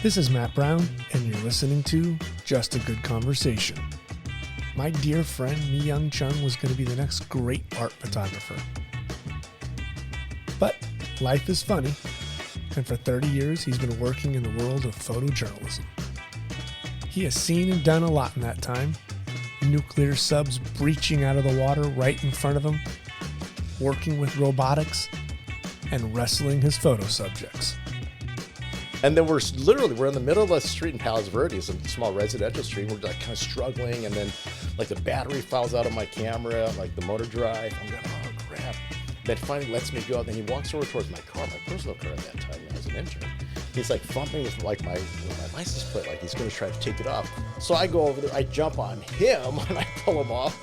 This is Matt Brown, and you're listening to Just a Good Conversation. My dear friend Myung Chun was going to be the next great art photographer. But life is funny, and for 30 years he's been working in the world of photojournalism. He has seen and done a lot in that time. Nuclear subs breaching out of the water right in front of him, working with robotics, and wrestling his photo subjects. And then we're in the middle of a street in Palos Verdes, a small residential street. We're like kind of struggling, and then like the battery falls out of my camera, like the motor drive. I'm going, oh crap. Then finally lets me go. Then he walks over towards my car, my personal car at that time when I was an intern. He's like fumbling with like my license plate, like he's going to try to take it off. So I go over there, I jump on him, and I pull him off.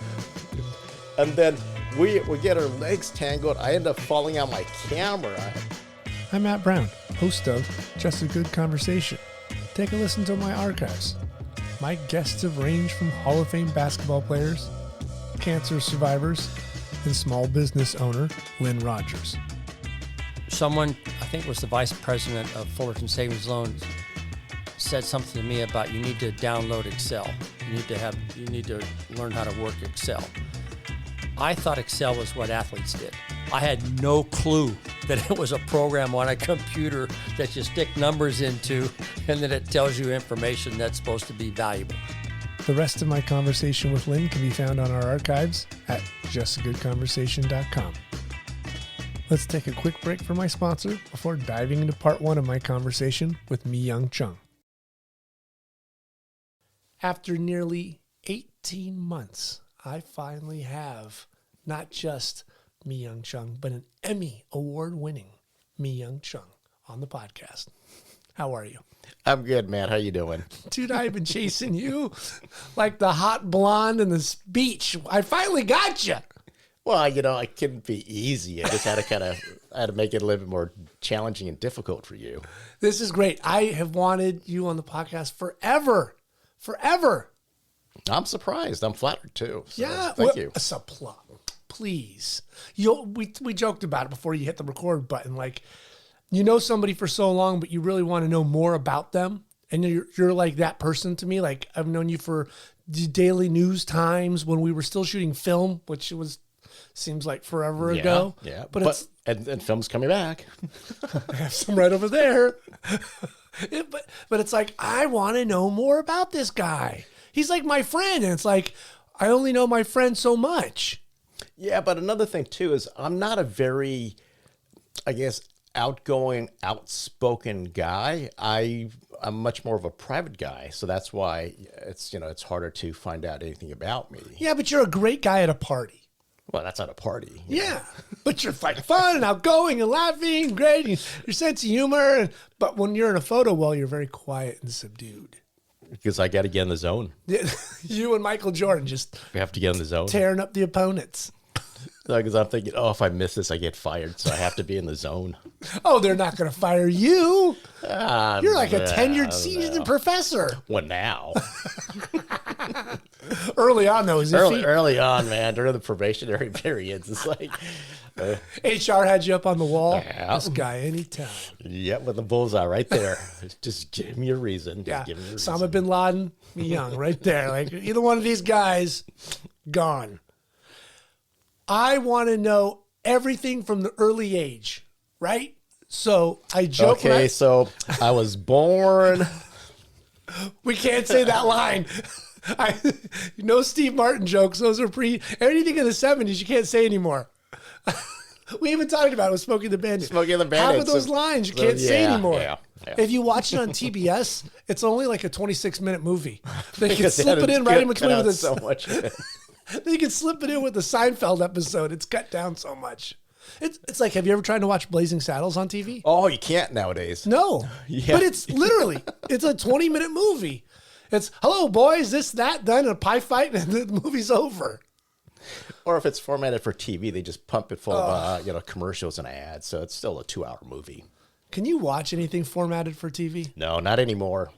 And then we get our legs tangled. I end up falling on my camera. I'm Matt Brown, host of Just a Good Conversation. Take a listen to my archives. My guests have ranged from Hall of Fame basketball players, cancer survivors, and small business owner Lynn Rogers. Someone, I think it was the vice president of Fullerton Savings Loans, said something to me about you need to download Excel. You need to learn how to work Excel. I thought Excel was what athletes did. I had no clue that it was a program on a computer that you stick numbers into and that it tells you information that's supposed to be valuable. The rest of my conversation with Lynn can be found on our archives at justagoodconversation.com. Let's take a quick break for my sponsor before diving into part one of my conversation with Myung Chun. After nearly 18 months, I finally have not just Myung Chun, but an Emmy award-winning Myung Chun on the podcast. How are you? I'm good, man. How you doing? Dude, I've been chasing you like the hot blonde in the beach. I finally got you. Well, it couldn't be easy. I just had to make it a little bit more challenging and difficult for you. This is great. I have wanted you on the podcast forever. I'm surprised. I'm flattered too. So Yeah. Thank you. Please. We joked about it before you hit the record button. Like, you know somebody for so long, but you really want to know more about them. And you're like that person to me. Like, I've known you for the Daily News Times when we were still shooting film, which seems like forever ago. Yeah. But and film's coming back. I have some right over there. But it's like, I want to know more about this guy. He's like my friend. And it's like, I only know my friend so much. Yeah, but another thing too is I'm not a very, I guess, outgoing, outspoken guy. I'm much more of a private guy, so that's why it's harder to find out anything about me. Yeah, but you're a great guy at a party. Well, that's not a party. Yeah, but you're like fun and outgoing and laughing, great, and your sense of humor. But when you're in a photo well, you're very quiet and subdued. Because I got to get in the zone. You and Michael Jordan just We have to get in the zone. tearing up the opponents. Because I'm thinking, if I miss this, I get fired. So I have to be in the zone. Oh, they're not going to fire you. You're like a tenured seasoned professor. Well, now. Early on, though, is early on, man, during the probationary periods, it's like HR had you up on the wall. Yeah. This guy, anytime. Yep, with the bullseye right there. Just give me a reason. Yeah, Give me a Osama reason. bin Laden, Myung, right there. Like either one of these guys, gone. I want to know everything from the early age, right? So I joke. Okay, so I was born. We can't say that line. Steve Martin jokes. Those are anything in the 70s you can't say anymore. We even talked about it with Smokey the Bandit. Smokey the Bandit. Half of those lines you can't say anymore. Yeah. If you watch it on TBS, it's only like a 26-minute movie. They can slip it in right in between with so much. You can slip it in with the Seinfeld episode. It's cut down so much. It's like, have you ever tried to watch Blazing Saddles on TV? Oh, you can't nowadays. No. Yeah. But it's literally, it's a 20-minute movie. It's, hello, boys, this, that, done, a pie fight, and the movie's over. Or if it's formatted for TV, they just pump it full of commercials and ads. So it's still a 2-hour movie. Can you watch anything formatted for TV? No, not anymore.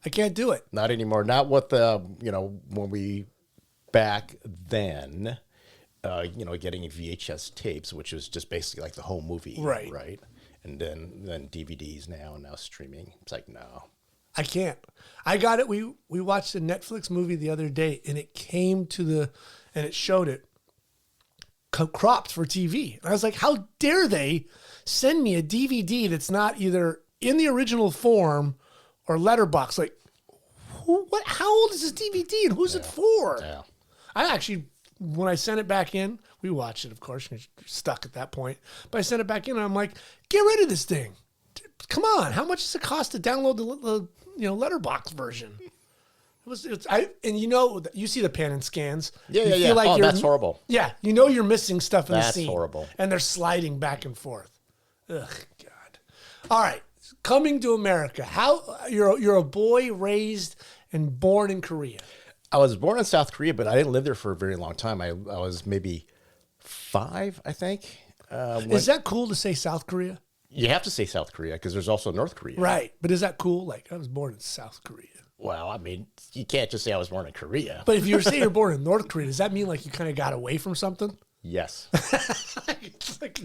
I can't do it. Not anymore. Not with the, when we back then, getting VHS tapes, which was just basically like the whole movie. Right. Right. And then DVDs now, and now streaming. It's like, no. I can't. I got it. We watched a Netflix movie the other day, and it came to and it showed it cropped for TV. And I was like, how dare they send me a DVD that's not either in the original form or letterbox? Like, what? How old is this DVD and who's it for? Yeah. I actually, when I sent it back in, we watched it, of course, you're stuck at that point. But I sent it back in, and I'm like, get rid of this thing. Come on, how much does it cost to download the letterbox version? And you see the pan and scans. Yeah, you yeah, feel yeah. like That's horrible. Yeah, you're missing stuff in the That's scene. horrible. And they're sliding back and forth. Ugh, God. All right, coming to America. How you're a boy raised and born in Korea. I was born in South Korea, but I didn't live there for a very long time. I was maybe 5, I think. Is that cool to say South Korea? You have to say South Korea because there's also North Korea. Right, but is that cool? Like, I was born in South Korea. Well, I mean, you can't just say I was born in Korea. But if you say you're born in North Korea, does that mean like you kind of got away from something? Yes. It's like,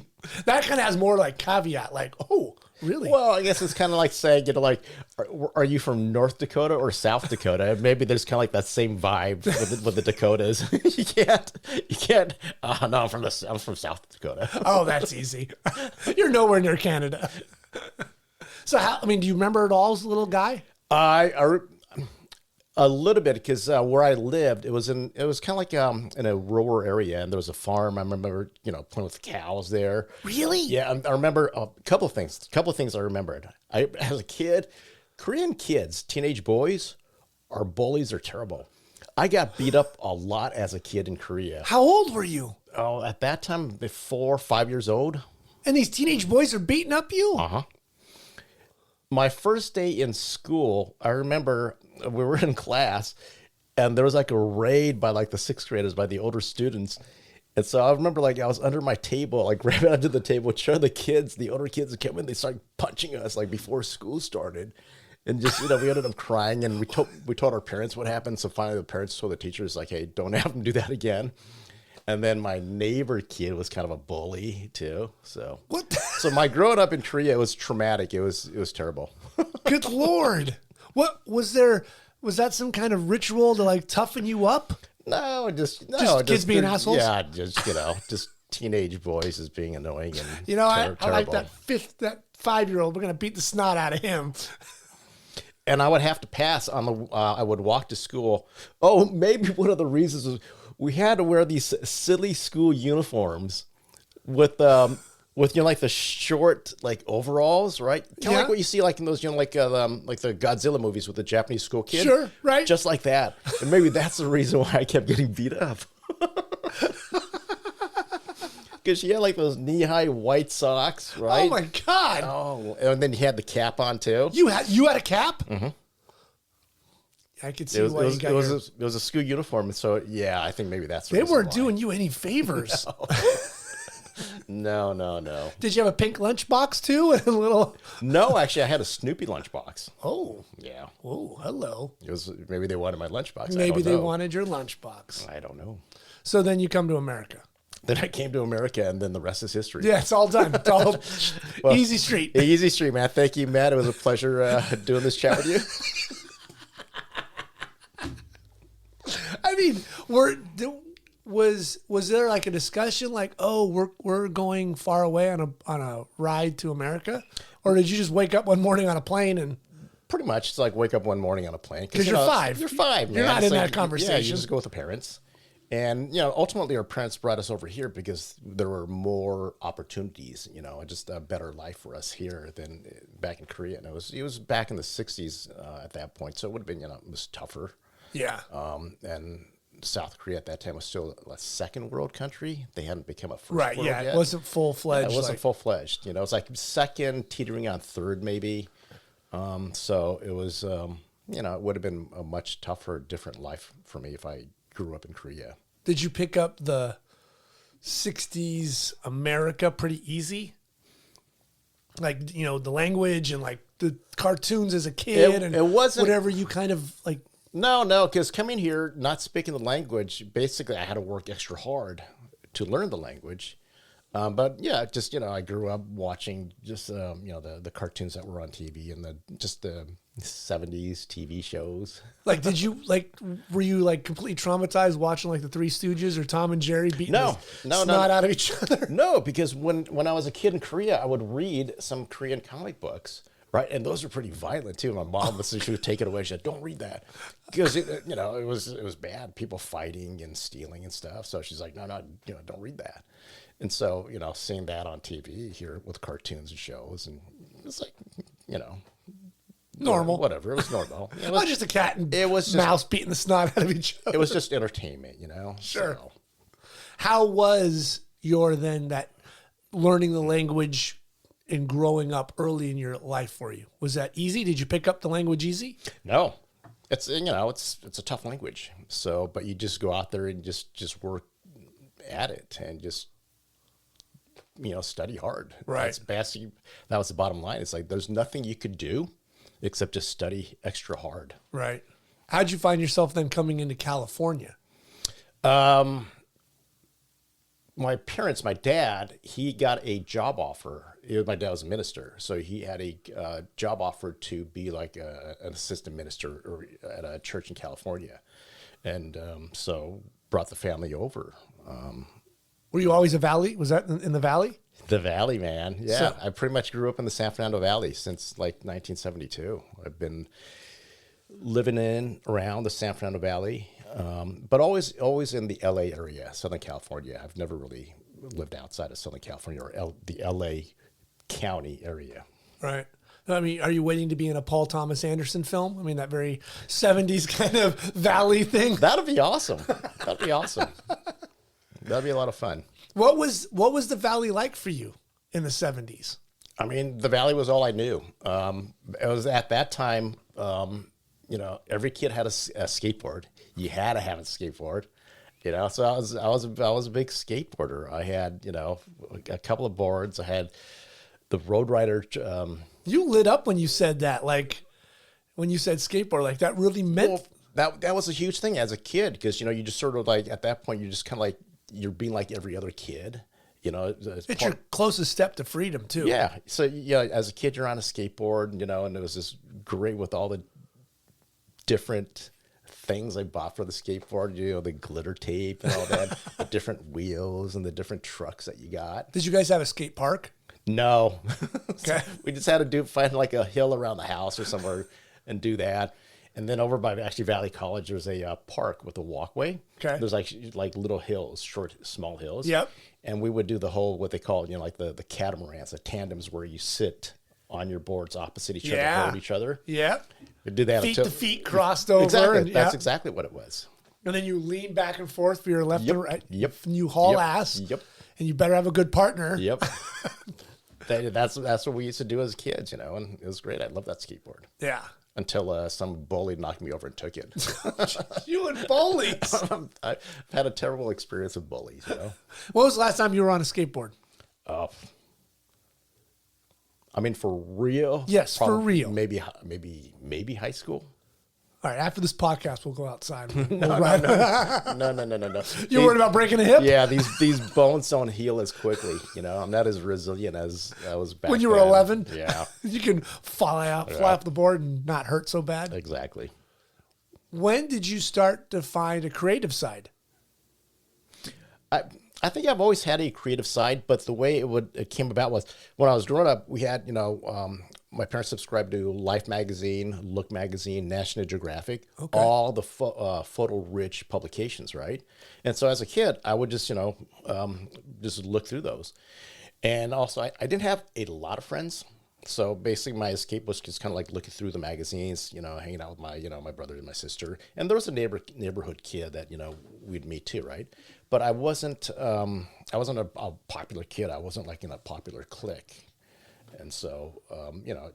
that kind of has more like caveat, like, oh, really? Well, I guess it's kind of like saying, like, are you from North Dakota or South Dakota? Maybe there's kind of like that same vibe with the Dakotas. you can't. No, I'm from South Dakota. Oh, that's easy. You're nowhere near Canada. So do you remember it all as a little guy? A little bit, because where I lived, it was kind of like in a rural area, and there was a farm. I remember, playing with the cows there. Really? Yeah, I remember a couple of things. I remembered. As a kid, Korean kids, teenage boys, are bullies. Are terrible. I got beat up a lot as a kid in Korea. How old were you? Oh, at that time, 4, 5 years old. And these teenage boys are beating up you? Uh-huh. My first day in school, I remember we were in class, and there was like a raid by like the 6th graders, by the older students. And so I remember like I was under my table, like grabbing onto the table, showing the older kids that came in, they started punching us like before school started. And just, we ended up crying, and we told our parents what happened. So finally the parents told the teachers like, hey, don't have them do that again. And then my neighbor kid was kind of a bully too. So What? So my growing up in Korea, it was traumatic. It was terrible. Good Lord. What was there? Was that some kind of ritual to like toughen you up? No, just kids being assholes? Yeah, just teenage boys just being annoying and I like terrible. that 5-year-old. We're gonna beat the snot out of him. And I would have to pass on the. I would walk to school. Oh, maybe one of the reasons was we had to wear these silly school uniforms with like the short like overalls, right? Kind of like what you see like in those like the Godzilla movies with the Japanese school kid. Sure, right. Just like that. And maybe that's the reason why I kept getting beat up. Because she had like those knee-high white socks, right? Oh my God. Oh, and then you had the cap on too. You had a cap? Mm-hmm. I could see why you got it was a school uniform, and so yeah, I think maybe that's the They reason weren't why. doing you any favors. No. Did you have a pink lunchbox too? And a little. No, actually, I had a Snoopy lunchbox. Oh. Yeah. Oh, hello. It was maybe they wanted my lunchbox. Maybe they wanted. wanted your lunchbox. I don't know. So then you come to America. Then I came to America, and then the rest is history. Yeah, it's all done. It's all Well, easy street. Easy street, man. Thank you, Matt. It was a pleasure doing this chat with you. I mean, was there like a discussion like, oh, we're going far away on a ride to America, or did you just wake up one morning on a plane and? Pretty much, it's like wake up one morning on a plane Because you're 5. You're 5, man. You're not It's in like, that conversation. Yeah, you just go with the parents. And, ultimately our parents brought us over here because there were more opportunities, just a better life for us here than back in Korea. And it was back in the 60s at that point. So it would have been, it was tougher. Yeah. And South Korea at that time was still a second world country. They hadn't become a first Right. world Yeah. yet. It wasn't full fledged. It wasn't full-fledged. It was like second, teetering on third maybe. So it was, it would have been a much tougher, different life for me if I grew up in Korea. Did you pick up the 60s America pretty easy? Like, the language and like the cartoons as a kid and it wasn't whatever you kind of like. No, because coming here, not speaking the language, basically I had to work extra hard to learn the language. But yeah, just, I grew up watching just, the cartoons that were on TV and the 70s TV shows. Like, were you like completely traumatized watching like the Three Stooges or Tom and Jerry beating No, the no, snot no. out of each other? No, because when I was a kid in Korea, I would read some Korean comic books, right? And those are pretty violent too. My mom she would take it away. She said, "Don't read that," because it was bad. People fighting and stealing and stuff. So she's like, "No, don't read that." And so seeing that on TV here with cartoons and shows, and it's like Normal. whatever. It was normal. It Oh, was just a cat and it was just- mouse beating the snot out of each other. it was just entertainment, Sure. So, How was your that learning the language and growing up early in your life for you? Was that easy? Did you pick up the language easy? no, it's it's a tough language. So, but you just go out there and just work at it and just study hard. Right. That was the bottom line. It's like there's nothing you could do except just study extra hard. Right. How'd you find yourself then coming into California? My dad, he got a job offer. My dad was a minister, so he had a job offer to be like an assistant minister at a church in California, and so brought the family over. Were you always a Valley? Was that in the Valley? The Valley, man. Yeah, So- I pretty much grew up in the San Fernando Valley since like 1972. I've been living around the San Fernando Valley, but always in the LA area, Southern California. I've never really lived outside of Southern California or the LA County area. Right. I mean, are you waiting to be in a Paul Thomas Anderson film? I mean, that very 70s kind of Valley thing. That'd be awesome. That'd be awesome. That'd be a lot of fun. What was the Valley like for you in the 70s? I mean, the Valley was all I knew. It was at that time, every kid had a skateboard. You had to have a skateboard, So I was a big skateboarder. I had, a couple of boards. I had the Road Rider. You lit up when you said that, like when you said skateboard, like that really meant. Well, that was a huge thing as a kid because you just sort of like at that point you just kind of like you're being like every other kid. It's your closest step to freedom too. Yeah. So as a kid you're on a skateboard, and it was just great with all the different things I bought for the skateboard, the glitter tape and all that, the different wheels and the different trucks that you got. Did you guys have a skate park? No. Okay. We just had to find like a hill around the house or somewhere and do that. And then over by actually Valley College, there's a park with a walkway. Okay. There's like little hills, small hills. Yep. And we would do the whole, what they call, like the catamarans, the tandems where you sit on your boards opposite each other, hold each other. Yep. We do that Feet until to feet crossed over. Exactly. And, That's exactly what it was. And then you lean back and forth for your left and right. Yep. And you haul Yep. ass. Yep. And you better have a good partner. Yep. That's what we used to do as kids, and it was great. I love that skateboard. Yeah. Until some bully knocked me over and took it. You and bullies. I've had a terrible experience with bullies. What was the last time you were on a skateboard? I mean, for real. Yes, for real. Maybe high school. All right, after this podcast, we'll go outside. No. You worried about breaking a hip? Yeah, these bones don't heal as quickly. I'm not as resilient as I was back When you were then. 11? Yeah, You can fly off the board and not hurt so bad. exactly. When did you start to find a creative side? I think I've always had a creative side, but the way it came about was when I was growing up, we had, my parents subscribed to Life magazine, Look magazine, National Geographic, all the photo-rich publications, right? And so as a kid, I would just, just look through those. And also, I didn't have a lot of friends. So basically my escape was just kind of like looking through the magazines, hanging out with my brother and my sister. And there was a neighborhood kid that, we'd meet too, right? But I wasn't a popular kid. I wasn't like in a popular clique. And so,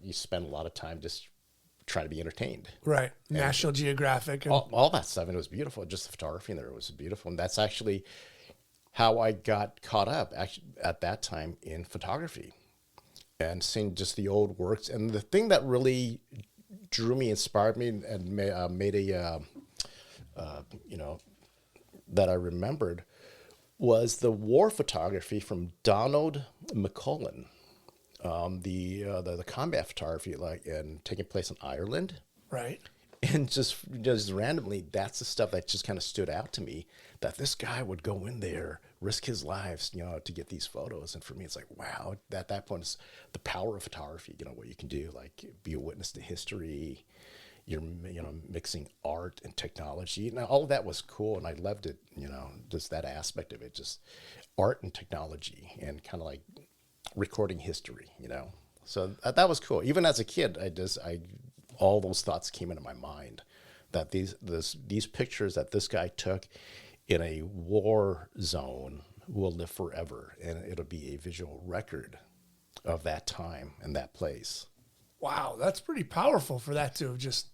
you spend a lot of time just trying to be entertained. Right. National Geographic. And All that stuff. And it was beautiful. Just the photography in there was beautiful. And that's actually how I got caught up at that time in photography and seeing just the old works. And the thing that really drew me, inspired me, and made that I remembered was the war photography from Donald McCullin. the combat photography, like, and taking place in Ireland. Right. And just randomly, that's the stuff that just kind of stood out to me, that this guy would go in there, risk his lives, to get these photos. And for me, it's like, wow, at that point, it's the power of photography, what you can do, like be a witness to history. You're, mixing art and technology. And all of that was cool. And I loved it, just that aspect of it, just art and technology and kind of like recording history, So that was cool. Even as a kid, all those thoughts came into my mind, that these pictures that this guy took in a war zone will live forever, and it'll be a visual record of that time and that place. Wow, that's pretty powerful for that to have just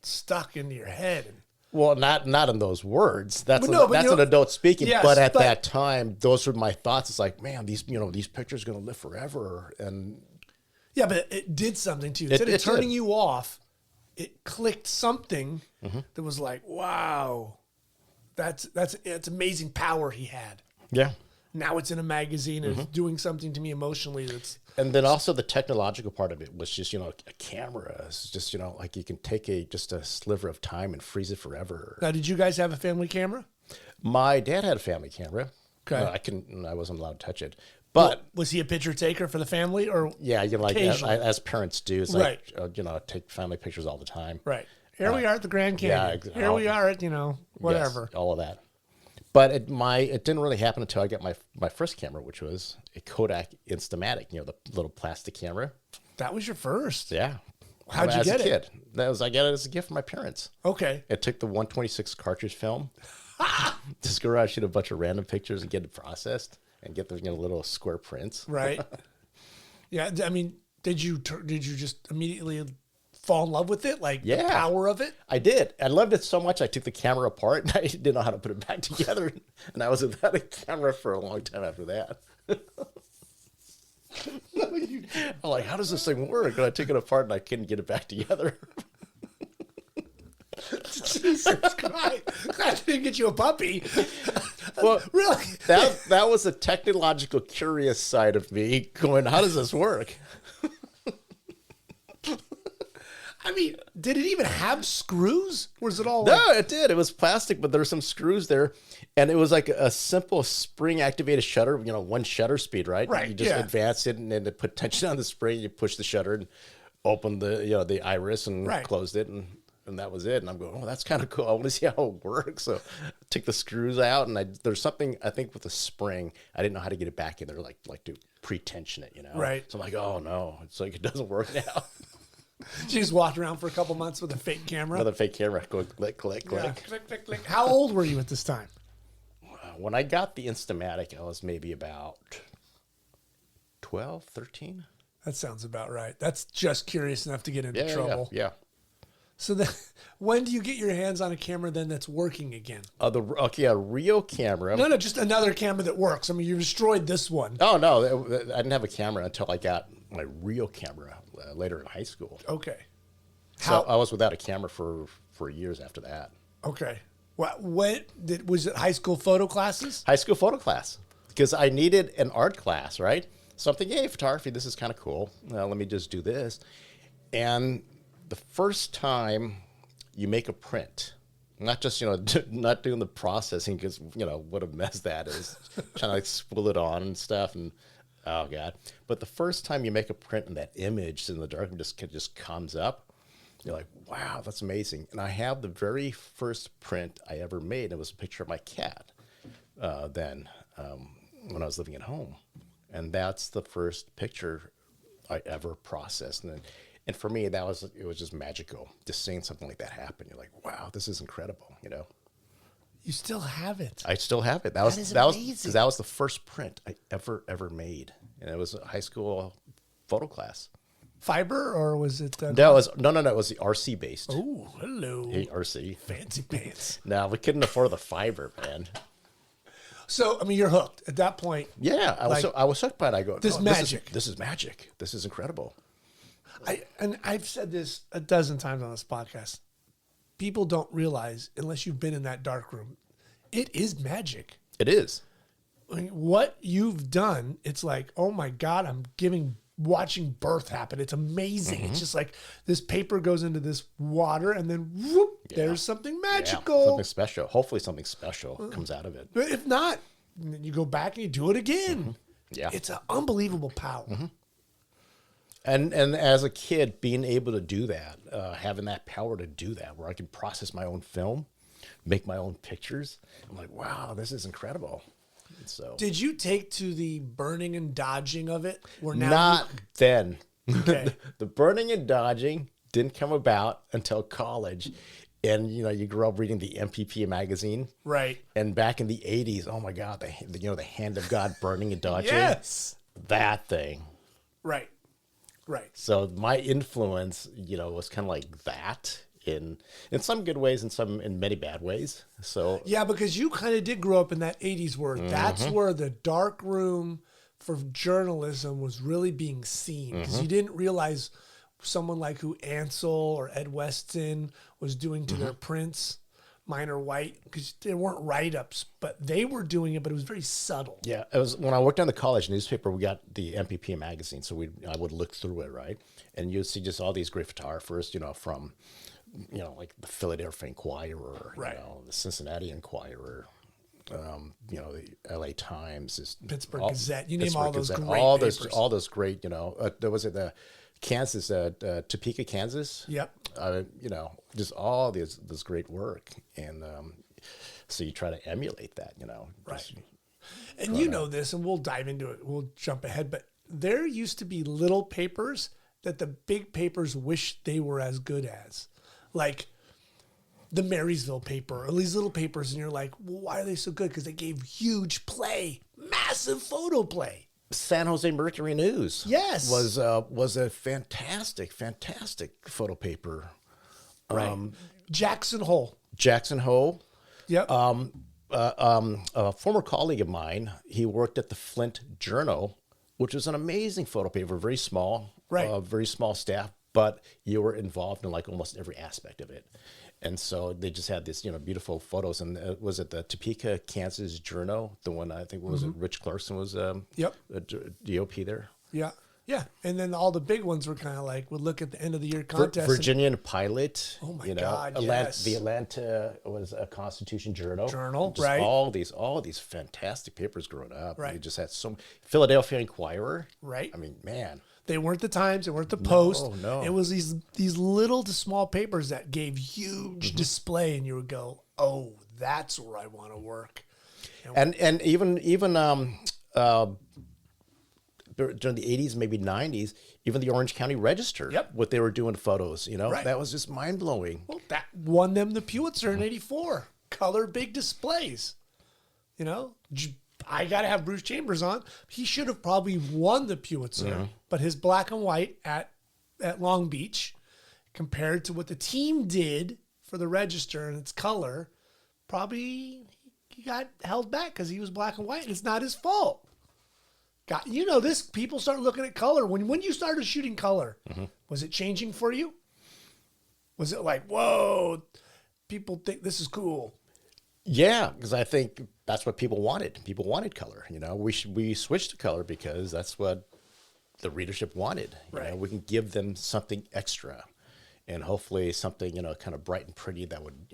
stuck into your head. Well, not in those words. That's an adult speaking. Yes, but at that time, those were my thoughts. It's like, man, these pictures are going to live forever. And yeah, but it did something to you. Instead of turning you off, it clicked something that was like, wow, it's amazing power he had. Yeah. Now it's in a magazine and it's doing something to me emotionally. And then also the technological part of it was just, a camera. It's just, like you can take just a sliver of time and freeze it forever. Now, did you guys have a family camera? My dad had a family camera. Okay. I wasn't allowed to touch it. But was he a picture taker for the family, or yeah, as parents do, it's like, right. Take family pictures all the time. Right. Here we are at the Grand Canyon. Yeah, here we are at whatever. Yes, all of that. But it didn't really happen until I got my first camera, which was a Kodak Instamatic, the little plastic camera. That was your first? Yeah. How'd you get it? I got it as a gift from my parents. Okay. It took the 126 cartridge film. Just go around, shoot a bunch of random pictures and get it processed and get the little square prints. Right. Yeah. I mean, did you just immediately fall in love with it? Like the power of it? I did. I loved it so much. I took the camera apart and I didn't know how to put it back together. And I was without a camera for a long time after that. I'm like, how does this thing work? And I took it apart and I couldn't get it back together. Jesus Christ. I didn't get you a puppy. Well, really? That was a technological curious side of me going, how does this work? I mean, did it even have screws? Or was it all No, it did. It was plastic, but there were some screws there. And it was like a simple spring-activated shutter, one shutter speed, right? Right, You just advance it and then put tension on the spring. You push the shutter and open the iris and closed it. And that was it. And I'm going, oh, that's kind of cool. I want to see how it works. So I took the screws out, and there's something, I think, with the spring. I didn't know how to get it back in there, like to pre-tension it, Right. So I'm like, oh, no. It's like it doesn't work now. She just walked around for a couple months with a fake camera. With a fake camera. Go click, click, click. Yeah, click, click, click. How old were you at this time? When I got the Instamatic, I was maybe about 12, 13. That sounds about right. That's just curious enough to get into trouble. Yeah. So then, when do you get your hands on a camera then that's working again? A real camera. No, just another camera that works. I mean, you destroyed this one. Oh, no. I didn't have a camera until I got my real camera later in high school. Okay. So I was without a camera for years after that. Okay. Was it high school photo classes? High school photo class. Because I needed an art class, right? So I'm thinking, hey, photography, this is kind of cool. Let me just do this. And the first time you make a print, not just, not doing the processing, because, what a mess that is. Trying to like spool it on and stuff. And oh, God. But the first time you make a print and that image in the dark just comes up, you're like, wow, that's amazing. And I have the very first print I ever made. It was a picture of my cat when I was living at home. And that's the first picture I ever processed. And for me, it was just magical. Just seeing something like that happen. You're like, wow, this is incredible, You still have it. I still have it. That was amazing. Because that was the first print I ever made. And it was a high school photo class. Fiber, or was it? No, it was the RC based. Oh, hello. RC. Fancy pants. No, we couldn't afford the fiber, man. So, I mean, you're hooked at that point. Yeah, I was hooked by it. I go, this magic. This is magic. This is incredible. I've said this a dozen times on this podcast. People don't realize, unless you've been in that dark room, it is magic. It is. I mean, what you've done, it's like, oh my God, I'm giving watching birth happen. It's amazing. It's just like this paper goes into this water and then whoop, there's something magical. Yeah, something special. Hopefully something special comes out of it. But if not, then you go back and you do it again. Yeah. It's an unbelievable power. And as a kid, being able to do that, having that power to do that, where I can process my own film, make my own pictures, I'm like, wow, this is incredible. And so Did you take to the burning and dodging of it? Or now not then. Okay. The burning and dodging didn't come about until college. And, you grew up reading the MPP magazine. right. And back in the 80s, oh my God, the hand of God burning and dodging. Yes. That thing. Right. Right. So my influence, was kind of like that in some good ways and some in many bad ways. So Yeah, because you kind of did grow up in that 80s where that's where the dark room for journalism was really being seen. Because you didn't realize someone like who Ansel or Ed Weston was doing to their prints, Minor White, because they weren't write-ups, but they were doing it, but it was very subtle. yeah, it was when I worked on the college newspaper, we got the MPP magazine. So I would look through it, right? And you'd see just all these great photographers, from, like the Philadelphia Inquirer, Right. The Cincinnati Inquirer, the LA Times, Pittsburgh Gazette. You name Pittsburgh all those Gazette, great all papers. those great, there was the Kansas, Topeka, Kansas. Yep. Just all this great work. And so you try to emulate that, Right. just- And you know this, and we'll dive into it. We'll jump ahead, but there used to be little papers that the big papers wished they were as good as, like the Marysville paper, or these little papers, and you're like, well, why are they so good? Because they gave huge play, massive photo play. San Jose Mercury News. Yes. Was a fantastic photo paper. Right. Jackson Hole. Jackson Hole. Yep. A former colleague of mine, he worked at the Flint Journal, which was an amazing photo paper, very small, Right. Very small staff, but you were involved in like almost every aspect of it. And so they just had this, beautiful photos. And was it the Topeka, Kansas Journal? The one I think was it Rich Clarkson was Yep. a DOP there. Yeah. Yeah. And then all the big ones were kind of like, would look at the end of the year contest. and- Virginian Pilot. Oh my God, yes. The Atlanta was a Constitution Journal. Journal, Just right. All these fantastic papers growing up. Right. You just had Philadelphia Inquirer. Right. I mean, man. They weren't the Times. They weren't the Post. no. It was these little to small papers that gave huge display, and you would go, "Oh, that's where I want to work." And even during the 80s, maybe 90s, even the Orange County Register, Yep. what they were doing photos, Right. that was just mind blowing. Well, that won them the Pulitzer in '84. Color big displays. I got to have Bruce Chambers on. He should have probably won the Pulitzer, but his black and white at Long Beach, compared to what the team did for the Register and its color, probably he got held back because he was black and white, and it's not his fault. This. People start looking at color when you started shooting color. Was it changing for you? Was it like, whoa, people think this is cool? Yeah, because I think that's what people wanted. People wanted color. We switched to color because that's what the readership wanted. Right. We can give them something extra, and hopefully something kind of bright and pretty that would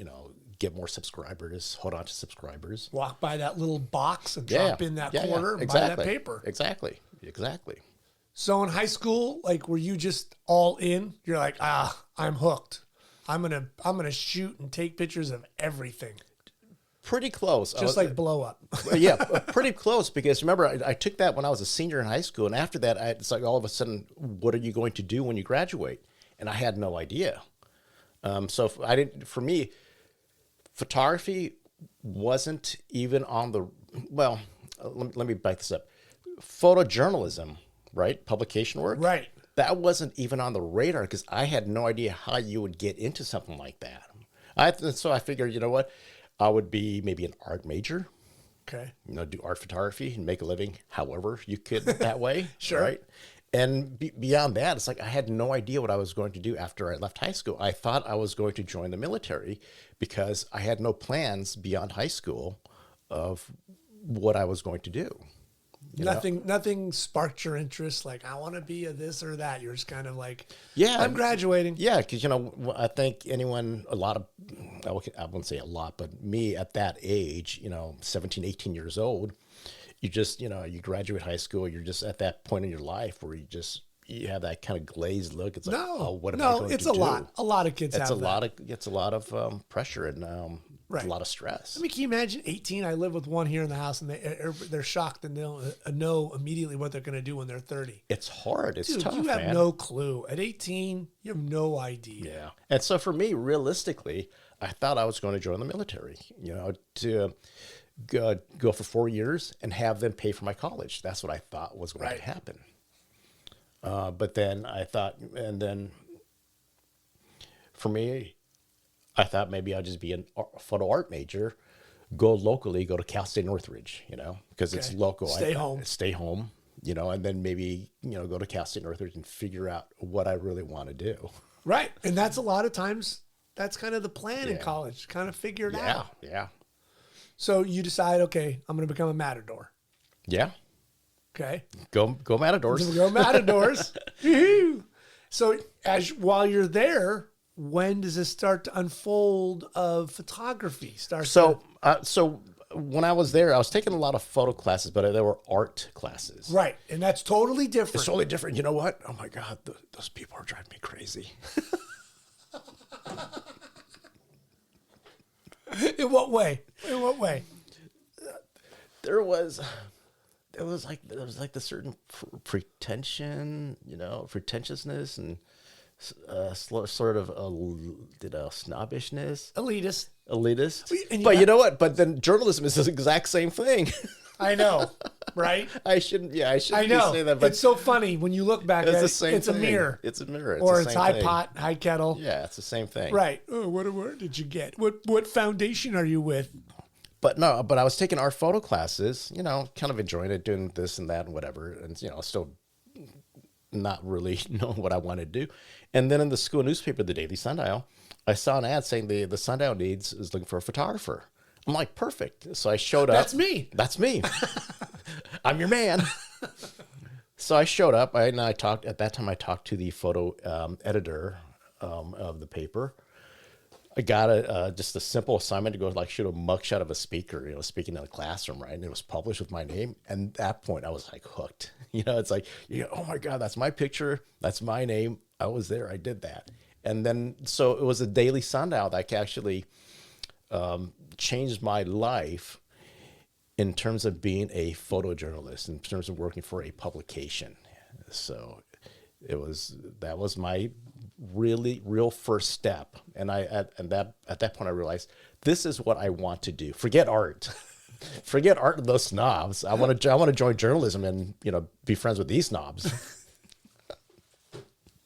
get more subscribers, hold on to subscribers. Walk by that little box and drop in that quarter and buy that paper. Exactly. So in high school, like, were you just all in? You're like, I'm hooked. I'm gonna shoot and take pictures of everything. Pretty close. Just like blow up. Yeah, pretty close, because remember, I took that when I was a senior in high school, and after that, it's like all of a sudden, what are you going to do when you graduate? And I had no idea. So for me, photography wasn't even on the, well, let me back this up. Photojournalism, right? Publication work. Right. That wasn't even on the radar because I had no idea how you would get into something like that. So I figured, you know what? I would be maybe an art major. Okay. Do art photography and make a living however you could that way. Sure. Right. And beyond that, it's like I had no idea what I was going to do after I left high school. I thought I was going to join the military because I had no plans beyond high school of what I was going to do. Nothing sparked your interest. Like, I want to be a this or that. You're just kind of like, Yeah, I'm graduating. Yeah, because I think anyone, I wouldn't say a lot, but me at that age, 17, 18 years old, you just, you graduate high school. You're just at that point in your life where you have that kind of glazed look. It's like, what am I going to do? It's a lot. A lot of kids have that. It's a lot of pressure and a lot of stress. I mean, can you imagine 18? I live with one here in the house, and they're shocked and they'll know immediately what they're going to do when they're 30. It's hard. It's Dude, tough, you have man. no clue. At 18, you have no idea. Yeah. And so for me, realistically, I thought I was going to join the military, to go for 4 years and have them pay for my college. That's what I thought was going to happen. But then for me, I thought maybe I'd just be a photo art major, go locally, go to Cal State Northridge, because it's local. Stay home, and then maybe, go to Cal State Northridge and figure out what I really want to do. Right. And that's a lot of times, that's kind of the plan in college, kind of figure it out. Yeah. So you decide, okay, I'm going to become a matador. Yeah. Okay. Go Matadors. Go Matadors. So while you're there, when does this start to unfold of photography? So when I was there, I was taking a lot of photo classes, but they were art classes. Right. And that's totally different. It's totally different. You know what? Oh my God, those people are driving me crazy. In what way? There was like the certain pretension, pretentiousness and sort of snobbishness, elitist. But you know what? But then journalism is the exact same thing. I know, right? I shouldn't say that. But it's so funny when you look back at it. It's thing. A mirror. It's a mirror. Or it's high pot, high kettle. Yeah, it's the same thing. Right. Oh, what award did you get? What foundation are you with? But I was taking art photo classes, kind of enjoying it, doing this and that and whatever. And, still not really knowing what I wanted to do. And then in the school newspaper, the Daily Sundial, I saw an ad saying the Sundial is looking for a photographer. I'm like, perfect. So I showed up. That's me. I'm your man. So I showed up and I talked to the photo editor of the paper. I got just a simple assignment to go shoot a mugshot of a speaker, speaking in the classroom, right? And it was published with my name. And at that point I was like hooked, it's like, oh my God, that's my picture. That's my name. I was there. I did that. And then, so it was a Daily Sundial that actually changed my life in terms of being a photojournalist, in terms of working for a publication. So that was my real first step. And at that point I realized this is what I want to do. Forget art. Forget art and those snobs. I want to join journalism and, be friends with these snobs.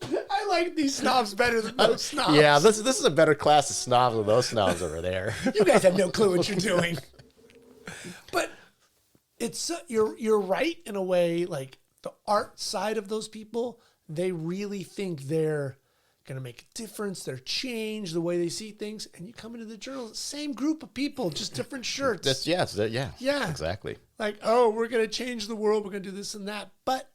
I like these snobs better than those snobs. Yeah, this is a better class of snobs than those snobs over there. You guys have no clue what you're doing. But it's you're right in a way. Like the art side of those people, they really think they're going to make a difference. They're change the way they see things. And you come into the journal, same group of people, just different shirts. Yeah, exactly. Like, oh, we're going to change the world. We're going to do this and that. But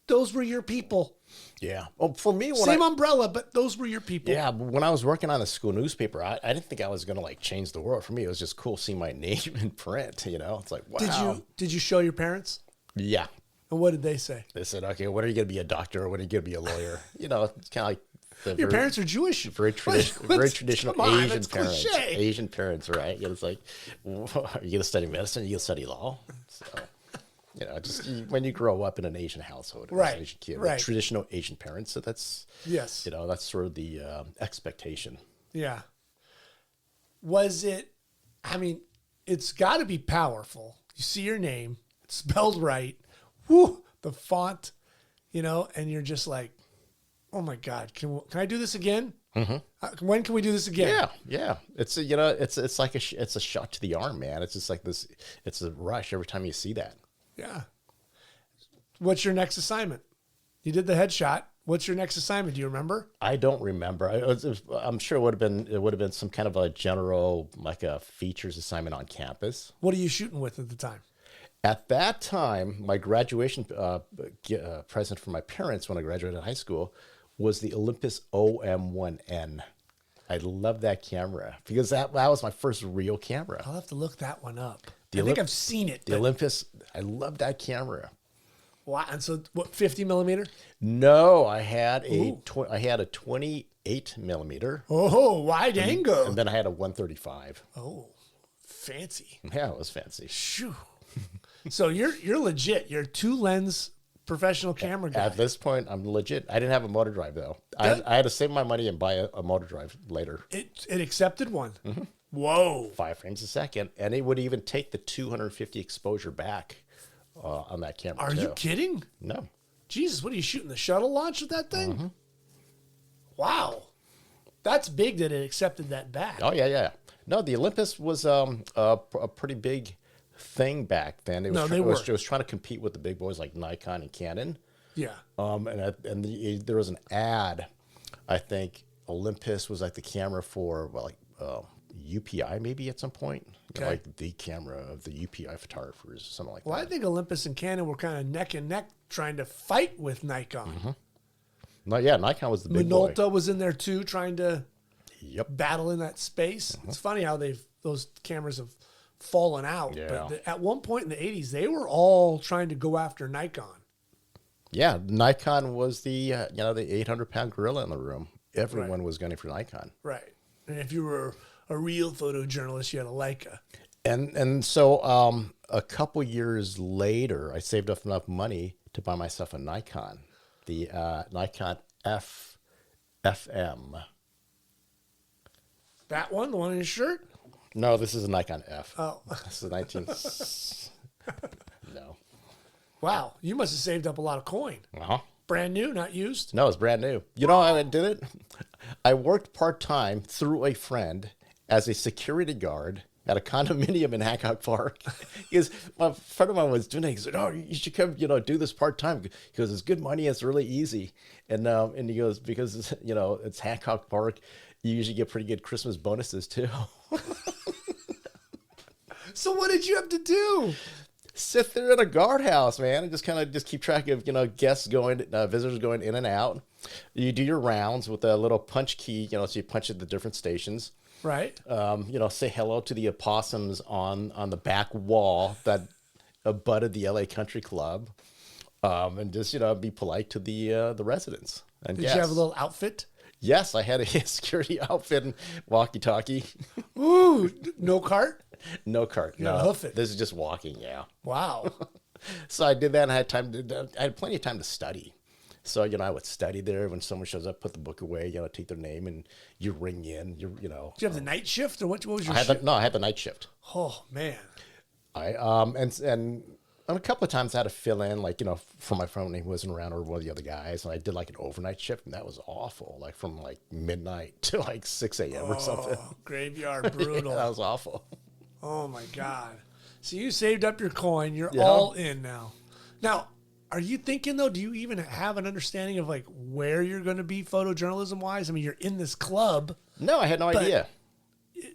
those were your people. Yeah. Well, for me, same umbrella, but those were your people. Yeah. When I was working on the school newspaper, I didn't think I was going to change the world. For me, it was just cool seeing my name in print. It's like, wow. Did you show your parents? Yeah. And what did they say? They said, okay, when are you going to be a doctor or when are you going to be a lawyer? It's kind of like your parents are Jewish. Very traditional Asian parents. Cliche. Asian parents, right? It's like, are you going to study medicine? Are you going to study law? So, when you grow up in an Asian household, right? An Asian kid, right. With traditional Asian parents, so that's yes. That's sort of the expectation. Yeah. Was it? I mean, it's got to be powerful. You see your name, it's spelled right. Whoo, the font, and you're just like, oh my God, can I do this again? Mm-hmm. When can we do this again? Yeah. It's it's like it's a shot to the arm, man. It's just like this. It's a rush every time you see that. Yeah. What's your next assignment? You did the headshot. What's your next assignment? Do you remember? I don't remember. I'm sure it would have been some kind of a general, like a features assignment on campus. What are you shooting with at the time? At that time, my graduation present for my parents when I graduated high school was the Olympus OM1N. I love that camera because that was my first real camera. I'll have to look that one up. The I think I've seen it. The but- Olympus, I love that camera. Wow. And so what, 50 millimeter? No, I had I had a 28 millimeter, Oh, wide angle. and then I had a 135. Oh, fancy. Yeah, it was fancy. Shoo. So you're legit. You're a 2-lens professional camera guy. At this point, I'm legit. I didn't have a motor drive though. I had to save my money and buy a motor drive later. It accepted one. Mm-hmm. Whoa. 5 frames a second, and it would even take the 250 exposure back on that camera. Are you kidding? No. Jesus, what are you shooting? The shuttle launch with that thing? Mm-hmm. Wow. That's big that it accepted that back. Oh yeah. No, the Olympus was a pretty big thing back then. It was, No, they it was, were. it was trying to compete with the big boys like Nikon and Canon. Yeah. There was an ad. I think Olympus was like the camera for UPI maybe at some point. Okay. Like the camera of the UPI photographers, something like Well, I that. think Olympus and Canon were kind of neck and neck trying to fight with Nikon. Mm-hmm. No, yeah, Nikon was the big boy. Minolta was in there too, trying to Yep. battle in that space. It's funny how those cameras have fallen out. Yeah. But at one point in the 80s, they were all trying to go after Nikon. Yeah, Nikon was the 800-pound gorilla in the room. Everyone was gunning for Nikon. Right. And if you were a real photojournalist, you had a Leica. And so a couple years later, I saved up enough money to buy myself a Nikon, the Nikon FM. That one, the one in your shirt? No, this is a Nikon F. Oh. This is 19. No. Wow. You must have saved up a lot of coin. Uh-huh. Brand new, not used. No, it's brand new. You know how I did it? I worked part-time through a friend as a security guard at a condominium in Hancock Park. Because a friend of mine was doing it. He said, "Oh, you should come, do this part-time." He goes, "It's good money. It's really easy." And he goes, "Because, it's Hancock Park, you usually get pretty good Christmas bonuses too." So what did you have to do? Sit there at a guardhouse, man, and just keep track of, guests going, visitors going in and out. You do your rounds with a little punch key, so you punch at the different stations. Right. Say hello to the opossums on the back wall that abutted the LA Country Club, and just be polite to the residents. And Did you have a little outfit? Yes, I had a security outfit and walkie-talkie. Ooh, no cart? No cart. You gotta hoof it. This is just walking. Yeah. Wow. So I did that, and I had plenty of time to study. So, I would study there. When someone shows up, put the book away, take their name, and you ring in. Did you have the night shift, or what was your I shift? had the night shift. Oh, man. And a couple of times I had to fill in, for my friend when he wasn't around or one of the other guys, and I did an overnight shift, and that was awful, from midnight to 6 a.m. or something. Graveyard brutal. Yeah, that was awful. Oh, my God. So you saved up your coin. You're Yeah. all in now. Now, are you thinking, though, do you even have an understanding of, where you're going to be photojournalism-wise? I mean, you're in this club. No, I had no idea.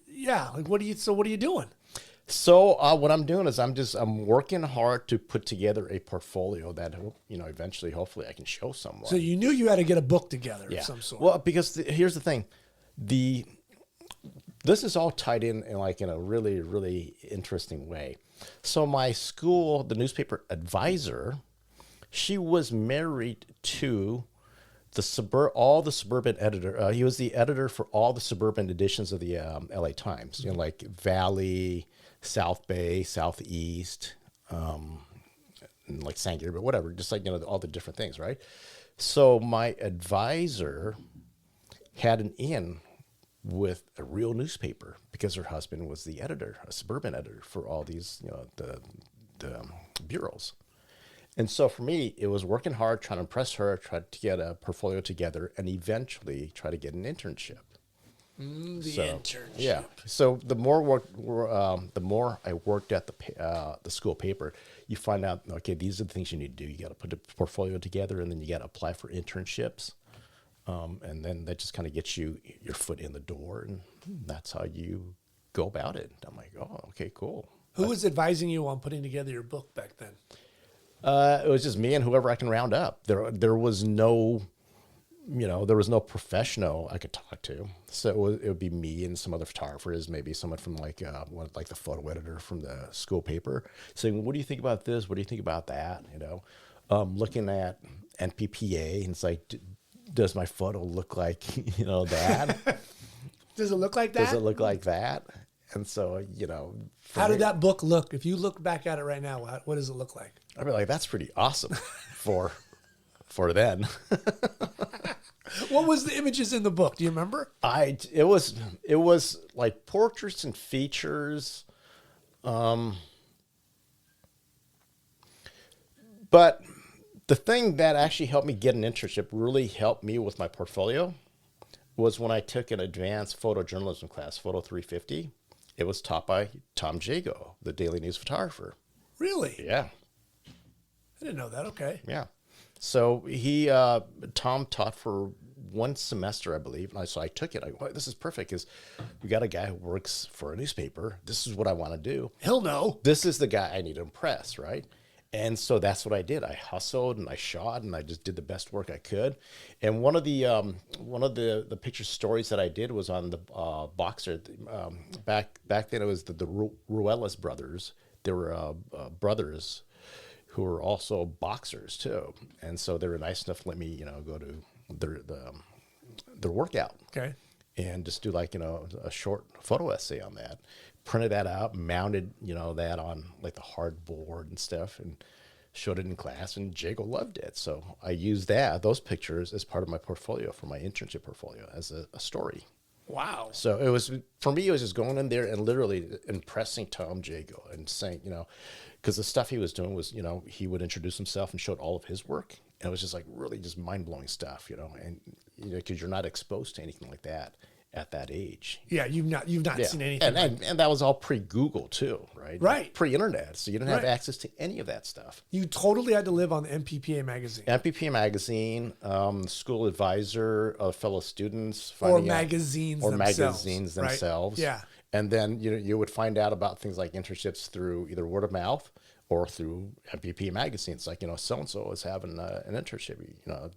Yeah. What are you doing? So what I'm doing is I'm working hard to put together a portfolio that, eventually, hopefully I can show someone. So you knew you had to get a book together of some sort. Well, because here's the thing. This is all tied in a really, really interesting way. So my school, the newspaper advisor, she was married to all the suburban editor. He was the editor for all the suburban editions of the LA Times, like Valley, South Bay, Southeast, and San Gabriel, whatever, just all the different things, right? So my advisor had an in with a real newspaper because her husband was the editor, a suburban editor for all these, the bureaus. And so for me, it was working hard, trying to impress her, try to get a portfolio together, and eventually try to get an internship. Internship. Yeah. So the more I worked at the school paper, you find out, okay, these are the things you need to do. You got to put a portfolio together, and then you got to apply for internships. And then that just kind of gets your foot in the door, and that's how you go about it. I'm like, oh, okay, cool. Who was advising you on putting together your book back then? It was just me and whoever I can round up. There was no, there was no professional I could talk to. So it would be me and some other photographers, maybe someone from like the photo editor from the school paper, saying, "What do you think about this? What do you think about that?" Looking at NPPA, and it's like, does my photo look like that? Does it look like that? Does it look like that? And so, How did that book look? If you look back at it right now, what does it look like? I'd be like, that's pretty awesome for then. What was the images in the book? Do you remember? It was like portraits and features. But the thing that actually helped me get an internship, really helped me with my portfolio, was when I took an advanced photojournalism class, Photo 350. It was taught by Tom Jago, the Daily News photographer. Really? Yeah. I didn't know that. Okay. Yeah. So Tom taught for one semester, I believe. And so I took it. This is perfect because we got a guy who works for a newspaper. This is what I want to do. He'll know. This is the guy I need to impress, right? And so that's what I did. I hustled and I shot and I just did the best work I could. And one of the picture stories that I did was on the boxer. Back then it was the Ruelas brothers. They were brothers who were also boxers too. And so they were nice enough to let me, go to their workout. Okay. And just do like, a short photo essay on that. Printed that out, mounted, that on like the hard board and stuff, and showed it in class, and Jago loved it. So I used those pictures as part of my portfolio for my internship portfolio as a story. Wow. So it was, for me, it was just going in there and literally impressing Tom Jago and saying, because the stuff he was doing was, he would introduce himself and showed all of his work. And it was just like really just mind-blowing stuff, and, because you're not exposed to anything like that at that age. Yeah, you've not seen anything. And that was all pre-Google too, right? Right. Pre-internet. So you didn't have Right. access to any of that stuff. You totally had to live on the MPPA magazine. MPPA magazine, school advisor of fellow students. Or magazines themselves. Right? Yeah. And then you would find out about things like internships through either word of mouth or through MPP magazines. Like, so-and-so is having an internship.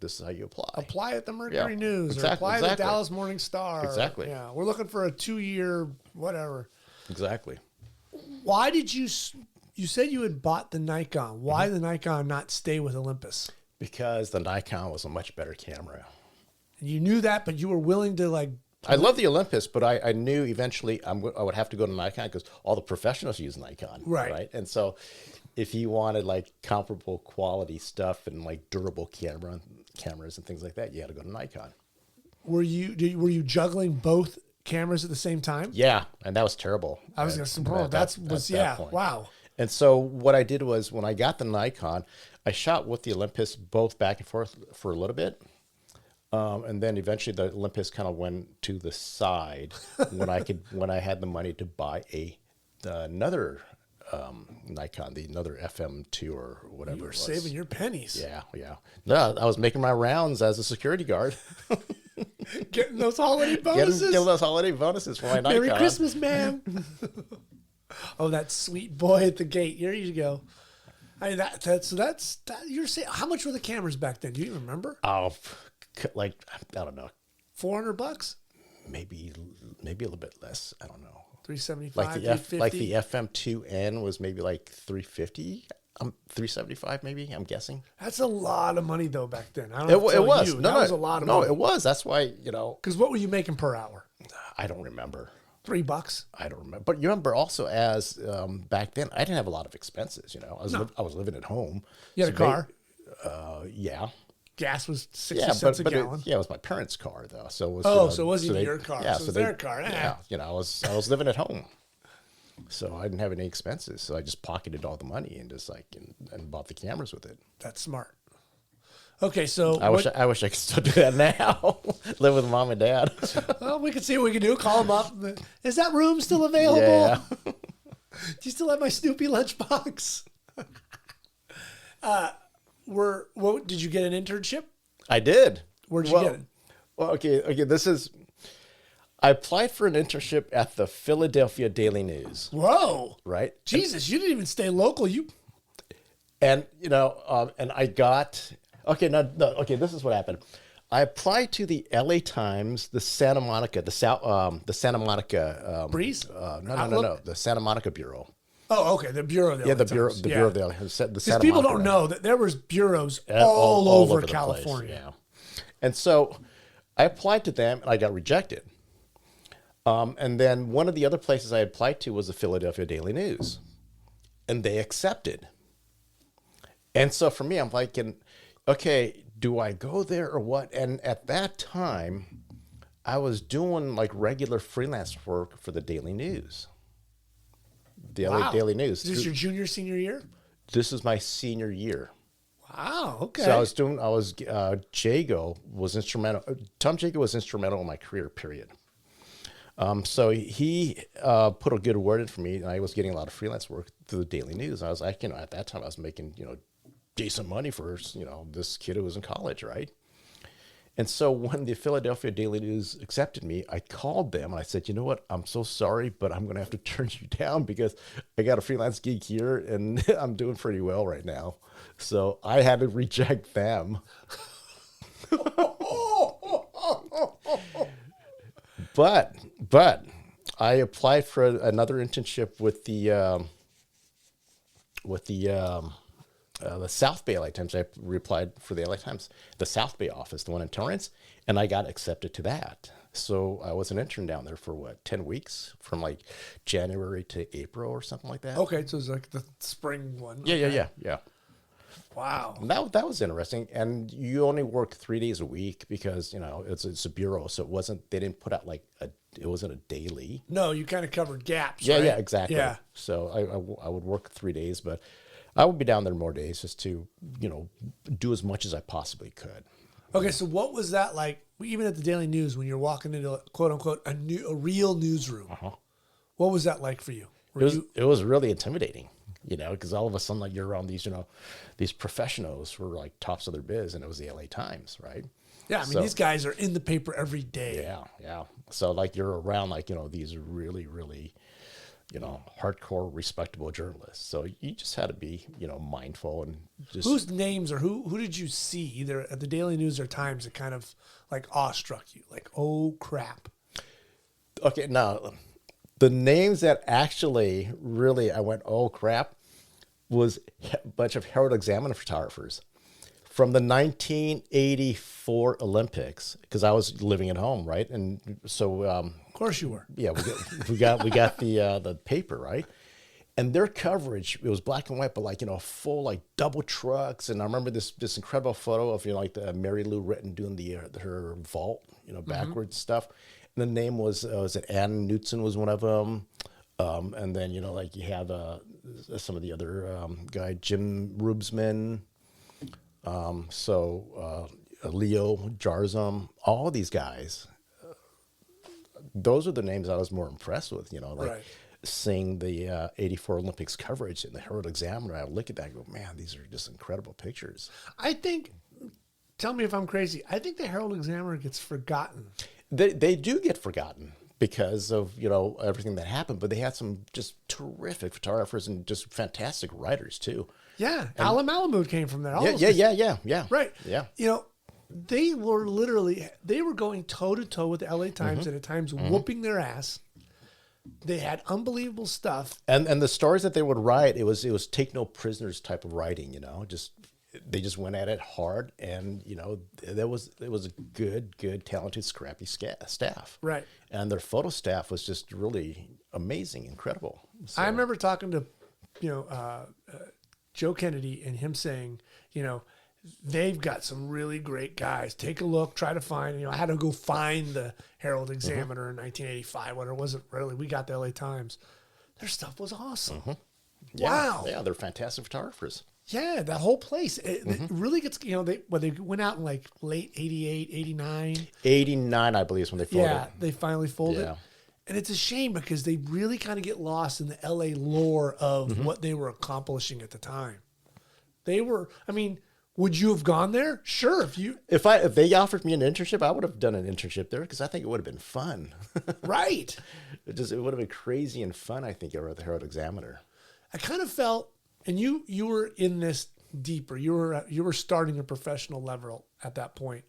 This is how you apply. Apply at the Mercury News exactly, or apply at the Dallas Morning Star. Exactly. Yeah, we're looking for a 2-year whatever. Exactly. Why did you said you had bought the Nikon. Why the Nikon not stay with Olympus? Because the Nikon was a much better camera. And you knew that, but you were willing to I love the Olympus, but I knew eventually I would have to go to Nikon because all the professionals use Nikon. Right. And so if you wanted like comparable quality stuff and like durable cameras and things like that, you had to go to Nikon. Were you juggling both cameras at the same time? Yeah, and that was terrible. I was going to say, point. Wow. And so what I did was when I got the Nikon, I shot with the Olympus both back and forth for a little bit. And then eventually the Olympus kind of went to the side when I had the money to buy another Nikon, another FM2 or whatever. You were saving your pennies. Yeah. No, I was making my rounds as a security guard. Getting those holiday bonuses. Getting those holiday bonuses for my Nikon. Merry Christmas, ma'am. Oh, that sweet boy at the gate. Here you go. I mean, that's you're saying. How much were the cameras back then? Do you even remember? Oh, like I don't know, $400, maybe a little bit less. I don't know. 375, like the FM2N was maybe like 350. 375 maybe. I'm guessing. That's a lot of money though back then. I don't It know it was. that was a lot of money. No, it was. That's why Because what were you making per hour? I don't remember. $3. I don't remember. But you remember also as back then, I didn't have a lot of expenses. I was living at home. You had a car. Yeah. Gas was 60 cents a gallon. It was my parents' car though. So it was. So it wasn't even your car. Yeah, so it was their car. Yeah. I was living at home, so I didn't have any expenses. So I just pocketed all the money and just and bought the cameras with it. That's smart. Okay, so I wish I could still do that now. Live with mom and dad. Well, we can see what we can do. Call them up. Is that room still available? Yeah. Do you still have my Snoopy lunchbox? Did you get an internship? I did. Where'd you get it? Well, okay. This is. I applied for an internship at the Philadelphia Daily News, Whoa. right? Jesus, you didn't even stay local. And and I got okay. This is what happened. I applied to the L.A. Times, the Santa Monica, the Santa Monica Breeze? No, the Santa Monica Bureau. Oh, okay. The Bureau of the LA The Bureau, Times. the Bureau of the the Because Santa people Monica, don't right? know that there was bureaus all over the California. place, yeah. And so I applied to them and I got rejected. And then one of the other places I applied to was the Philadelphia Daily News, and they accepted. And so for me, I'm like, okay, do I go there or what? And at that time, I was doing like regular freelance work for the Daily News. The LA Daily News. Is this your junior, senior year? This is my senior year. Wow. Okay. So Jago was instrumental. Tom Jago was instrumental in my career, period. So he put a good word in for me, and I was getting a lot of freelance work through the Daily News. I was like, at that time I was making, decent money for, this kid who was in college, right? And so when the Philadelphia Daily News accepted me, I called them and I said, you know what? I'm so sorry, but I'm going to have to turn you down because I got a freelance gig here and I'm doing pretty well right now. So I had to reject them. But I applied for another internship with the South Bay LA Times. I replied for the LA Times, the South Bay office, the one in Torrance, and I got accepted to that. So I was an intern down there for 10 weeks from like January to April or something like that. Okay, so it's like the spring one. Yeah. Wow. And that was interesting. And you only work 3 days a week because, it's a bureau. So they didn't put out it wasn't a daily. No, you kind of covered gaps. Yeah, right? yeah, exactly. Yeah. So I would work 3 days, but I would be down there more days just to, do as much as I possibly could. Okay, so what was that like, even at the Daily News, when you're walking into, quote unquote, a real newsroom? Uh-huh. What was that like for you? It was really intimidating, because all of a sudden, like, you're around these, these professionals who are like tops of their biz, and it was the LA Times, right? Yeah, I mean, these guys are in the paper every day. Yeah. So like you're around like, these really, really, hardcore, respectable journalists. So you just had to be, mindful and just. Whose names or who did you see either at the Daily News or Times that kind of like awestruck you? Like, oh crap. Okay, now the names that actually really I went, oh crap, was a bunch of Herald Examiner photographers from the 1984 Olympics, because I was living at home, right? And so, Of course you were. yeah, we got the paper, right? And their coverage, it was black and white, but like, full like double trucks. And I remember this incredible photo of, like the Mary Lou Retton doing her vault, backwards stuff. And the name was it Ann Knutson was one of them. And then, like you have some of the other guy, Jim Rubesman. Leo Jarzum, all these guys, those are the names I was more impressed with, Right. seeing the 84 Olympics coverage in the Herald Examiner. I look at that and go, man, these are just incredible pictures. I think, tell me if I'm crazy, I think the Herald Examiner gets forgotten. They do get forgotten because of, everything that happened, but they had some just terrific photographers and just fantastic writers too. Yeah, Alan Malamud came from there. Yeah. Right. Yeah. They were going toe to toe with the LA Times and at times whooping their ass. They had unbelievable stuff. And the stories that they would write, it was take no prisoners type of writing, they just went at it hard, and it was a good, talented, scrappy staff. Right. And their photo staff was just really amazing, incredible. So, I remember talking to, Joe Kennedy and him saying, they've got some really great guys. Take a look, try to find, I had to go find the Herald Examiner in 1985 when it wasn't really, we got the LA Times. Their stuff was awesome. Wow. Yeah, they're fantastic photographers. Yeah, that whole place. It really gets, they went out in like late 88, 89. 89, I believe, is when they folded. Yeah, they finally folded. Yeah. And it's a shame because they really kind of get lost in the LA lore of what they were accomplishing at the time. They were, Would you have gone there? Sure. If they offered me an internship, I would have done an internship there because I think it would have been fun. Right. It would have been crazy and fun. I think over at the Herald Examiner. I kind of felt, and you were in this deeper. You were starting a professional level at that point.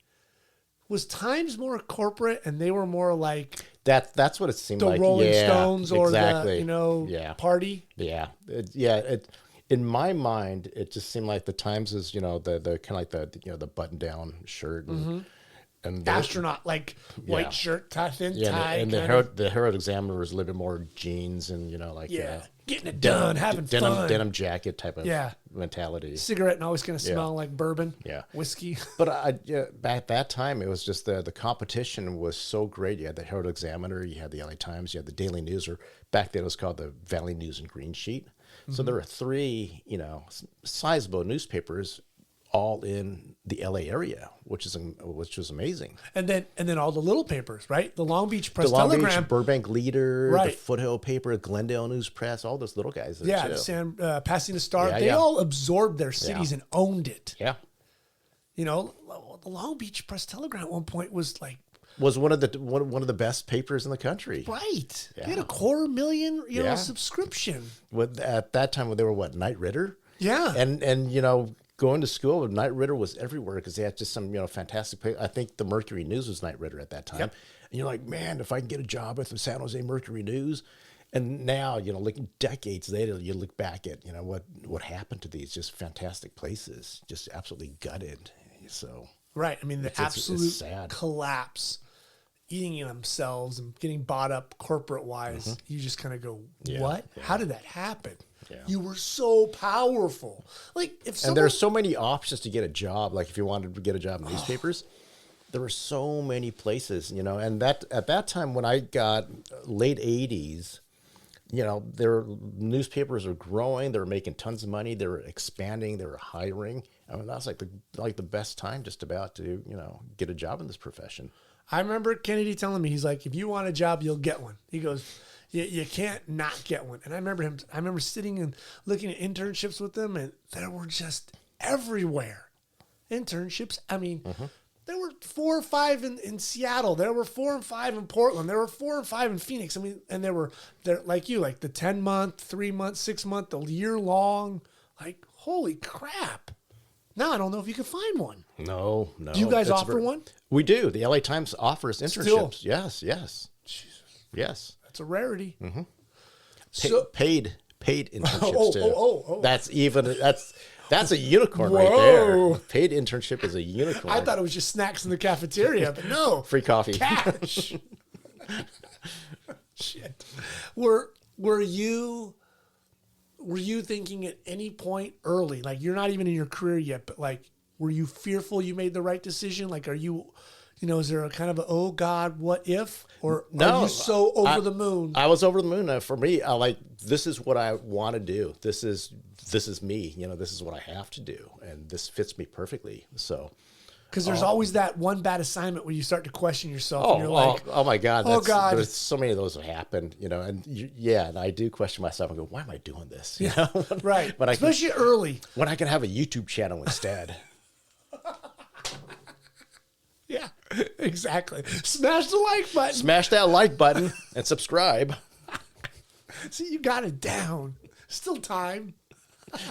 Was Times more corporate and they were more like that's what it seemed the like. Rolling Stones or exactly. the party? Yeah. In my mind, it just seemed like the Times is, the kind of like the button down shirt and Astronaut, like white shirt, thin tie. And the Herald Examiner was a little bit more jeans and, getting it done, having fun. Denim jacket type of mentality. Cigarette and always going to smell like bourbon, whiskey. But at that time, it was just the competition was so great. You had the Herald Examiner, you had the LA Times, you had the Daily News, or back then it was called the Valley News and Green Sheet. So there were three, sizable newspapers all in the LA area, which was amazing. And then all the little papers, right? The Long Beach Press The Long Telegram, Beach, Burbank Leader, right. the Foothill Paper, Glendale News Press, all those little guys. Yeah, too. Pasadena Star. They all absorbed their cities and owned it. Yeah. The Long Beach Press Telegram at one point was one of the best papers in the country. Right. Yeah. They had 250,000, subscription. At that time, they were Knight Ridder. Yeah. And going to school, Knight Ridder was everywhere because they had just some, fantastic. I think the Mercury News was Knight Ridder at that time. Yep. And you're like, man, if I can get a job with the San Jose Mercury News. And now, decades later, you look back at, what happened to these just fantastic places, just absolutely gutted. So. Right. I mean, the absolute it's sad. collapse, eating themselves and getting bought up corporate wise. You just kind of go, what? Yeah. How did that happen? Yeah. You were so powerful. And there are so many options to get a job. Like if you wanted to get a job in newspapers, there were so many places, and that at that time when I got late 80s, their newspapers were growing. They were making tons of money. They were expanding. They were hiring. I mean, that's like the best time just about to, get a job in this profession. I remember Kennedy telling me, he's like, if you want a job, you'll get one. He goes, you can't not get one. And I remember sitting and looking at internships with them, and there were just everywhere internships. I mean, there were 4 or 5 in Seattle. There were 4 and 5 in Portland. There were 4 and 5 in Phoenix. I mean, and they're like the 10-month, 3-month, 6-month, the year long. Like, holy crap. Now I don't know if you can find one. No. Do you guys offer one? We do. The LA Times offers internships. Still? Yes. Jesus. Yes. That's a rarity. Paid internships too. Oh. That's a unicorn right there. Paid internship is a unicorn. I thought it was just snacks in the cafeteria, but no. Free coffee. Cash. Shit. Were you thinking at any point early, like you're not even in your career yet, but like, were you fearful you made the right decision? Like, are you, is there a kind of oh God, what if? Or are you so over the moon? I was over the moon. For me, this is what I want to do. This is me. This is what I have to do. And this fits me perfectly. So. Because there's always that one bad assignment where you start to question yourself. And you're like, oh my God. God. There's so many of those that happen, and I do question myself and go, why am I doing this? Right. But especially early. When I can have a YouTube channel instead. Yeah, exactly. Smash the like button. Smash that like button and subscribe. See, you got it down. Still time.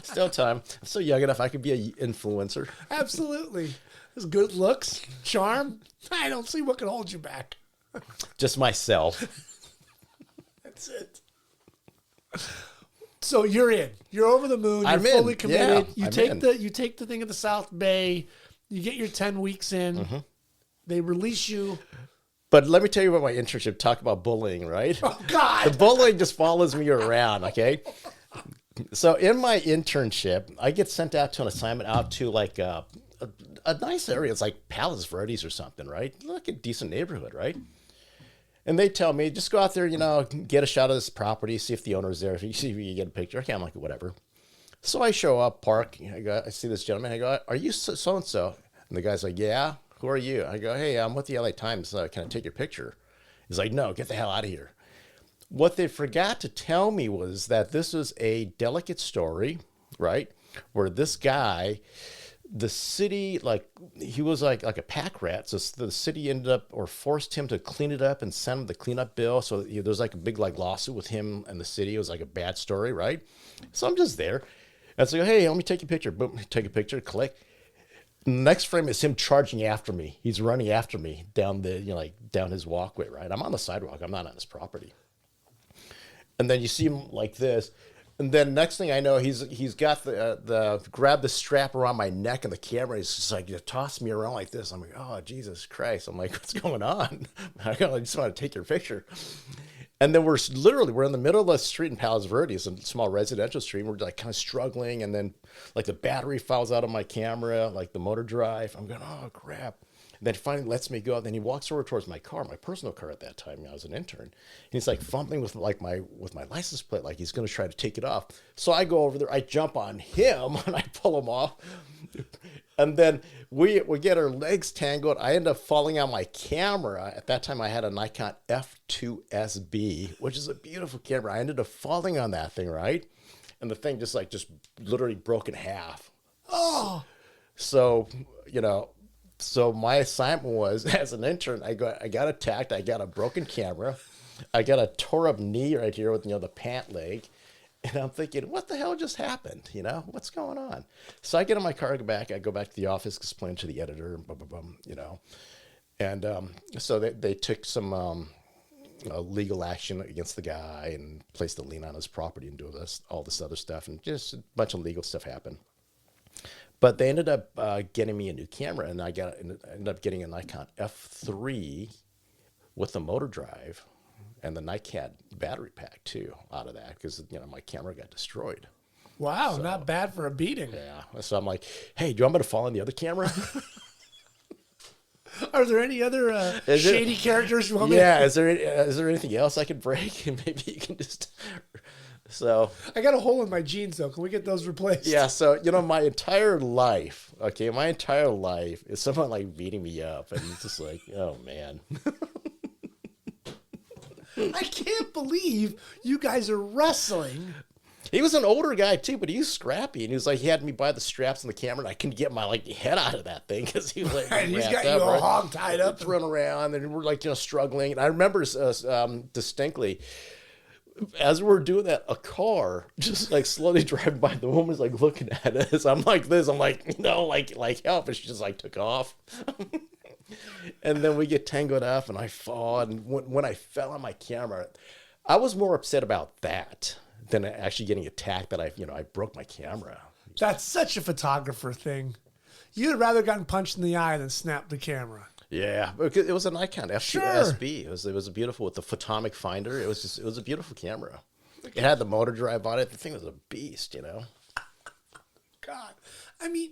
Still time. I'm still young enough I could be an influencer. Absolutely. There's good looks, charm. I don't see what can hold you back. Just myself. That's it. So you're in. You're over the moon. You're I'm fully in. committed. Yeah, You take the thing at the South Bay. You get your 10 weeks in. They release you. But let me tell you about my internship. Talk about bullying, right? Oh, God. The bullying just follows me around, okay? So in my internship, I get sent out to an assignment out to like a nice area. It's like Palos Verdes or something, right? Like a decent neighborhood, right? And they tell me, just go out there, get a shot of this property, see if the owner's there. If you see if you get a picture. Okay, I'm like, whatever. So I show up, park. I see this gentleman. I go, are you so-and-so? And the guy's like, yeah. Who are you? I go, hey, I'm with the LA Times. Can I take your picture? He's like, no, get the hell out of here. What they forgot to tell me was that this was a delicate story, right? Where this guy the city, like he was like a pack rat. So the city ended up or forced him to clean it up and send him the cleanup bill. So there's like a big like lawsuit with him and the city. It was like a bad story, right? So I'm just there. And so, hey, let me take a picture. Boom, take a picture, click. Next frame is him charging after me. He's running after me down the, like down his walkway, right? I'm on the sidewalk. I'm not on his property. And then you see him like this. And then next thing I know, he's got the grab the strap around my neck and the camera. He's just like, toss me around like this. I'm like, oh, Jesus Christ. I'm like, what's going on? I just want to take your picture. And then we're in the middle of the street in Palos Verdes, a small residential street. And we're like kind of struggling. And then like the battery falls out of my camera, like the motor drive. I'm going, oh, crap. And then he finally lets me go. Then he walks over towards my car, my personal car at that time. I was an intern. And he's like fumbling with my license plate, like he's going to try to take it off. So I go over there, I jump on him, and I pull him off. And then we get our legs tangled. I end up falling on my camera. At that time, I had a Nikon F2SB, which is a beautiful camera. I ended up falling on that thing, right? And the thing just literally broke in half. Oh. So, so my assignment was, as an intern, I got attacked. I got a broken camera. I got a tore up knee right here with, the pant leg. And I'm thinking, what the hell just happened? What's going on? So I get in my car, I go back to the office, explain to the editor, And so they took some legal action against the guy and placed a lien on his property and all this other stuff. And just a bunch of legal stuff happened. But they ended up getting me a new camera, and I ended up getting a Nikon F3 with the motor drive and the Nikon battery pack too out of that because my camera got destroyed. Wow, so, not bad for a beating. Yeah. So I'm like, hey, do you want me to fall on the other camera? Are there any other shady characters you want me to... Yeah, is there anything else I can break? And maybe you can just... So I got a hole in my jeans though. Can we get those replaced? Yeah. So, my entire life is someone like beating me up, and it's just like, oh man. I can't believe you guys are wrestling. He was an older guy too, but he was scrappy, and he was like, he had me by the straps on the camera, and I couldn't get my head out of that thing because he was like, and he's got you all hog tied up, run around, and we're like, struggling. And I remember distinctly, as we're doing that, a car just like slowly driving by. The woman's like looking at us. I'm like this. I'm like, like help. And she just like took off. And then we get tangled up and I fall. And when I fell on my camera, I was more upset about that than actually getting attacked that I broke my camera. That's such a photographer thing. You'd have rather gotten punched in the eye than snapped the camera. Yeah, it was a Nikon F2SB. It was a beautiful with the photomic finder. It was a beautiful camera. It had the motor drive on it. The thing was a beast, God, I mean,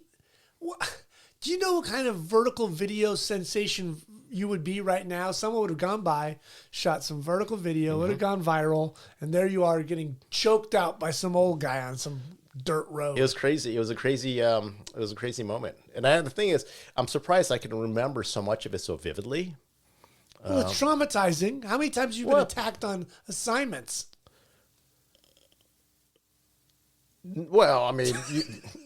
do you know what kind of vertical video sensation you would be right now? Someone would have gone by, shot some vertical video, would have gone viral, and there you are getting choked out by some old guy on some dirt road. It was crazy. It was a crazy moment. And the thing is, I'm surprised I can remember so much of it so vividly. Well, it's traumatizing. How many times have you been attacked on assignments? Well, I mean,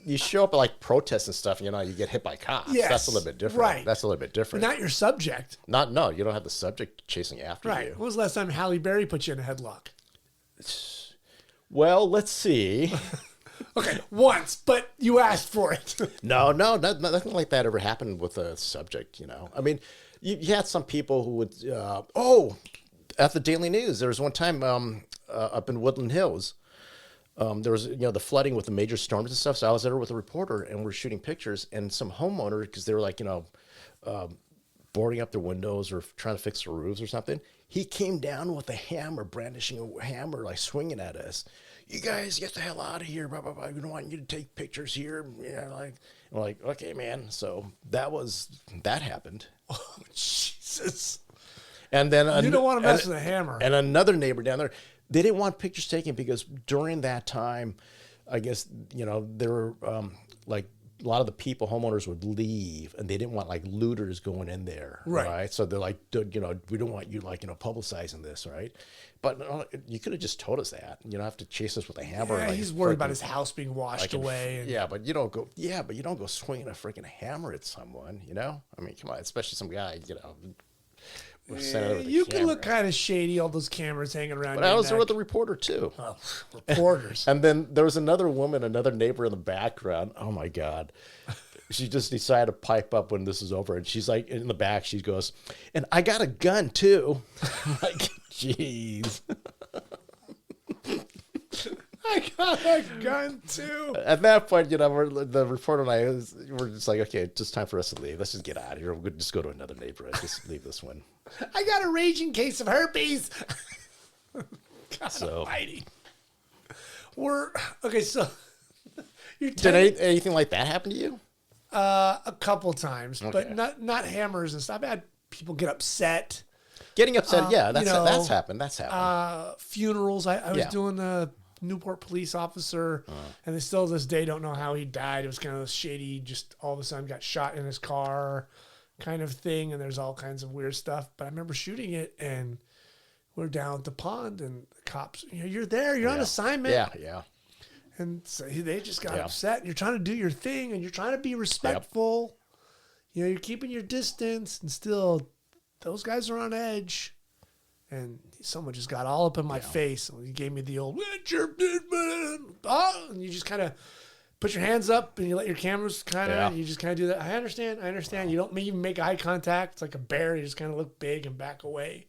you show up at like protests and stuff, you get hit by cops. Yes, that's a little bit different. Right. That's a little bit different. But not your subject. No, you don't have the subject chasing after right. you. When was the last time Halle Berry put you in a headlock? Well, let's see. Okay, once, but you asked for it. No, nothing like that ever happened with a subject, I mean, you had some people who would, at the Daily News, there was one time up in Woodland Hills, there was, the flooding with the major storms and stuff. So I was there with a reporter and we're shooting pictures, and some homeowner, because they were like, boarding up their windows or trying to fix their roofs or something. He came down with a hammer, brandishing a hammer, like swinging at us. You guys get the hell out of here, blah, blah, blah. We don't want you to take pictures here. I'm like, okay, man. So that happened. Oh, Jesus. And then you don't want to mess with a hammer. And another neighbor down there, they didn't want pictures taken because during that time, I guess, there were like a lot of the homeowners would leave, and they didn't want like looters going in there, Right. right? So they're like, you know, we don't want you like, you know, publicizing this, right? But you could have just told us that. You don't have to chase us with a hammer. Yeah, like, he's worried about freaking- his house being washed like away. And, yeah, but you don't go. Yeah, but you don't go swinging a freaking hammer at someone. You know, I mean, come on, especially some guy. You know, was sent out with a you can look camera. kind of shady, all those cameras hanging around. But your I was there neck. with the reporter too. Oh, reporters. And then there was another woman, another neighbor in the background. Oh my God. She just decided to pipe up when this is over. And she's like, in the back, she goes, and I got a gun too. I'm like, jeez. I got a gun too. At that point, you know, the reporter and I, we're just like, okay, it's just time for us to leave. Let's just get out of here. We'll just go to another neighborhood. Just leave this one. I got a raging case of herpes. God So- almighty. We're okay. So you're Did telling anything like that happen to you? a couple times, but Okay. not hammers and stuff. I've had people get upset. Getting upset, yeah, that's you know, that's happened. That's happened. Funerals. I was Yeah. doing a Newport police officer, and they still to this day don't know how he died. It was kind of shady. Just all of a sudden got shot in his car, kind of thing. And there's all kinds of weird stuff. But I remember shooting it, and we're down at the pond, and the cops, you know, you're there, you're on Yeah. assignment. Yeah. And so they just got Yeah. upset. You're trying to do your thing, and you're trying to be respectful. You know, you're keeping your distance, and still, those guys are on edge. And someone just got all up in my face, and he gave me the old "What's your man?" Oh, and you just kind of put your hands up, and you let your cameras kind of. Yeah. You just kind of do that. I understand. You don't even make eye contact. It's like a bear. You just kind of look big and back away.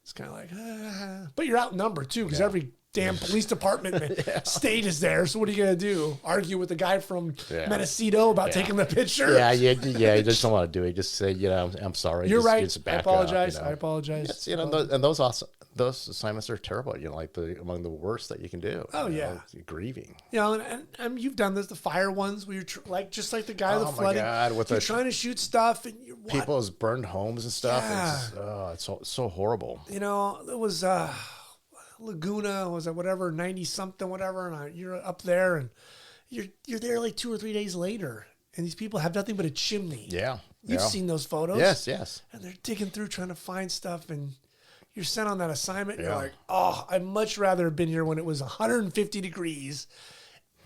It's kind of like, but you're outnumbered too, because every damn police department in the state is there. So what are you gonna do? Argue with the guy from Mendocino about taking the picture? Yeah, you just don't want to do it. Just say, you know, I'm sorry. You're just, right. Just I back apologize. Up, you know. I apologize. Yes, you know, those assignments are terrible. You know, like among the worst that you can do. Oh, you yeah. know, grieving. You know, and you've done this, the fire ones, where you're just like the guy with Oh the my flooding. God, with you're the- trying to shoot stuff, and you're People's burned homes and stuff. Yeah. It's just, it's so horrible. You know, it was Laguna, was it whatever, 90 something, whatever, and you're up there, and you're there like 2 or 3 days later, and these people have nothing but a chimney. Yeah. You've seen those photos. Yes. And they're digging through trying to find stuff, and you're sent on that assignment. And Yeah. you're like, oh, I'd much rather have been here when it was 150 degrees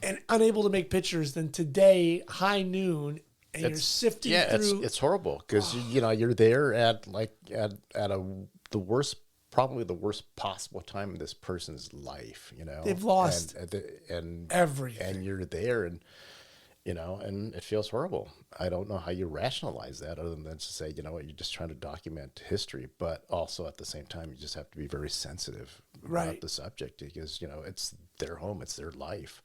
and unable to make pictures than today, high noon, and you're sifting through. It's horrible because you know you're there at the worst, probably the worst possible time in this person's life. You know, They've lost and everything. and you're there, and you know, and it feels horrible. I don't know how you rationalize that other than to say, you know what, you're just trying to document history, but also at the same time, you just have to be very sensitive Right. about the subject because you know it's their home, it's their life.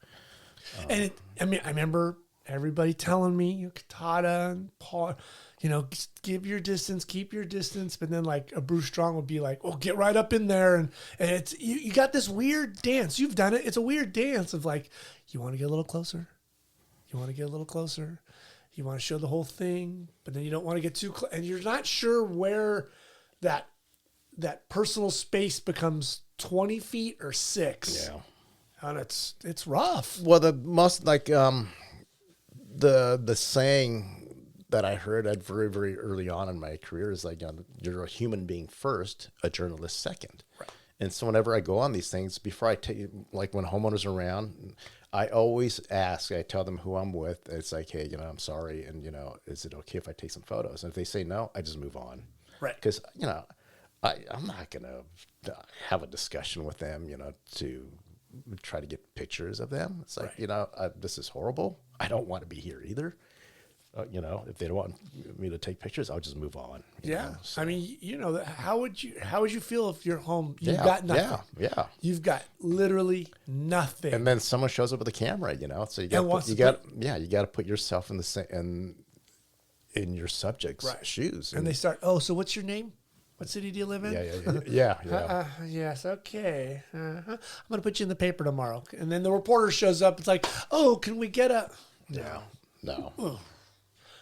And I remember everybody telling me, you know, Katata and Paul, you know, give your distance, keep your distance. But then like a Bruce Strong would be like, well, get right up in there. And it's, you got this weird dance. You've done it. It's a weird dance of like, you want to get a little closer. You want to get a little closer. You want to show the whole thing, but then you don't want to get too close. And you're not sure where that personal space becomes 20 feet or 6. Yeah. And it's rough. Well, the most like the saying that I heard at very, very early on in my career is like, you know, you're a human being first, a journalist second. Right. And so whenever I go on these things, before I take, like when homeowners are around, I always ask, I tell them who I'm with. It's like, hey, you know, I'm sorry. And, you know, is it okay if I take some photos? And if they say no, I just move on. Right. Because, you know, I'm not going to have a discussion with them, you know, to try to get pictures of them. It's like, Right. you know, this is horrible. I don't want to be here either. You know, if they don't want me to take pictures, I'll just move on. you Yeah. know, so- I mean, you know, how would you feel if you're home? You've Yeah, got nothing. yeah. You've got literally nothing. And then someone shows up with a camera, you know, so you got wants you to got to put yourself in the same in your subjec's Right. shoes. And they start, oh, so what's your name? What city do you live in? yeah. Yes, okay. I'm going to put you in the paper tomorrow. And then the reporter shows up. It's like, oh, can we get a... Yeah. No.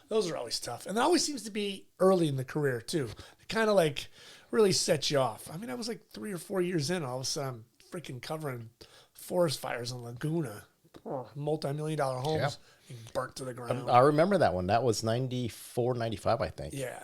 Those are always tough. And it always seems to be early in the career, too. It kind of like really sets you off. I mean, I was like 3 or 4 years in. All of a sudden, I'm freaking covering forest fires in Laguna. multi-million-dollar homes being burnt to the ground. I remember that one. That was 94, 95, I think. Yeah,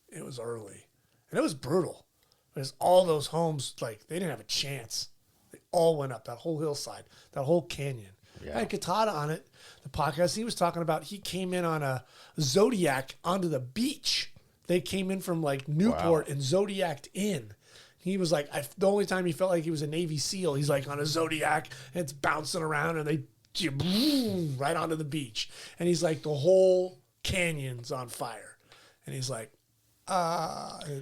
it was early, and it was brutal. Because all those homes, like, they didn't have a chance. They all went up that whole hillside, that whole canyon. Yeah. I had Katata on it, the podcast he was talking about. He came in on a Zodiac onto the beach. They came in from like Newport and Zodiac'd in. He was like, the only time he felt like he was a Navy SEAL, he's like on a Zodiac and it's bouncing around and they boom, right onto the beach. And he's like, the whole canyon's on fire. And he's like, I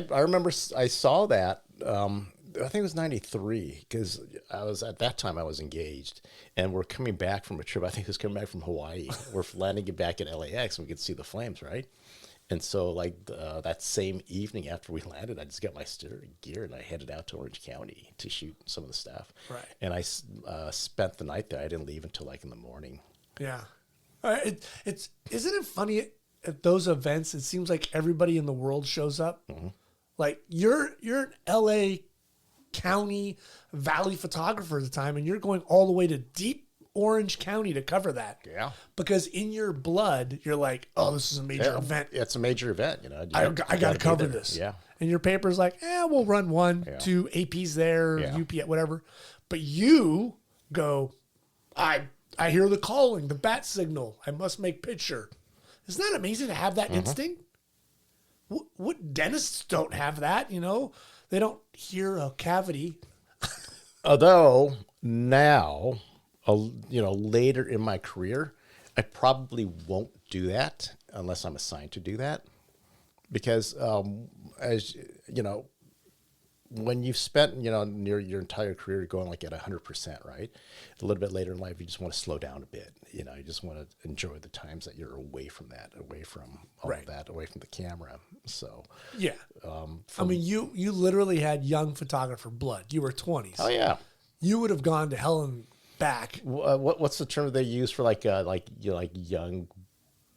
remember I saw that. I think it was 93 because at that time I was engaged and we're coming back from a trip. I think it was coming back from Hawaii. We're landing it back at LAX and we could see the flames, right? And so like that same evening after we landed, I just got my steering gear and I headed out to Orange County to shoot some of the stuff. Right. And I spent the night there. I didn't leave until like in the morning. yeah. Isn't it funny at those events? It seems like everybody in the world shows up. Mm-hmm. Like you're an LA County Valley photographer at the time, and you're going all the way to deep Orange County to cover that. Yeah. Because in your blood, you're like, oh, this is a major event. It's a major event, you know. I got to cover this. Yeah. And your paper's like, we'll run 1, 2 APs there, UP, whatever. But you go, I hear the calling, the bat signal. I must make picture. Isn't that amazing to have that instinct? What dentists don't have that, you know? They don't hear a cavity. Although now, later in my career, I probably won't do that unless I'm assigned to do that. Because, as you know, when you've spent, your entire career going like at 100%, right? A little bit later in life, you just want to slow down a bit. You just want to enjoy the times that you're away from that, away from all of that, away from the camera. So, yeah. I mean, you literally had young photographer blood. You were 20s. Oh, yeah. You would have gone to hell and back. What's the term they use for young,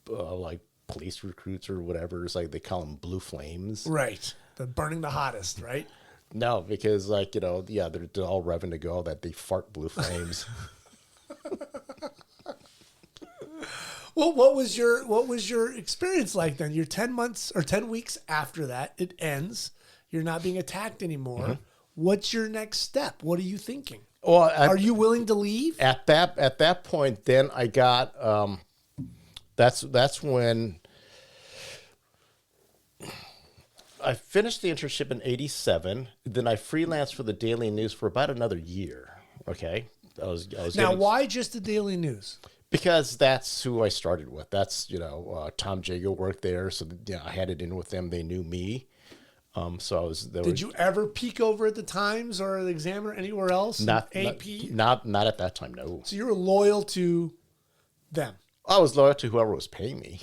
like police recruits or whatever? It's like they call them blue flames. Right. The burning the hottest, right? No, because they're all revving to go that they fart blue flames. Well, what was your experience like then? You're 10 months or 10 weeks after that, it ends. You're not being attacked anymore. Mm-hmm. What's your next step? What are you thinking? Well, are you willing to leave? At that point, then I got that's when I finished the internship in '87. Then I freelanced for the Daily News for about another year. Okay, I was why just the Daily News? Because that's who I started with. That's Tom Jago worked there, so I had it in with them. They knew me, so I was. Did you ever peek over at the Times or the Examiner anywhere else? Not AP. Not at that time. No. So you were loyal to them. I was loyal to whoever was paying me.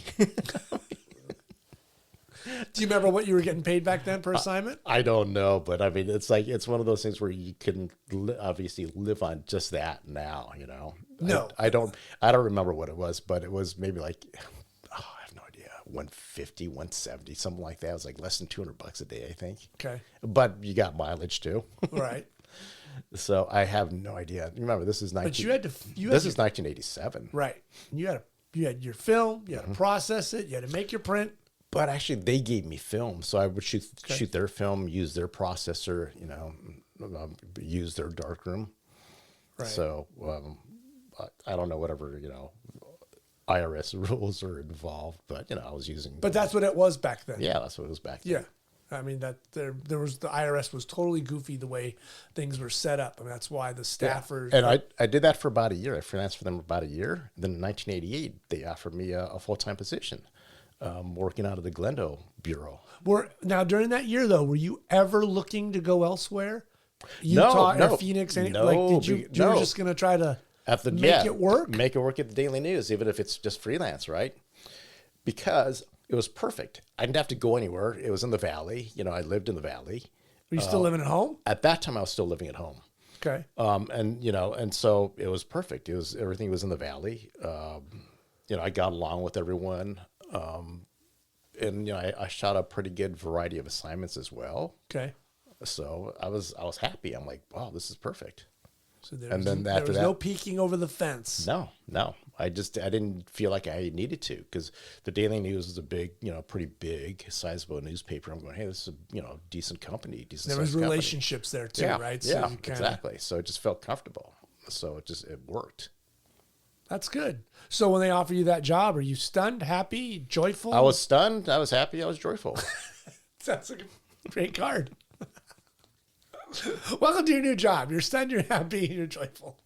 Do you remember what you were getting paid back then per assignment? I don't know, but I mean, it's one of those things where you couldn't obviously live on just that now, No, I don't remember what it was, but it was maybe like, I have no idea, 150, 170, something like that. It was like less than $200 a day, I think. Okay. But you got mileage too. Right. So I have no idea. Remember, this is 1987. Right. You had your film, you had to process it, you had to make your print. But actually, they gave me film, so I would shoot their film, use their processor, use their darkroom. Right. So I don't know whatever IRS rules are involved, but I was using. But that's what it was back then. Yeah, that's what it was back then. Yeah, I mean that there was the IRS was totally goofy the way things were set up. I mean that's why the staffers. Yeah. And I did that for about a year. I freelanced for them for about a year. Then in 1988, they offered me a full-time position. Working out of the Glendale Bureau. Now, during that year, though, were you ever looking to go elsewhere? Utah or Phoenix? You were just going to try to make it work? Make it work at the Daily News, even if it's just freelance, right? Because it was perfect. I didn't have to go anywhere. It was in the Valley. I lived in the Valley. Were you still living at home? At that time, I was still living at home. Okay. And so it was perfect. Everything was in the Valley. I got along with everyone. I shot a pretty good variety of assignments as well. Okay. So I was happy. I'm like, wow, this is perfect. So And then there after was that, no peeking over the fence. no. I didn't feel like I needed to, because the Daily News is a big, pretty big, sizable newspaper. I'm going, hey, this is a, decent company, decent There was sized company. relationships there too, Yeah, right? yeah, you kinda, exactly. So it just felt comfortable. So it worked. That's good. So when they offer you that job, are you stunned, happy, joyful? I was stunned. I was happy. I was joyful. That's a great card. Welcome to your new job. You're stunned, you're happy, and you're joyful.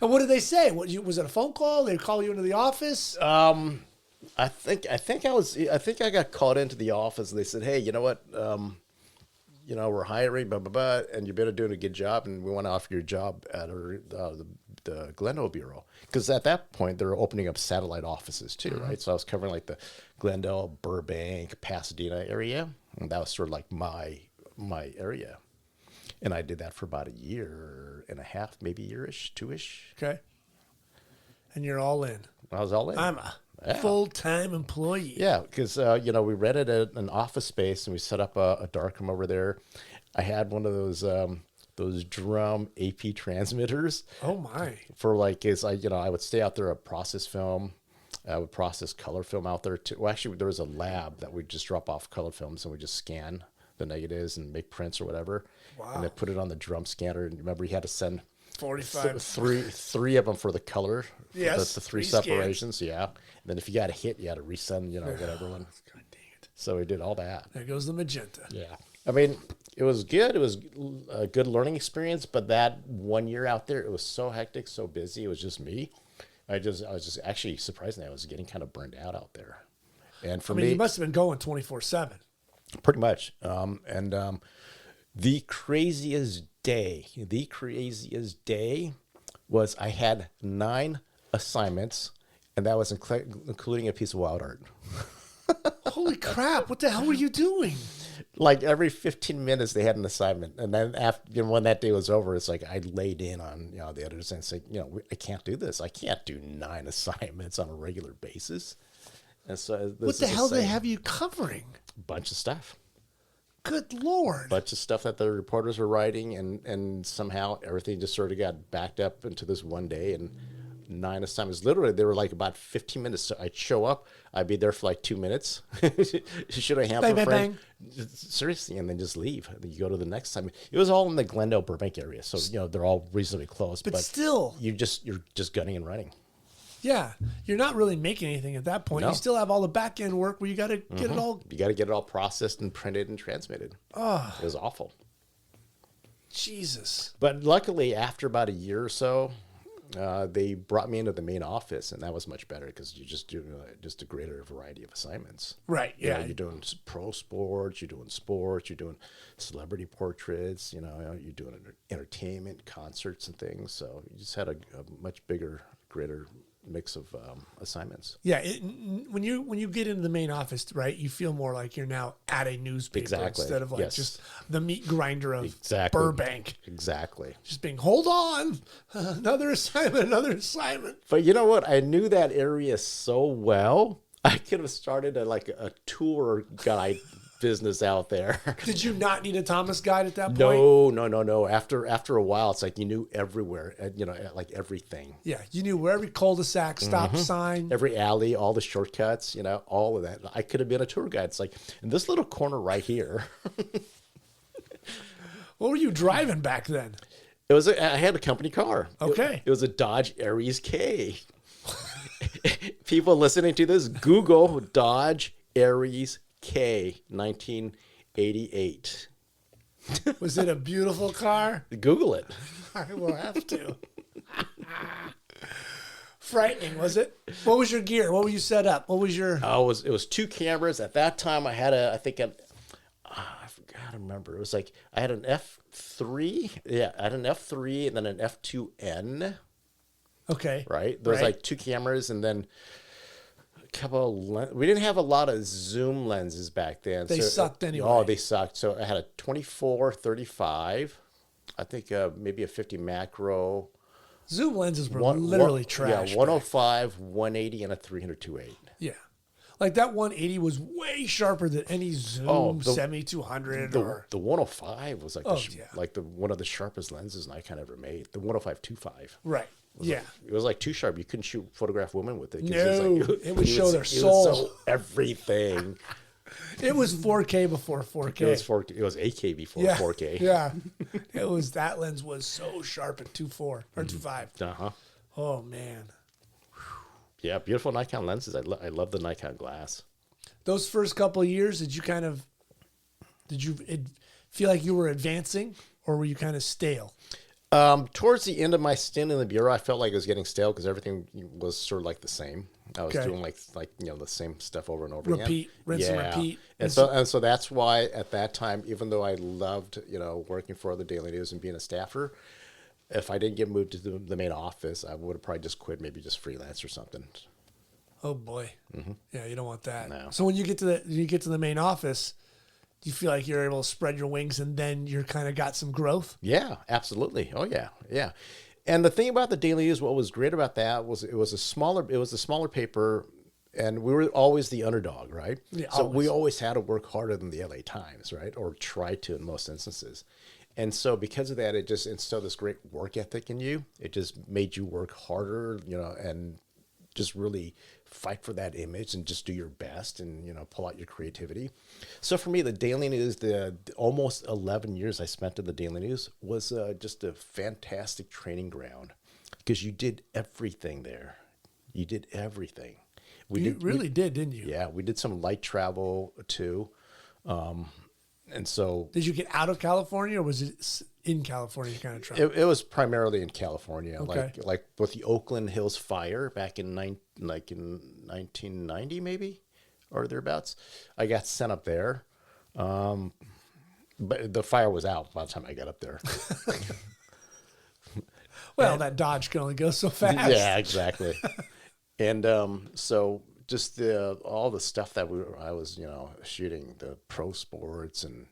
And what did they say? Was it a phone call? They call you into the office? I think I got called into the office, and they said, hey, you know what? We're hiring, blah, blah, blah, and you've been doing a good job, and we want to offer you a job at the Glendale Bureau. Because at that point, they were opening up satellite offices too, right? So I was covering like the Glendale, Burbank, Pasadena area, and that was sort of like my area. And I did that for about a year and a half, maybe a year-ish, two-ish. Okay. And you're all in. I was all in. I'm a full-time employee. Yeah, because we rented an office space and we set up a darkroom over there. I had one of those drum AP transmitters. Oh my! For I would stay out there, process film. I would process color film out there too. Well, actually, there was a lab that we'd just drop off color films and we just scan the negatives and make prints or whatever. Wow! And then put it on the drum scanner. And remember, you had to send 45. Three of them for the color. Yes. The three rescans. separations. Yeah. And then if you got a hit, you had to resend, whatever one. God dang it. So we did all that. There goes the magenta. Yeah. I mean, it was good. It was a good learning experience. But that 1 year out there, it was so hectic, so busy. It was just me. I was just actually surprisingly, I was getting kind of burned out there. And for me, you must have been going 24/7. pretty much. The craziest day was I had 9 assignments, and that was including a piece of wild art. Holy crap! What the hell were you doing? Like every 15 minutes they had an assignment, and then after when that day was over, it's like I laid in on the editors and said, I can't do this. I can't do 9 assignments on a regular basis. And so What the hell did they have you covering? Bunch of stuff. Good Lord. Bunch of stuff that the reporters were writing, and somehow everything just sort of got backed up into this one day, and 9 assignments. Literally, they were like about 15 minutes. So I'd show up, I'd be there for like 2 minutes. Should I have Bang, a bang, friend? Seriously, and then just leave. And then you go to the next time. It was all in the Glendale, Burbank area, so they're all reasonably close. But still, you're just gunning and running. yeah, you're not really making anything at that point. No. You still have all the back end work where you got to get it all. You got to get it all processed and printed and transmitted. Oh, It was awful. Jesus. But luckily, after about a year or so, they brought me into the main office, and that was much better because you just do just a greater variety of assignments. Right. Yeah. You're doing pro sports, you're doing sports, you're doing celebrity portraits, you're doing entertainment, concerts, and things. So you just had a much bigger, greater mix of assignments. Yeah, when you get into the main office, right, you feel more like you're now at a newspaper Exactly. instead of like Yes. just the meat grinder of Exactly. Burbank. Exactly. Just being, hold on, another assignment. But you know what? I knew that area so well. I could have started a tour guide business out there. Did you not need a Thomas guide at that point? No. After a while, it's like you knew everywhere, like everything. Yeah, you knew where every cul-de-sac, stop sign. Every alley, all the shortcuts, all of that. I could have been a tour guide. It's like, in this little corner right here. What were you driving back then? I had a company car. Okay. It was a Dodge Aries K. People listening to this, Google Dodge Aries K, 1988. Was it a beautiful car? Google it. I will have to. Frightening, was it? What was your gear? What were you set up? What was your... Oh, it was 2 cameras. At that time, I had I forgot to remember. It was like, I had an F3. Yeah, I had an F3 and then an F2N. Okay. Right? There was Right. like 2 cameras and then a couple of we didn't have a lot of zoom lenses back then. They sucked anyway. Oh, they sucked. So I had a 24-35. I think maybe a 50 macro. Zoom lenses were literally trash. Yeah, 105, 180, and a 300 2.8. Yeah. Like that 180 was way sharper than any Zoom 7200 or The 105 was like yeah. like one of the sharpest lenses Nikon ever made. The 105-25. right. Yeah. It was like too sharp. You couldn't photograph women with it. 'Cause No, it would show their It soul. would show everything. It was 4K before 4K. It was 4K. It was 8K before 4K. Yeah. It was, that lens was so sharp at 2.4 or 2.5. Uh-huh. Oh man. Yeah, beautiful Nikon lenses. I love the Nikon glass. Those first couple of years, did you feel like you were advancing, or were you kind of stale? Towards the end of my stint in the bureau, I felt like it was getting stale because everything was sort of like the same. I was doing like the same stuff over and over again. Rinse and repeat. And so that's why at that time, even though I loved working for the Daily News and being a staffer, if I didn't get moved to the main office, I would have probably just quit, maybe just freelance or something. Oh boy. Yeah, you don't want that. No. So when you get to the main office, do you feel like you're able to spread your wings and then you're kind of got some growth? Yeah, absolutely. Oh yeah, yeah. And the thing about the Daily News, what was great about that was it was a smaller paper, and we were always the underdog, right? Yeah, so always. we always had to work harder than the LA Times, right? Or try to in most instances. And so because of that, it just instilled this great work ethic in you. It just made you work harder, and just really fight for that image and just do your best and, pull out your creativity. So for me, the Daily News, the almost 11 years I spent in the Daily News was just a fantastic training ground because you did everything there. You did everything. You really did, didn't you? Yeah, we did some light travel too. And so, did you get out of California, or was it in California you kind of travel? it was primarily in California, Okay. like with the Oakland Hills fire back in 1990 maybe, or thereabouts. I got sent up there, but the fire was out by the time I got up there. Well, that Dodge can only go so fast. Yeah, exactly. And so just all the stuff that I was shooting, the pro sports and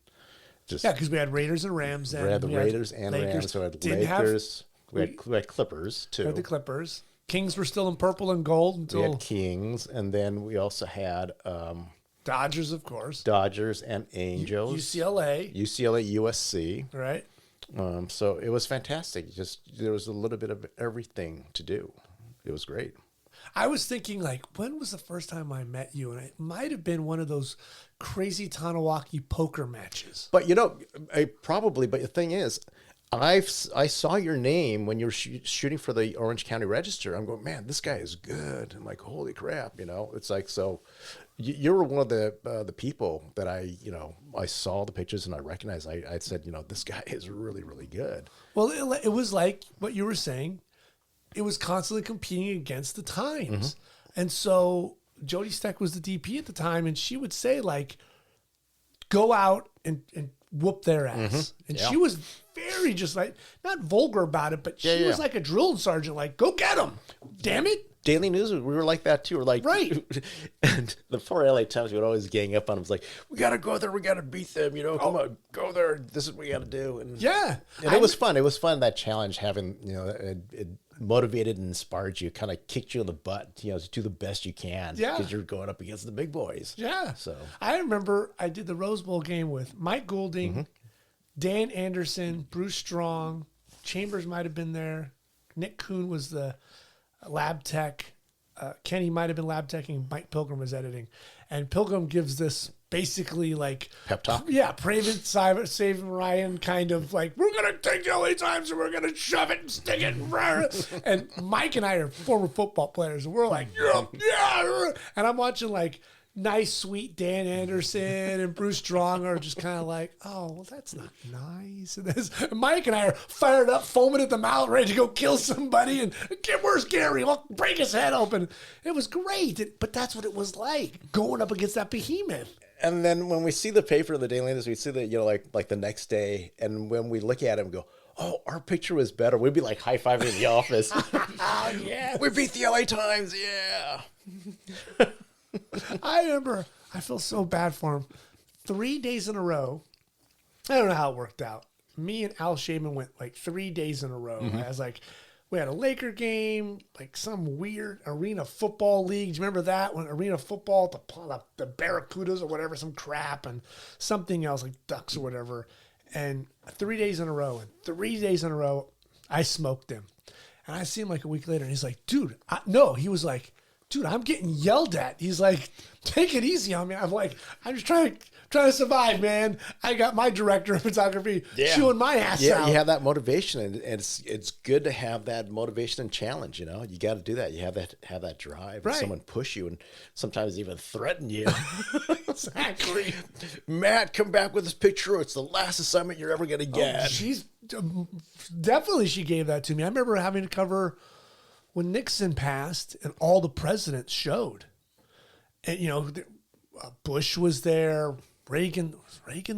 just because we had Raiders and Rams. we had the Raiders and Lakers. Rams. So we had Didn't have- Lakers. We had Clippers too. We had the Clippers. Kings were still in purple and gold We until had Kings, and then we also had Dodgers, of course. Dodgers and Angels, UCLA, USC. right? So it was fantastic. Just there was a little bit of everything to do. It was great. I was thinking, like, when was the first time I met you? And it might have been one of those crazy Tanawaki poker matches. But but the thing is, I saw your name when you were shooting for the Orange County Register. I'm going, man, this guy is good. I'm like, holy crap, It's like, so you were one of the people that I saw the pictures and I recognized. I said, this guy is really, really good. Well, it was like what you were saying. It was constantly competing against the times. And so Jody Steck was the DP at the time, and she would say, like, go out and whoop their ass. And Yeah. she was very just like, not vulgar about it, but she was like a drill sergeant, like, go get them. Damn it. Daily News, we were like that too. We're like, Right. And the poor LA Times would always gang up on them. It's like, we got to go there. We got to beat them. Come on, go there. This is what we got to do. And Yeah. and it was fun. It was fun, that challenge, having, it motivated and inspired you, kind of kicked you in the butt, to do the best you can. Yeah. Because you're going up against the big boys. Yeah. So I remember I did the Rose Bowl game with Mike Goulding, Dan Anderson, Bruce Strong, Chambers might have been there. Nick Kuhn was the lab tech. Kenny might have been lab teching. Mike Pilgrim was editing. And Pilgrim gives this basically like pep talk. Yeah, Praven, Saving Ryan kind of like, we're going to take the LA Times and we're going to shove it and stick it. And Mike and I are former football players. And we're like, yeah. And I'm watching like nice, sweet Dan Anderson and Bruce Strong are just kind of like, oh, well, that's not nice. And Mike and I are fired up, foaming at the mouth, ready to go kill somebody. And where's Gary? I'll break his head open. It was great. But that's what it was like, going up against that behemoth. And then when we see the paper in the Daily News, we see that, like the next day. And when we look at it and go, oh, our picture was better, we'd be like high-fiving in the office. Oh, yeah. We beat the LA Times. Yeah. I remember, I feel so bad for him. 3 days in a row, I don't know how it worked out. Me and Al Shaman went like 3 days in a row. I was like, we had a Laker game, like some weird arena football league. Do you remember that? When arena football, the Barracudas or whatever, some crap, and something else like Ducks or whatever. And 3 days in a row, I smoked him. And I see him like a week later, and he's like, dude, he was like, dude, I'm getting yelled at. He's like, take it easy on me. I'm like, I'm just trying to survive, man. I got my director of photography chewing my ass out. You have that motivation, and it's good to have that motivation and challenge. You know, you got to do that. You have that drive. Right. And someone push you, and sometimes even threaten you. Exactly. Matt, come back with this picture, or it's the last assignment you're ever gonna get. Oh, she's definitely, she gave that to me. I remember having to cover when Nixon passed and all the presidents showed, and Bush was there, Reagan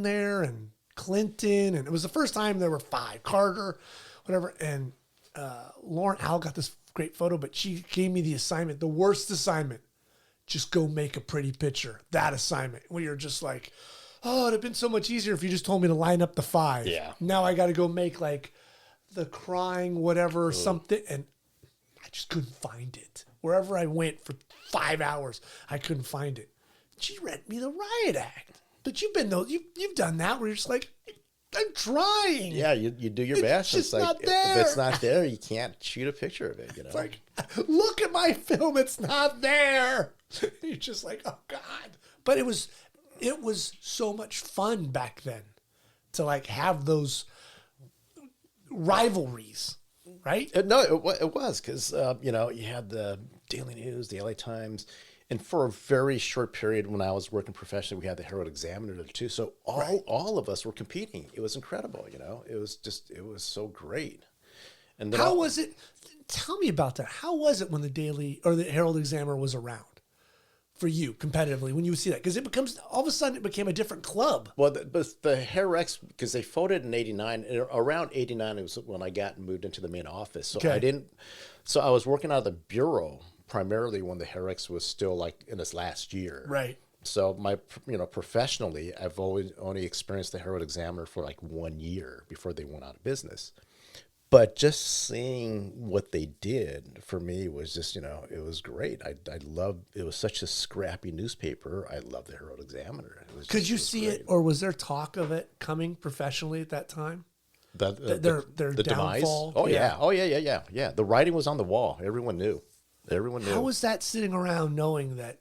there, and Clinton, and it was the first time there were 5, Carter, whatever, and Lauren Al got this great photo, but she gave me the assignment, the worst assignment, just go make a pretty picture. That assignment where you're just like, oh, it'd have been so much easier if you just told me to line up the 5. Yeah. Now I got to go make like the crying whatever something, and I just couldn't find it. Wherever I went for 5 hours, I couldn't find it. She read me the riot act. But you've done that where you're just like, I'm trying. Yeah, you do your best. Just It's like not there. if it's not there, you can't shoot a picture of it. You know, It's like, look at my film, it's not there. You're just like, oh God. But it was so much fun back then to like have those rivalries, right? No, it was because you had the Daily News, the LA Times, and for a very short period when I was working professionally, we had the Herald Examiner there too. So all of us were competing. It was incredible. It was so great. And then How was it? Tell me about that. How was it when the Daily or the Herald Examiner was around for you competitively when you would see that? Because all of a sudden it became a different club. Well, the Herrex, because they folded in '89. Around '89, it was when I moved into the main office. So Okay. So I was working out of the bureau primarily when the Herrex was still like in its last year. Right. So professionally, I've only experienced the Herald Examiner for like 1 year before they went out of business. But just seeing what they did for me was just, it was great. I loved, it was such a scrappy newspaper. I loved the Herald Examiner. Could you see great. it, or was there talk of it coming professionally at that time? Their Their downfall? Oh yeah. Oh yeah. The writing was on the wall. Everyone knew. How was that sitting around knowing that,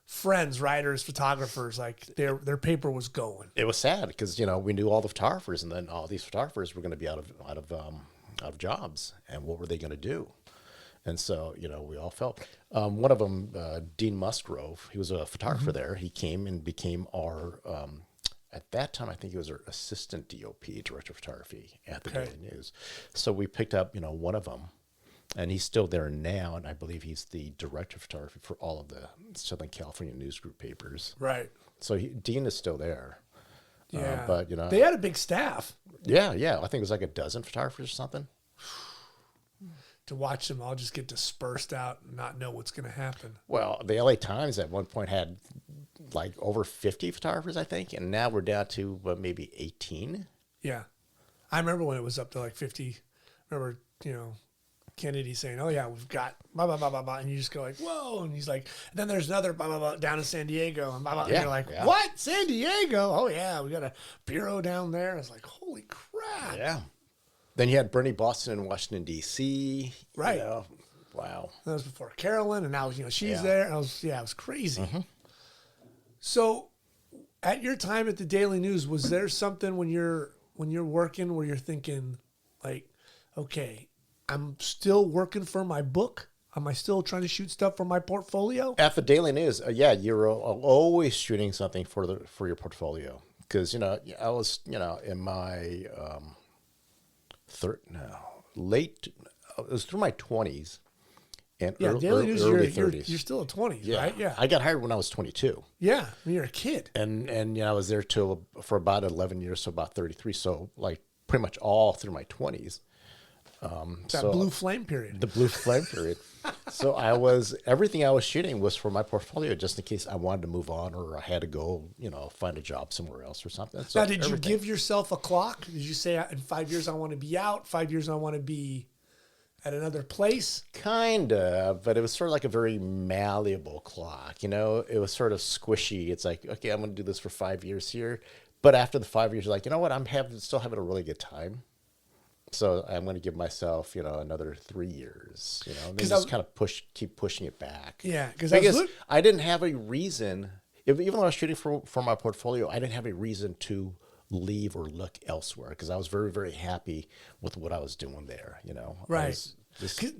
friends, writers, photographers, like their paper was going? It was sad because we knew all the photographers, and then all these photographers were going to be out of jobs, and what were they going to do? And so we all felt. One of them, Dean Musgrove, he was a photographer there. He came and became our. At that time, I think he was our assistant DOP, director of photography at the Daily News. So we picked up one of them. And he's still there now, and I believe he's the director of photography for all of the Southern California news group papers. Right. So Dean is still there. Yeah. But they had a big staff. Yeah. I think it was like a dozen photographers or something. To watch them all just get dispersed out and not know what's going to happen. Well, the LA Times at one point had like over 50 photographers, I think, and now we're down to maybe 18. Yeah. I remember when it was up to like 50. Remember, Kennedy saying, "Oh yeah, we've got blah blah blah blah blah," and you just go like, "Whoa!" And he's like, and "Then there's another blah blah blah down in San Diego," and blah blah. And you're like, "What? San Diego? Oh yeah, we got a bureau down there." It's like, holy crap! Yeah. Then you had Bernie Boston in Washington D.C. Right. Wow. That was before Carolyn, and now she's there. And it was crazy. Mm-hmm. So, at your time at the Daily News, was there something when you're working where you're thinking like, okay, I'm still working for my book? Am I still trying to shoot stuff for my portfolio? At the Daily News, you're always shooting something for your portfolio, because I was in my it was through my 20s and Daily News, early you're 30s. still in 20s, Yeah. right? Yeah, I got hired when I was 22. yeah. When you're a kid, And I was there for about 11 years, so about 33. So like pretty much all through my 20s. that blue flame period. The blue flame period. So everything I was shooting was for my portfolio, just in case I wanted to move on or I had to go, find a job somewhere else or something. So Now, did you give yourself a clock? Did you say in 5 years I want to be out? 5 years I want to be at another place? Kind of, but it was sort of like a very malleable clock. You know, it was sort of squishy. It's like, okay, I'm going to do this for 5 years here. But after the 5 years, you're like, you know what? Still having a really good time. So I'm going to give myself, another 3 years, and then just kind of keep pushing it back. Yeah. Because I didn't have a reason, even though I was shooting for my portfolio, I didn't have a reason to leave or look elsewhere because I was very, very happy with what I was doing there, Right.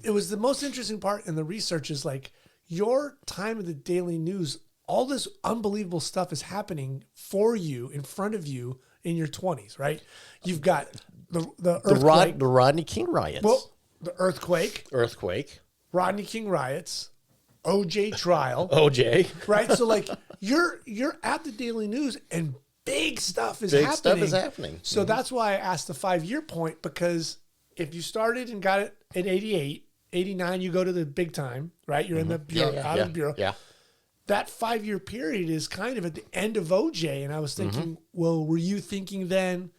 It was the most interesting part in the research is like your time of the daily news, all this unbelievable stuff is happening for you, in front of you in your 20s, right? You've got the earthquake. The Rodney King riots. Well, the earthquake. Earthquake. Rodney King riots. OJ trial. OJ. Right? So like you're at the daily news and big stuff is Big happening. stuff is happening. So that's why I asked the 5-year point, because if you started and got it at 88, 89, you go to the big time, right? You're in the bureau, out of the bureau. Yeah. That 5-year period is kind of at the end of OJ. And I was thinking, well, were you thinking then,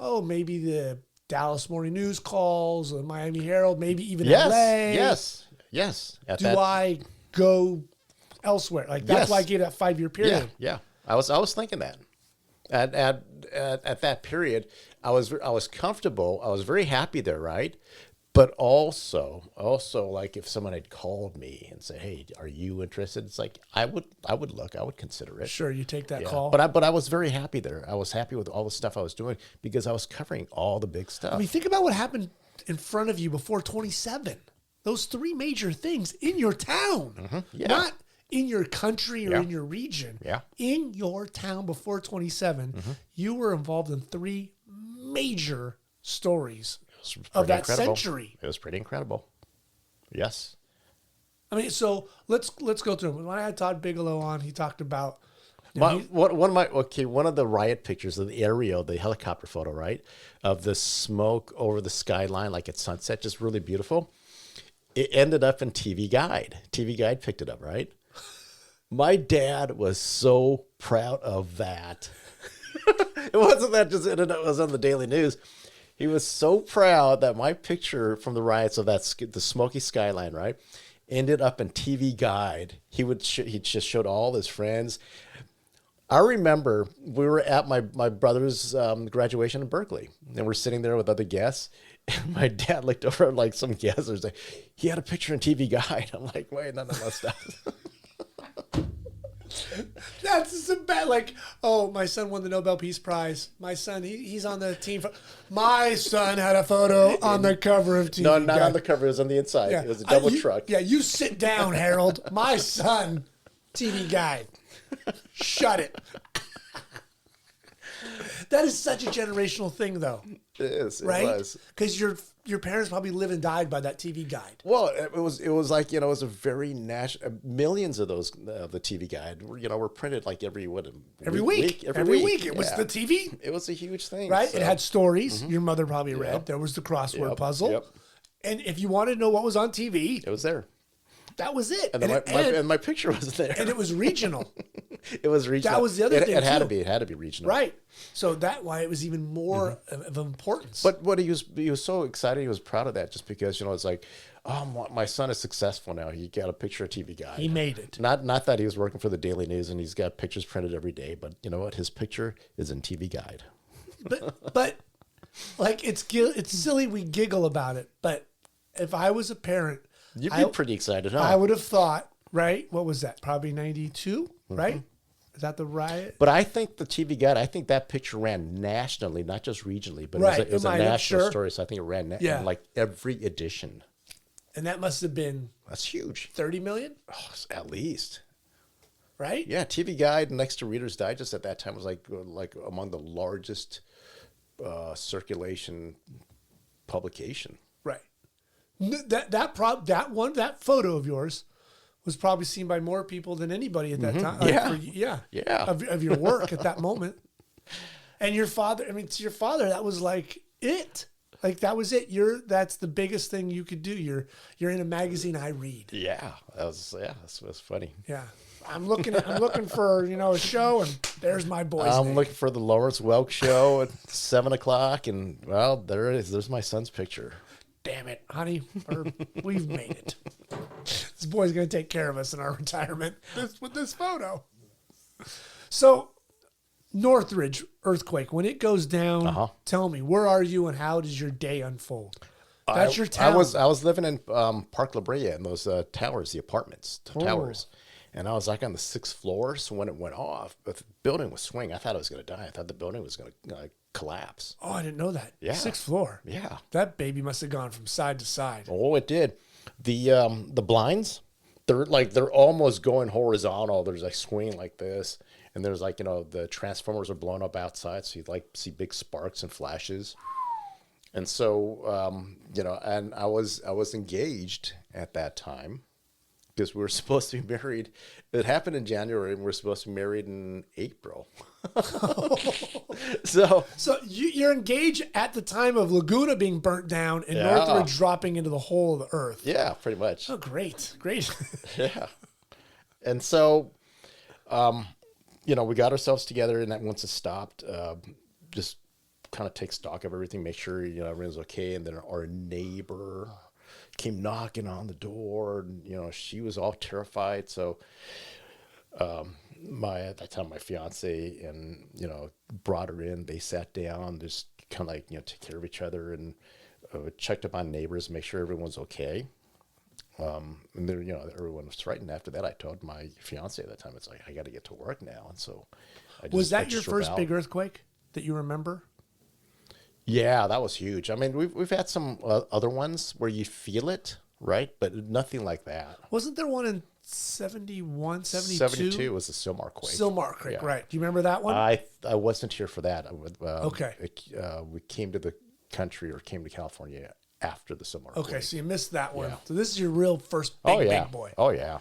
oh, maybe the Dallas Morning News calls, the Miami Herald, maybe even LA? Yes. I go elsewhere? Like that's why I gave that 5-year period. Yeah. I was thinking that. At that period, I was comfortable. I was very happy there, right? But also like if someone had called me and said, "Hey, are you interested?" It's like I would look, I would consider it. Sure, you take that call. But I was very happy there. I was happy with all the stuff I was doing because I was covering all the big stuff. I mean, think about what happened in front of you before 27. Those 3 major things in your town, not in your country or in your region. Yeah. In your town before 27, you were involved in 3 major stories of that century. It was pretty incredible. Yes. I mean, so let's go through them. When I had Todd Bigelow on, he talked about one of the riot pictures of the aerial, the helicopter photo, right, of the smoke over the skyline, like at sunset, just really beautiful. It ended up in TV Guide. TV Guide picked it up, right? My dad was so proud of that. It wasn't that just ended up, it was on the Daily News. He was so proud that my picture from the riots of the smoky skyline, right, ended up in TV Guide. He just showed all his friends. I remember we were at my brother's graduation in Berkeley, and we're sitting there with other guests. And my dad looked over at like some guests and was like, he had a picture in TV Guide. I'm like, wait, none of that stuff. That's so bad. Like, oh, my son won the Nobel Peace Prize. My son, he's on the team. My son had a photo on the cover of TV. No, not Guide. on the cover. It was on the inside. Yeah. It was a double truck. Yeah, you sit down, Harold. My son, TV Guide. Shut it. That is such a generational thing, though. It is. Right? It was. Because your parents probably live and died by that TV Guide. Well, it was like, it was a very millions of those, the TV Guide, were printed like every week. Every week. It was the TV. It was a huge thing. Right? So. It had stories. Your mother probably read. There was the crossword puzzle. Yep. And if you wanted to know what was on TV, it was there. That was it. And my picture was there. And it was regional. It was regional. That was the other thing. It had to be. It had to be regional. Right. So that's why it was even more of importance. But what he was so excited. He was proud of that just because, it's like, oh, my son is successful now. He got a picture of TV Guide. He made it. Not that he was working for the Daily News and he's got pictures printed every day, but you know what? His picture is in TV Guide. But like it's silly we giggle about it, but if I was a parent, you'd be pretty excited, huh? I would have thought, right? What was that? Probably 92, right? Is that the riot? But I think the TV Guide, I think that picture ran nationally, not just regionally, but it was a national story. So I think it ran in like every edition. And that must have been... That's huge. 30 million? Oh, at least. Right? Yeah, TV Guide next to Reader's Digest at that time was like among the largest circulation publication. Right. That photo of yours was probably seen by more people than anybody at that time. Of your work at that moment. And your father, to your father, that was like it. Like that was it. That's the biggest thing you could do. You're in a magazine I read. Yeah, that was funny. Yeah. I'm looking for, a show, and there's my boy's name. Looking for the Lawrence Welk show at 7:00, and well, there it is. There's my son's picture. damn it, honey, or we've made it. This boy's going to take care of us in our retirement with this photo. So, Northridge earthquake, when it goes down, tell me, where are you and how does your day unfold? That's your town. I was living in Park La Brea in those towers, the apartments, towers. And I was like on the 6th floor. So when it went off, but the building was swinging. I thought I was going to die. I thought the building was going to collapse. Oh, I didn't know that. Yeah. 6th floor. Yeah. That baby must have gone from side to side. Oh, it did. The blinds, they're almost going horizontal. There's like swinging like this. And there's like, the transformers are blowing up outside. So you see big sparks and flashes. And so, and I was engaged at that time because we were supposed to be married. It happened in January and we were supposed to be married in April. So you're engaged at the time of Laguna being burnt down and Northridge dropping into the hole of the earth. Yeah, pretty much. Oh, great. Yeah. And so, we got ourselves together, and that once it stopped, just kind of take stock of everything, make sure, everyone's okay. And then our neighbor came knocking on the door, and, she was all terrified. So, at that time, my fiance and, brought her in, they sat down, just kind of like, take care of each other and checked up on neighbors, make sure everyone's okay. And then, everyone was frightened. After that, I told my fiance at that time, it's like, I got to get to work now. And so I just, was that your first big earthquake that you remember? Yeah, that was huge. I mean, we've had some other ones where you feel it, right? But nothing like that. Wasn't there one in 71, 72? 72 was the Silmar quake. Silmar quake, right. Do you remember that one? I wasn't here for that. Okay. We came to the country or came to California after the Silmar quake. Okay, so you missed that one. Yeah. So this is your real first big boy. Oh, yeah.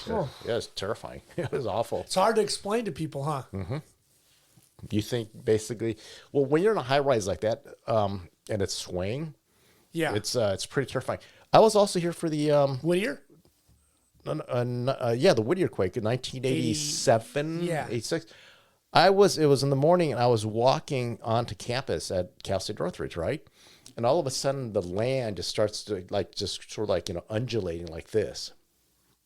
Yeah, it was terrifying. It was awful. It's hard to explain to people, huh? Mm-hmm. You think basically, well, when you're in a high rise like that, and it's swaying, it's pretty terrifying. I was also here for the Whittier. The Whittier quake in 1987, 86. It was in the morning, and I was walking onto campus at Cal State Northridge, right? And all of a sudden, the land just starts to undulating like this.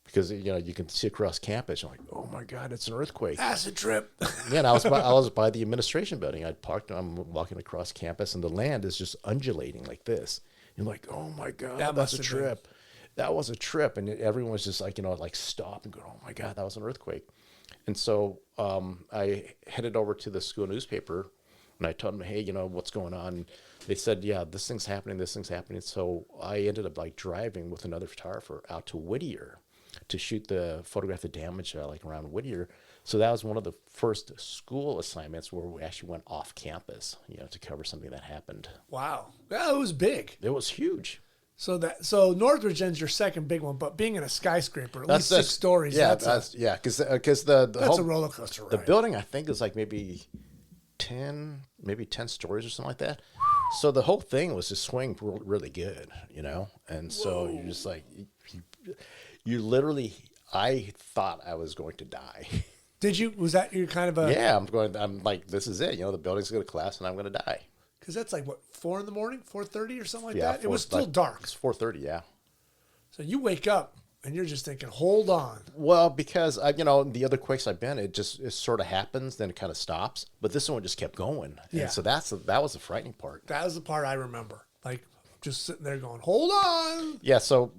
Because, you can see across campus. You're like, oh, my God, it's an earthquake. Acid trip. Yeah, and I was by the administration building. I'd parked. I'm walking across campus, and the land is just undulating like this. You're like, oh, my God, that's a trip. That was a trip. And everyone was just like, stop and go, oh, my God, that was an earthquake. And so I headed over to the school newspaper, and I told them, hey, what's going on? And they said, yeah, this thing's happening. So I ended up driving with another photographer out to Whittier to photograph the damage around Whittier. So that was one of the first school assignments where we actually went off campus, to cover something that happened. Wow. Yeah, it was big. It was huge. So Northridge End's your second big one, but being in a skyscraper, at least 6 stories. Yeah, that's a roller coaster ride. The building, I think, is like maybe 10 stories or something like that. So the whole thing was just swinging really good, And so you're just like, you literally, I thought I was going to die. Did you? Was that your kind of a? Yeah, I'm like, this is it. The building's going to collapse and I'm going to die. Because that's like, what, 4 in the morning, 4:30 or something like Yeah, that? It was still dark. It's 4:30, yeah. So you wake up and you're just thinking, hold on. Well, because, the other quakes I've been, it sort of happens, then it kind of stops. But this one just kept going. Yeah. And so that was the frightening part. That was the part I remember. Like, just sitting there going, hold on. Yeah, so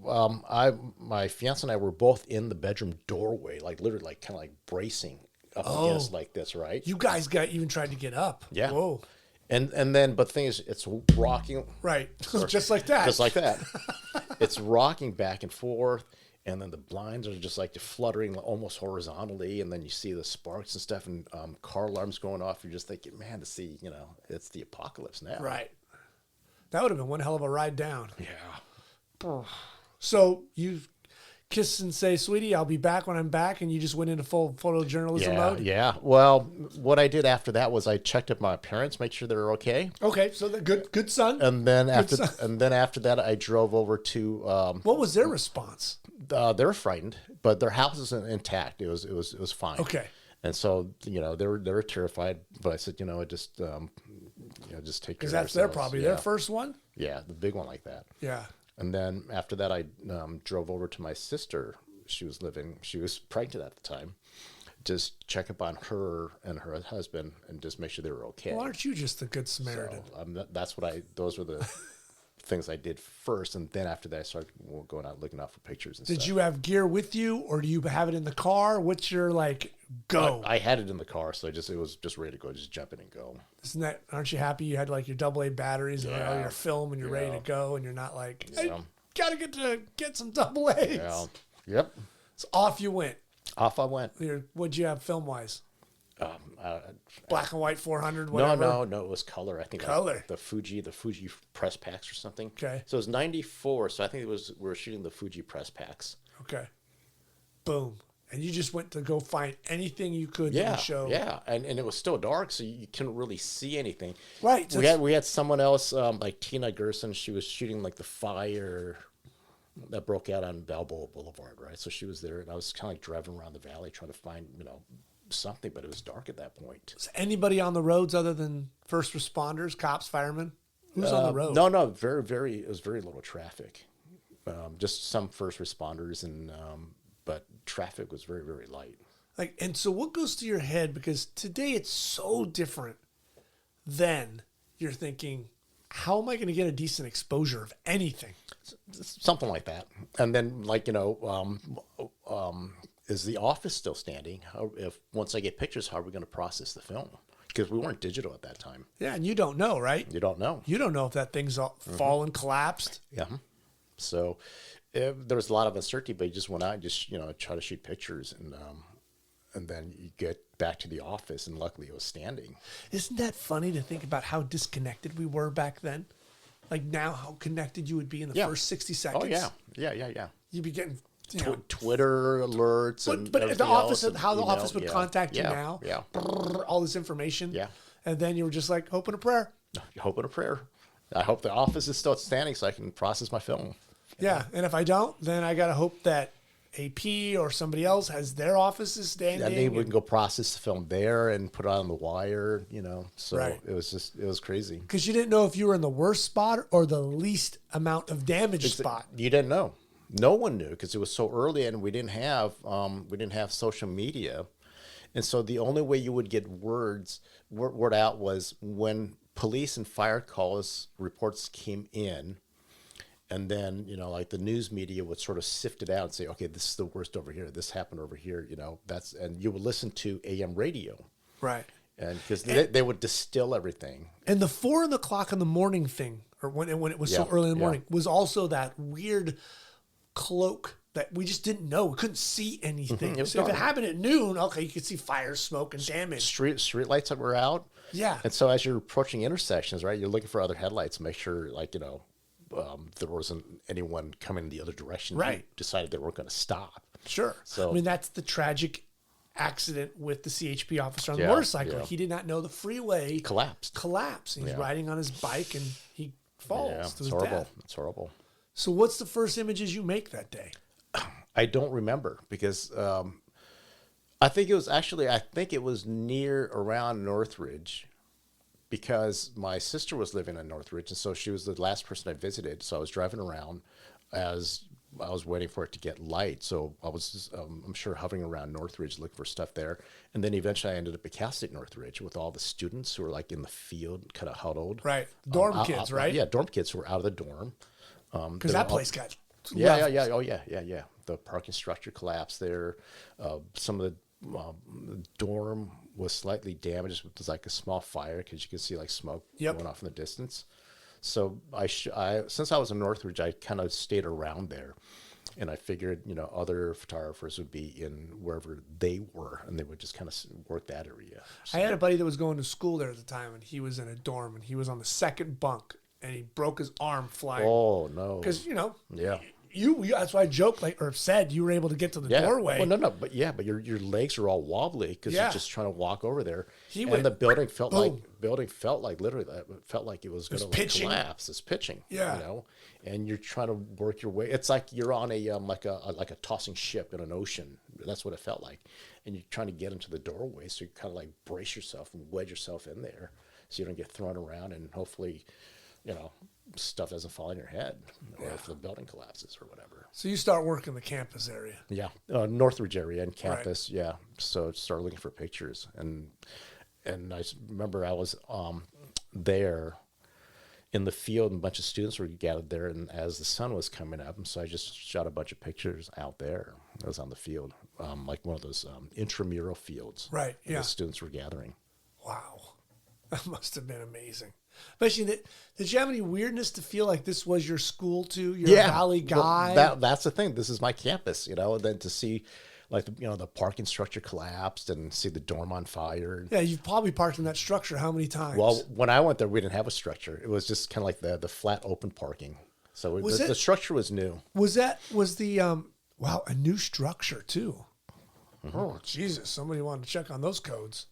my fiance and I were both in the bedroom doorway, literally kind of bracing up against like this, right? You guys even tried to get up. Yeah. Whoa. And then, but the thing is, it's rocking. Right. Just like that. Just like that. It's rocking back and forth, and then the blinds are just fluttering almost horizontally, and then you see the sparks and stuff, and car alarms going off. You're just thinking, man, it's the apocalypse now. Right. That would have been one hell of a ride down. Yeah. So you kiss and say, sweetie, I'll be back when I'm back, and you just went into full photojournalism mode? Yeah. Well, what I did after that was I checked up my parents, make sure they were okay. Okay, so the good son. And then after that, I drove over to. What was their response? They were frightened, but their house is intact. It was fine. Okay. And so they were terrified, but I said, just take care Because of that's their ourselves. probably Yeah. their first one. Yeah, the big one like that. Yeah. And then after that, I drove over to my sister. She was pregnant at the time. Just check up on her and her husband and just make sure they were okay. Well, aren't you just a good Samaritan? So those were the things I did first. And then after that, I started going out looking out for pictures and Did stuff. you have gear with you, or do you have it in the car? What's your go? I had it in the car, so it was just ready to go, just jump in and go. Isn't that? Aren't you happy you had like your AA batteries and all your film and you're ready to go, and you're not like, I gotta get some AA's. Yeah. Yep. So off you went. Off I went. What'd you have film wise? Black and white 400. No, Whatever. no, it was color. I think Color. like the Fuji press packs or something. Okay. So it was 94. So I think we were shooting the Fuji press packs. Okay. Boom. And you just went to go find anything you could in Yeah, the show. yeah, and it was still dark, so you couldn't really see anything. Right. We had someone else like Tina Gerson. She was shooting like the fire that broke out on Balboa Boulevard, right? So she was there, and I was kind of like driving around the valley trying to find something, but it was dark at that point. Is anybody on the roads other than first responders, cops, firemen? Who's on the road? No, it was very little traffic. Just some first responders, and but traffic was very, very light. And so what goes to your head? Because today it's so different. Then you're thinking, how am I going to get a decent exposure of anything? Something like that. And then, is the office still standing? Once I get pictures, how are we going to process the film? Because we weren't digital at that time. Yeah, and you don't know, right? You don't know. You don't know if that thing's all fallen, collapsed. Yeah. So there was a lot of uncertainty, but you just went out and just try to shoot pictures, and then you get back to the office, and luckily it was standing. Isn't that funny to think about how disconnected we were back then? Like now, how connected you would be in the first 60 seconds. Oh yeah. You'd be getting Twitter alerts, but everything the office, else, how the email, office would contact you now. Yeah. All this information. Yeah. And then you were just like hoping a prayer. Hoping a prayer. I hope the office is still standing so I can process my film. Yeah, and if I don't, then I gotta hope that AP or somebody else has their offices standing. I think we can go process the film there and put it on the wire, So Right. it was crazy. Because you didn't know if you were in the worst spot or the least amount of damage spot. You didn't know. No one knew because it was so early, and we didn't have social media, and so the only way you would get word out was when police and fire calls reports came in. And then, like the news media would sort of sift it out and say, okay, this is the worst over here. This happened over here. And you would listen to AM radio. Right. And because they would distill everything. And the 4 o'clock in the morning thing, or when it was so early in the morning, was also that weird cloak that we just didn't know. We couldn't see anything. It was So if it dark. happened at noon, okay, you could see fire, smoke, and damage. Street lights that were out. Yeah. And so as you're approaching intersections, right, you're looking for other headlights to make sure, there wasn't anyone coming the other direction. Right. You decided they weren't going to stop. Sure. So- I mean, that's the tragic accident with the CHP officer on the Yeah, motorcycle. yeah. He did not know the freeway Collapsed. And he's riding on his bike and he falls Yeah, to it's his horrible. death. It's horrible. So what's the first images you make that day? I don't remember because I think it was near around Northridge because my sister was living in Northridge, and so she was the last person I visited. So I was driving around as I was waiting for it to get light. So I was, I'm sure, hovering around Northridge looking for stuff there. And then eventually I ended up at Cal State Northridge with all the students who were like in the field, kind of huddled. Right. Dorm kids, right? Yeah, dorm kids who were out of the dorm. Because that place got Yeah. left. Oh, yeah. The parking structure collapsed there. Some of the dorm was slightly damaged. It was like a small fire because you could see like smoke going off in the distance. So I since I was in Northridge, I kind of stayed around there, and I figured other photographers would be in wherever they were, and they would just kind of work that area. So, I had a buddy that was going to school there at the time, and he was in a dorm, and he was on the second bunk, and he broke his arm flying. oh no! Because Yeah. you that's why I joked or said you were able to get to the doorway. Well, no, but your legs are all wobbly because Yeah. you're just trying to walk over there. He and went, the building felt boom. like literally it felt like it was going to pitching. collapse. It's pitching. Yeah. And you're trying to work your way. It's like you're on a like a tossing ship in an ocean. That's what it felt like. And you're trying to get into the doorway, so you kind of like brace yourself and wedge yourself in there. so you don't get thrown around, and hopefully, you know, stuff doesn't fall on your head, or if the building collapses or whatever. So you start working the campus area. Yeah, Northridge area and campus. Right. Yeah, so start looking for pictures, and I remember I was there in the field, and a bunch of students were gathered there, and as the sun was coming up, and so I just shot a bunch of pictures out there. I was on the field, like one of those intramural fields. Right. Yeah. The students were gathering. Wow, that must have been amazing. Especially, did you have any weirdness to feel like this was your school too? You're a Valley guy. Well, that's the thing. This is my campus, you know. And then to see, like, you know, the parking structure collapsed and see the dorm on fire. Yeah, you've probably parked in that structure how many times? Well, when I went there, we didn't have a structure. It was just kind of like the flat open parking. So the structure was new. Was the wow, a new structure too? Mm-hmm. Oh Jesus! Somebody wanted to check on those codes.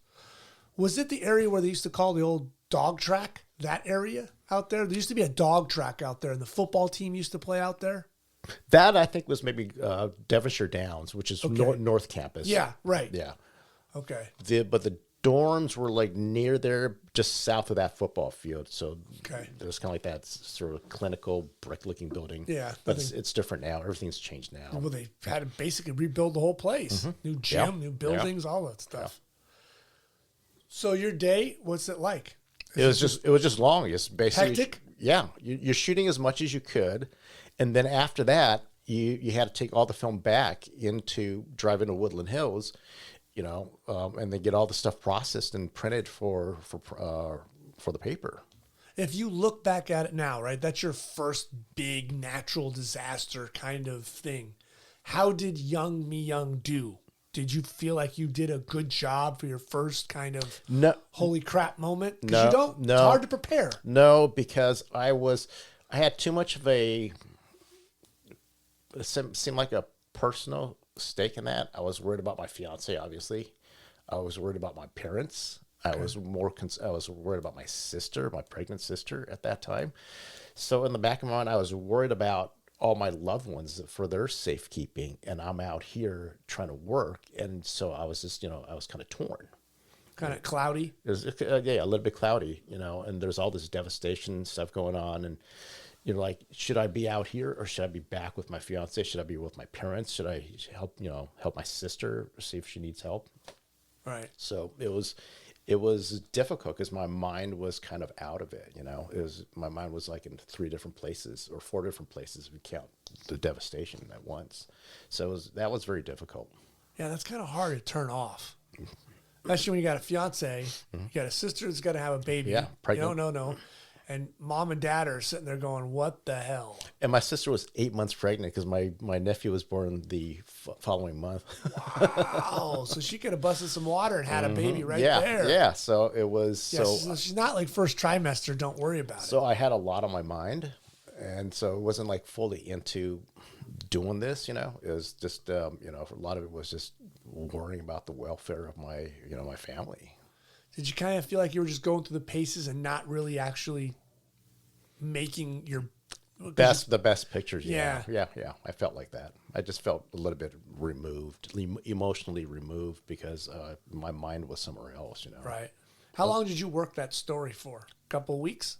Was it the area where they used to call the old dog track? That area out there? There used to be a dog track out there, and the football team used to play out there. That, I think, was maybe Devonshire Downs, which is North Campus. Yeah, right. Yeah. Okay. But the dorms were like near there, just south of that football field. So it was kind of like that sort of clinical brick-looking building. Yeah. But it's different now. Everything's changed now. Well, they had to basically rebuild the whole place. Mm-hmm. New gym, new buildings, all that stuff. Yeah. So your day, what's it like? It was just long. It's basically hectic. Yeah, you're shooting as much as you could, and then after that, you had to take all the film back drive into Woodland Hills, you know, and then get all the stuff processed and printed for the paper. If you look back at it now, right, that's your first big natural disaster kind of thing. How did young Myung do? Did you feel like you did a good job for your first kind of holy crap moment? Because it's hard to prepare. No, because I had too much of it seemed like a personal stake in that. I was worried about my fiance, obviously. I was worried about my parents. I was worried about my sister, my pregnant sister at that time. So in the back of my mind, I was worried about all my loved ones for their safekeeping, and I'm out here trying to work, and so I was just, I was kind of torn, kind of cloudy. It was, a little bit cloudy, and there's all this devastation stuff going on, and you're like, should I be out here or should I be back with my fiance? Should I be with my parents? Should I help my sister, see if she needs help? Right. So it was difficult because my mind was kind of out of it. My mind was like in 3 different places or 4 different places if you count the devastation at once. So that was very difficult. Yeah, that's kind of hard to turn off. Especially when you got a fiance, you got a sister that's got to have a baby. Yeah, pregnant. No. And mom and dad are sitting there going, what the hell? And my sister was 8 months pregnant because my nephew was born the following month. Wow. So she could have busted some water and had a baby there. Yeah. So it was. So she's not like first trimester. Don't worry about it. So I had a lot on my mind. And so it wasn't like fully into doing this, It was just, a lot of it was just worrying about the welfare of my family. Did you kind of feel like you were just going through the paces and not really actually making the best pictures? Yeah. I felt like that. I just felt a little bit removed, emotionally removed, because my mind was somewhere else. Right. How long did you work that story for? A couple of weeks?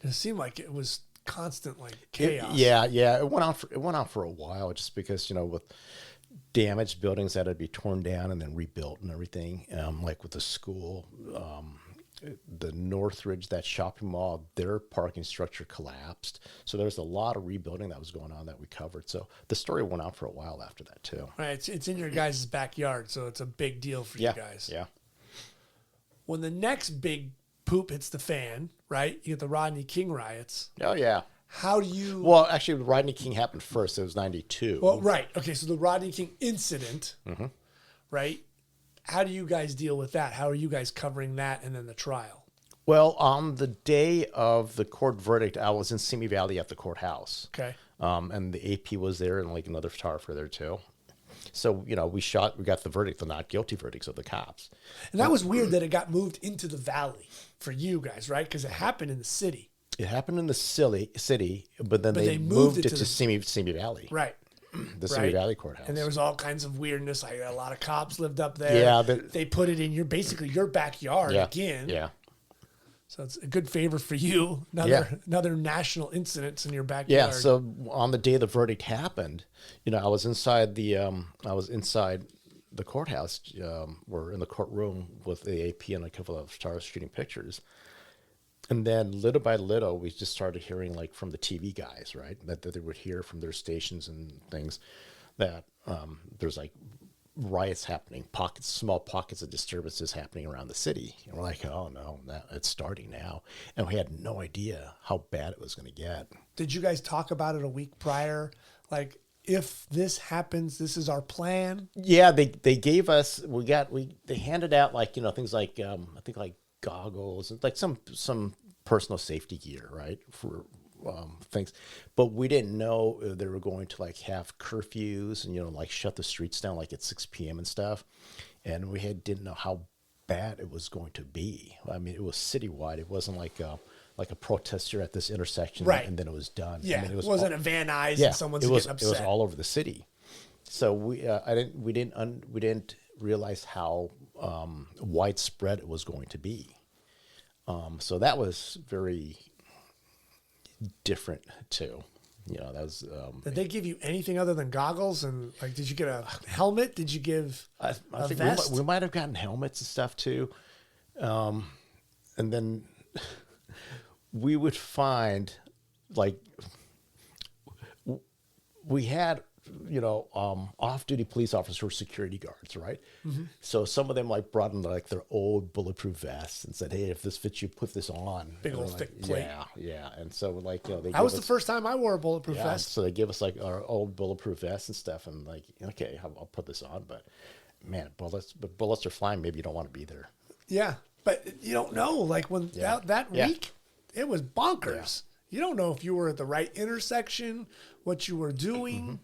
It seemed like it was constant, like chaos. It went on for a while, just because with damaged buildings that had to be torn down and then rebuilt and everything. Like with the school, the Northridge, that shopping mall, their parking structure collapsed. So there's a lot of rebuilding that was going on that we covered. So the story went on for a while after that too. Right. It's in your guys' backyard, so it's a big deal for you guys. Yeah. When the next big poop hits the fan, right? You get the Rodney King riots. Oh yeah. How do you... Well, actually, Rodney King happened first. It was 92. Well, right. Okay, so the Rodney King incident, right? How do you guys deal with that? How are you guys covering that and then the trial? Well, on the day of the court verdict, I was in Simi Valley at the courthouse. Okay. And the AP was there and like another photographer there too. So, we got the verdict, the not guilty verdicts of the cops. And that was weird that it got moved into the valley for you guys, right? Because it happened in the city. It happened in the city, but then they moved it to Simi Valley. Right. The Simi Valley courthouse. And there was all kinds of weirdness. Like a lot of cops lived up there. Yeah. They put it in basically your backyard again. Yeah. So it's a good favor for you. Another national incident in your backyard. Yeah. So on the day the verdict happened, I was inside the courthouse. We're in the courtroom with the AP and a couple of stars shooting pictures. And then little by little, we just started hearing like from the TV guys, right? That they would hear from their stations and things that there's like riots happening, small pockets of disturbances happening around the city. And we're like, oh no, it's starting now. And we had no idea how bad it was going to get. Did you guys talk about it a week prior? Like, if this happens, this is our plan? Yeah, they gave us, they handed out like, things like, I think like goggles and like some personal safety gear, right? For things, but we didn't know they were going to like have curfews and like shut the streets down like at 6 p.m. and stuff, and we didn't know how bad it was going to be. I mean, it was citywide. It wasn't like a protest here at this intersection, right, and then it was done. Yeah, I mean, it wasn't a Van Nuys and someone's getting upset. It was all over the city. So we didn't realize how widespread it was going to be. So that was very different too. That was. Did they give you anything other than goggles? And like, did you get a helmet? Did you give I think vest? We might have gotten helmets and stuff too. And then we would find like we had off-duty police officers who were security guards, right? Mm-hmm. So some of them like brought in like their old bulletproof vests and said, "Hey, if this fits you, put this on." Big old thick plate. Yeah. And so like that was the first time I wore a bulletproof vest. So they give us like our old bulletproof vests and stuff, and like, okay, I'll put this on, but man, bullets are flying. Maybe you don't want to be there. Yeah, but you don't know. Like when that week, it was bonkers. Yeah. You don't know if you were at the right intersection, what you were doing. Mm-hmm.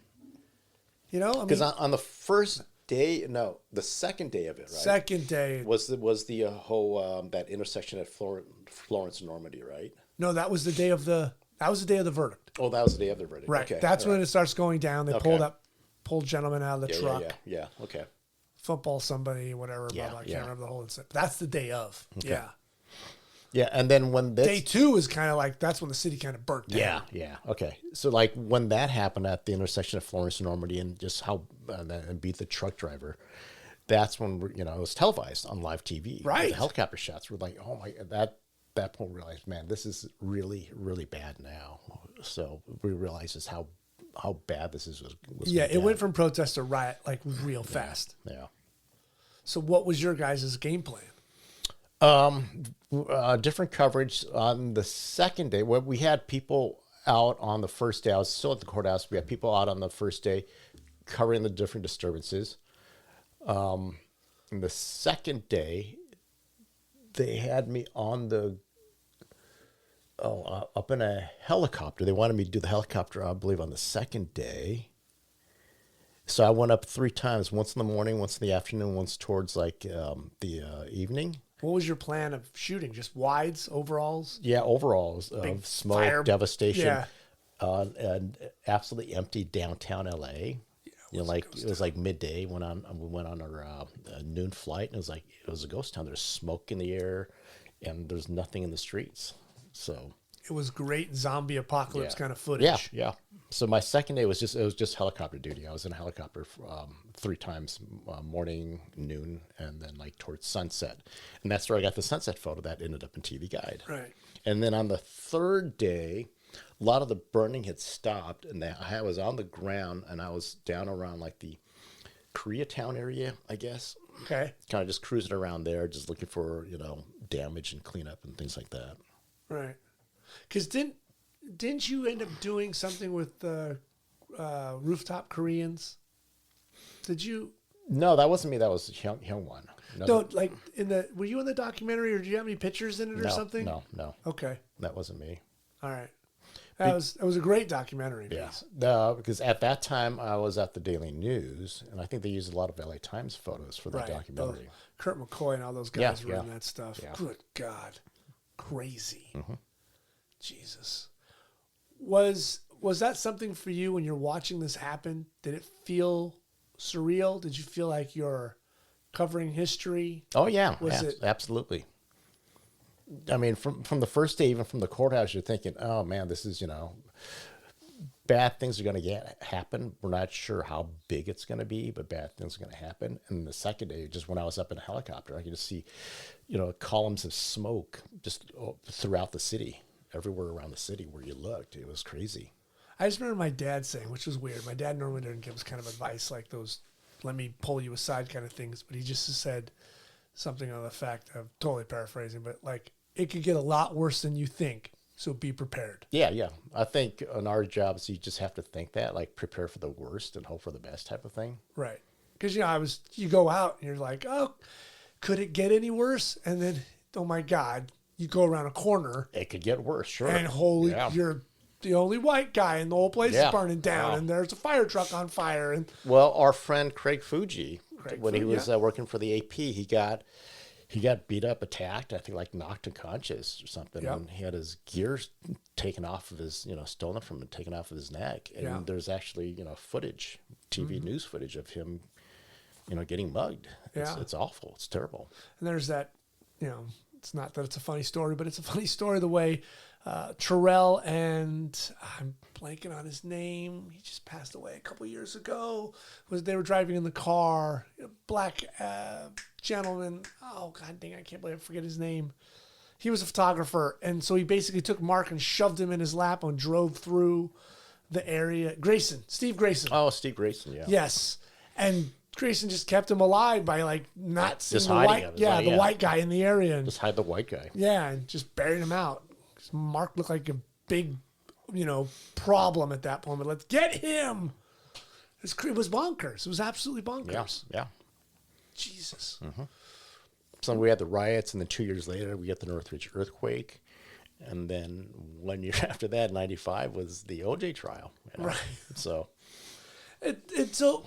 Because on the first day, the second day of it, right? Second day was the whole that intersection at Florence and Normandy, right? No, that was the day of the verdict. Oh, that was the day of the verdict. Right. Okay. That's when it starts going down. They pulled gentlemen out of the truck. Yeah. Okay. Football somebody, whatever. I can't remember the whole incident. That's the day of. Okay. Yeah. Yeah, and then when day 2 is kind of like, that's when the city kind of burnt down. Yeah. Okay. So like when that happened at the intersection of Florence and Normandy, and just how and beat the truck driver, that's when it was televised on live TV. Right. The helicopter shots were like, oh my, that point we realized, man, this is really, really bad now. So we realized just how bad this was it went from protest to riot like real fast. Yeah. So what was your guys' game plan? Different coverage on the second day. Where we had people out on the first day. I was still at the courthouse. We had people out on the first day covering the different disturbances. And the second day, they had me on up in a helicopter. They wanted me to do the helicopter, I believe, on the second day. So I went up 3 times, once in the morning, once in the afternoon, once towards like the evening. What was your plan of shooting? Just wides, overalls? Yeah, overalls of smoke, fire, devastation, and absolutely empty downtown LA. It was like midday. We went on our noon flight, and it was a ghost town. There's smoke in the air, and there's nothing in the streets. So it was great zombie apocalypse kind of footage. Yeah. So my second day was just helicopter duty. I was in a helicopter 3 times, morning, noon, and then like towards sunset. And that's where I got the sunset photo that ended up in TV Guide. Right. And then on the third day, a lot of the burning had stopped, and I was on the ground, and I was down around like the Koreatown area, I guess. Okay. Kind of just cruising around there, just looking for, damage and cleanup and things like that. Right. Because didn't you end up doing something with the rooftop Koreans? Did you? No, that wasn't me. That was Hyung one. No, like were you in the documentary, or do you have any pictures in it or something? No. Okay. That wasn't me. All right. It was a great documentary. Yeah. No, because at that time I was at the Daily News, and I think they used a lot of LA Times photos for that documentary. Kurt McCoy and all those guys were in that stuff. Yeah. Good God. Crazy. Mm-hmm. Jesus. Was that something for you when you're watching this happen? Did it feel surreal? Did you feel like you're covering history? Oh yeah, Was it absolutely. I mean, from the first day, even from the courthouse, you're thinking, oh man, this is, bad things are going to happen. We're not sure how big it's going to be, but bad things are going to happen. And the second day, just when I was up in a helicopter, I could just see, columns of smoke just throughout the city, everywhere around the city where you looked. It was crazy. I just remember my dad saying, which was weird. My dad normally didn't give us kind of advice like those, let me pull you aside kind of things, but he just said something on the fact of, totally paraphrasing, but like, it could get a lot worse than you think. So be prepared. Yeah. I think on our jobs, you just have to think that, like, prepare for the worst and hope for the best type of thing. Right. Because, you go out and you're like, oh, could it get any worse? And then, oh my God, you go around a corner. It could get worse, sure. And you're the only white guy and the whole place is burning down. Wow. And there's a fire truck on fire. And well, our friend Craig Fuji, when he was working for the AP, he got beat up, attacked, I think like knocked unconscious or something. Yep. And he had his gear taken off of his, stolen from him, taken off of his neck. And there's actually, footage, TV news footage of him, getting mugged. It's awful. It's terrible. And there's that, it's not that it's a funny story, but it's a funny story the way Terrell and I'm blanking on his name. He just passed away a couple years ago. They were driving in the car, black gentleman. Oh God dang, I can't believe I forget his name. He was a photographer, and so he basically took Mark and shoved him in his lap and drove through the area. Steve Grayson. Oh, Steve Grayson, yeah. Yes, and Grayson just kept him alive by like not seeing the white guy in the area, and just hide the white guy. Yeah, and just buried him out. Mark looked like a big, problem at that point. But let's get him. It was bonkers. It was absolutely bonkers. Yeah. Jesus. Mm-hmm. So we had the riots, and then 2 years later, we got the Northridge earthquake. And then 1 year after that, 95, was the OJ trial. Right. So. So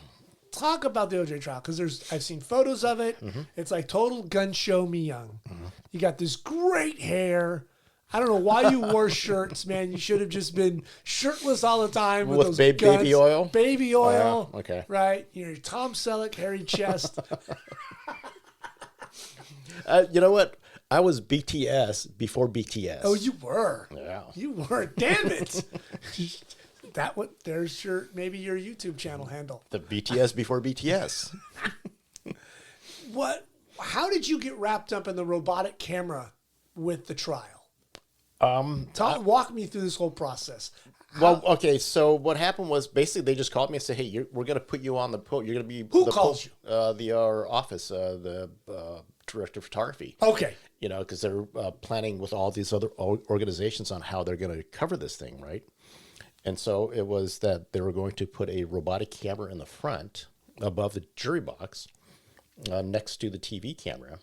talk about the OJ trial, because I've seen photos of it. Mm-hmm. It's like total gun show Myung. Mm-hmm. You got this great hair. I don't know why you wore shirts, man. You should have just been shirtless all the time with those baby oil. Baby oil. Oh, yeah. Okay. Right. Your Tom Selleck, hairy chest. You know what? I was BTS before BTS. Oh, you were. Yeah. You were. Damn it. There's maybe your YouTube channel handle. The BTS before BTS. How did you get wrapped up in the robotic camera with the trial? Walk me through this whole process. Well, okay. So what happened was basically they just called me and said, "Hey, we're going to put you on the poll. You're going to be who calls you? Our office, the director of photography. Okay. Because they're planning with all these other organizations on how they're going to cover this thing, right? And so it was that they were going to put a robotic camera in the front above the jury box, next to the TV camera,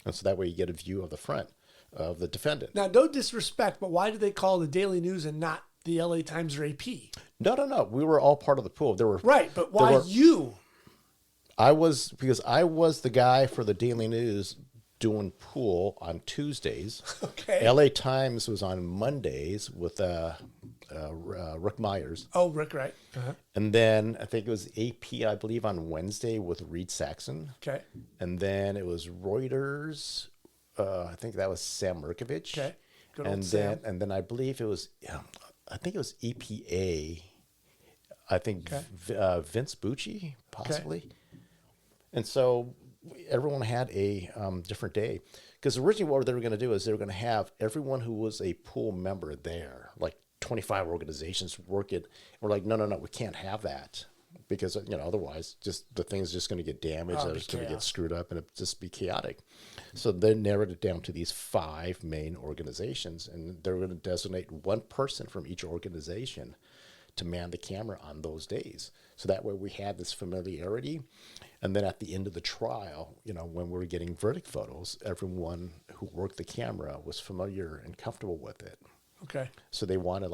and so that way you get a view of the front of the defendant. Now, no disrespect, but why did they call the Daily News and not the LA Times or AP? No. We were all part of the pool. Right, but why you? Because I was the guy for the Daily News doing pool on Tuesdays. Okay. LA Times was on Mondays with Rick Myers. Oh, Rick, right. Uh-huh. And then I think it was AP, I believe, on Wednesday with Reed Saxon. Okay. And then it was Reuters. I think that was Sam Merkovich. Okay. Good old and Sam. then I believe it was, EPA. I think Vince Bucci, possibly. Okay. And so everyone had a different day. Because originally what they were going to do is they were going to have everyone who was a pool member there, like 25 organizations work it. We're like, no, we can't have that. Because, otherwise just the thing's just going to get damaged. It's going to get screwed up and it'd just be chaotic. So they narrowed it down to these 5 main organizations. And they're going to designate one person from each organization to man the camera on those days. So that way we had this familiarity. And then at the end of the trial, when we were getting verdict photos, everyone who worked the camera was familiar and comfortable with it. Okay. So they wanted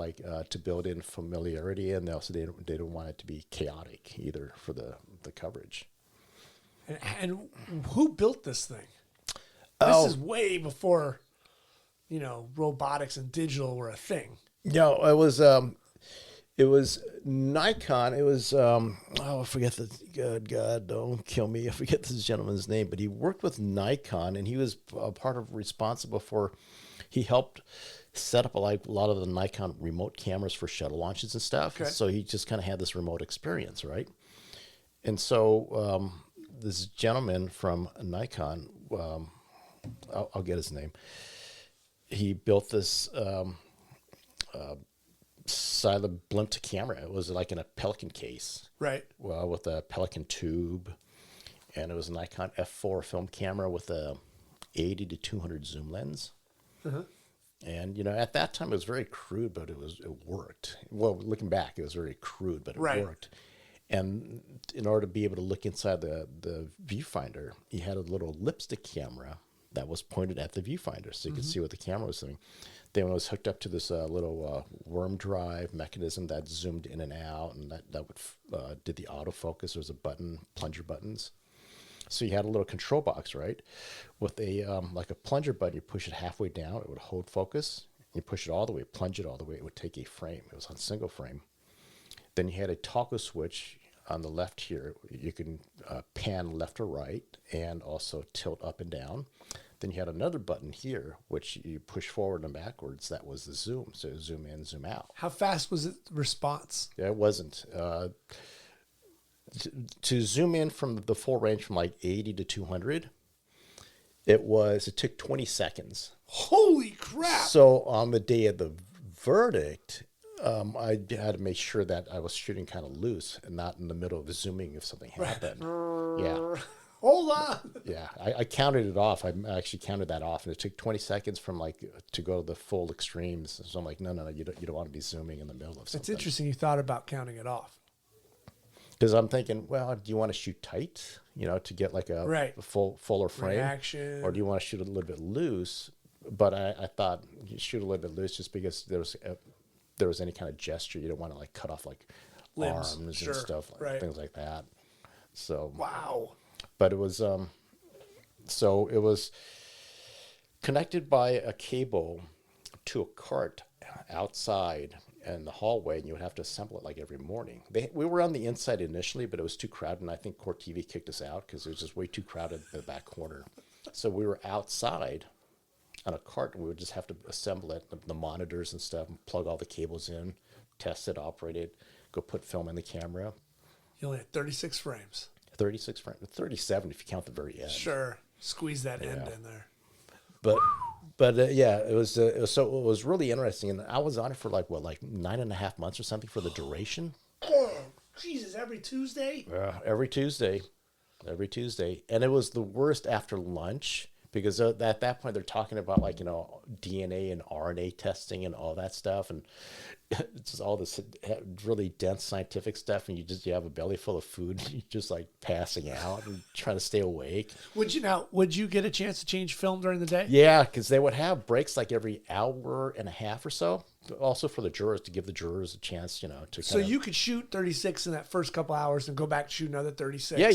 to build in familiarity, and also they didn't want it to be chaotic either for the coverage. And who built this thing? This is way before, robotics and digital were a thing. No, it was It was Nikon. It was I forget the God, don't kill me. I forget this gentleman's name, but he worked with Nikon, and he was responsible for. He helped set up a lot of the Nikon remote cameras for shuttle launches and stuff. Okay. So he just kind of had this remote experience, right? And so this gentleman from Nikon, I'll get his name. He built this. Silent blimp camera. It was like in a Pelican case, Right. well, with a Pelican tube, and it was a Nikon F4 film camera with a 80 to 200 zoom lens. And at that time it was very crude, but it worked. Well, looking back, it was very crude, but it Right. worked. And in order to be able to look inside the viewfinder, he had a little lipstick camera that was pointed at the viewfinder, so you could see what the camera was doing. Then it was hooked up to this little worm drive mechanism that zoomed in and out, and that would did the autofocus. There was a button, plunger buttons. So you had a little control box, right, with a like a plunger button. You push it halfway down, it would hold focus. You push it all the way, plunge it all the way, it would take a frame. It was on single frame. Then you had a toggle switch on the left here. You can pan left or right, and also tilt up and down. Then you had another button here, which you push forward and backwards. That was the zoom. So zoom in, zoom out. How fast was it response? Yeah, it wasn't. To zoom in from the full range from like 80 to 200, it took 20 seconds. Holy crap. So on the day of the verdict, I had to make sure that I was shooting kind of loose and not in the middle of zooming if something happened. Yeah. Hold on. Yeah, I counted it off. I actually counted that off, and it took 20 seconds from to go to the full extremes. So I'm like, no, you don't want to be zooming in the middle of something. It's interesting you thought about counting it off. Because I'm thinking, well, do you want to shoot tight, to get like a fuller frame, Reaction. or do you want to shoot a little bit loose? But I thought you shoot a little bit loose just because there was any kind of gesture. You don't want to like cut off like Limbs. arms Sure. and stuff, things like that. So Wow. But it was so it was connected by a cable to a cart outside in the hallway, and you would have to assemble it like every morning. We were on the inside initially, but it was too crowded, and I think Court TV kicked us out because it was just way too crowded in the back corner. So we were outside on a cart, and we would just have to assemble it, the monitors and stuff, and plug all the cables in, test it, operate it, go put film in the camera. You only had 36 frames. 36 frames, 37 if you count the very end. Sure. Squeeze that end in there. But yeah, it was really interesting, and I was on it for like 9.5 months or something for the duration. Oh, Jesus! Every Tuesday. Every Tuesday, and it was the worst after lunch because at that point they're talking about DNA and RNA testing and all that stuff, and it's just all this really dense scientific stuff, and you have a belly full of food, and you're just like passing out and trying to stay awake. Would you get a chance to change film during the day? Yeah, because they would have breaks like every hour and a half or so. Also for the jurors, to give the jurors a chance, to. So you could shoot 36 in that first couple hours and go back to shoot another 36. Yeah.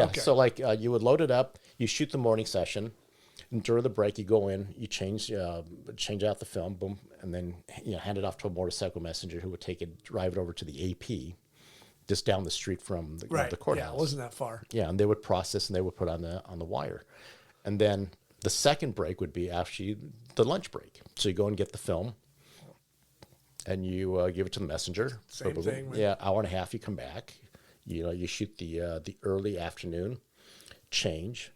Okay. So you would load it up, you shoot the morning session, and during the break you go in, you change out the film, boom, and then hand it off to a motorcycle messenger who would drive it over to the AP, just down the street from the courthouse. Yeah, it wasn't that far. Yeah, and they would process and they would put on the wire, and then the second break would be after the lunch break. So you go and get the film, and you give it to the messenger. Same thing. Yeah, hour and a half. You come back. You shoot the early afternoon, change,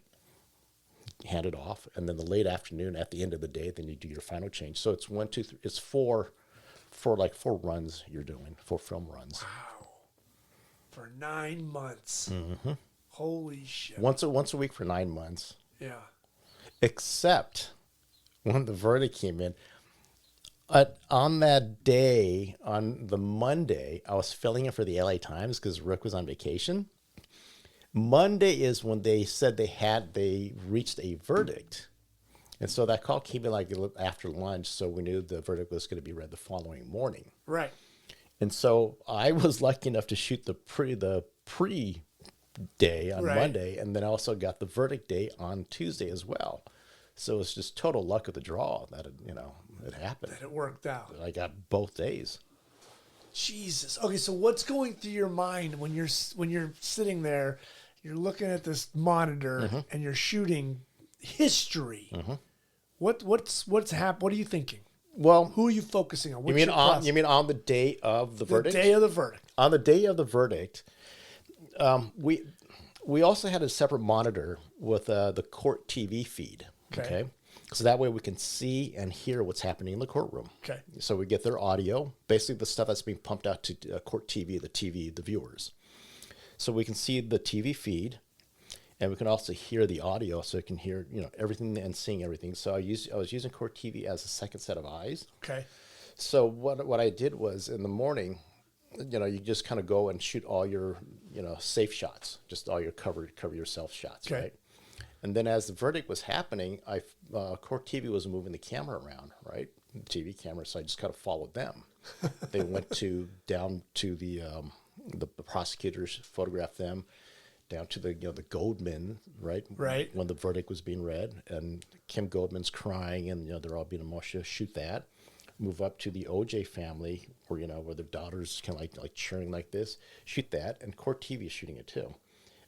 hand it off, and then the late afternoon at the end of the day, then you do your final change. So it's 1, 2, 3. It's four runs you're doing, 4 film runs. Wow. For 9 months. Mm-hmm. Holy shit. Once a week for 9 months. Yeah. Except when the verdict came in. On that day, on the Monday, I was filling in for the LA Times because Rick was on vacation. Monday is when they said they reached a verdict. And so that call came in after lunch, so we knew the verdict was going to be read the following morning. Right. And so I was lucky enough to shoot the pre day on Monday, and then also got the verdict day on Tuesday as well. So it was just total luck of the draw that it happened. That it worked out. I got both days. Jesus. Okay, so what's going through your mind when you're sitting there, you're looking at this monitor and you're shooting history? What's happening? What are you thinking? Well, Who are you focusing on? you What's mean your on process? you mean on the day of the verdict? The day of the verdict. On the day of the verdict, we also had a separate monitor with the court TV feed. Okay. So that way we can see and hear what's happening in the courtroom. Okay. So we get their audio, basically the stuff that's being pumped out to court TV, the viewers. So we can see the TV feed, and we can also hear the audio, so we can hear everything and seeing everything. So I was using court TV as a second set of eyes. Okay. So what I did was in the morning, you just kind of go and shoot all your safe shots, just all your cover yourself shots, Okay. right? And then as the verdict was happening, court TV was moving the camera around, right? TV camera, so I just kind of followed them. They went down to the prosecutors, photographed them, down to the Goldman, right? Right. When the verdict was being read, and Kim Goldman's crying, and they're all being emotional. Shoot that. Move up to the OJ family, where where their daughter's kind of like cheering like this. Shoot that, and court TV is shooting it too.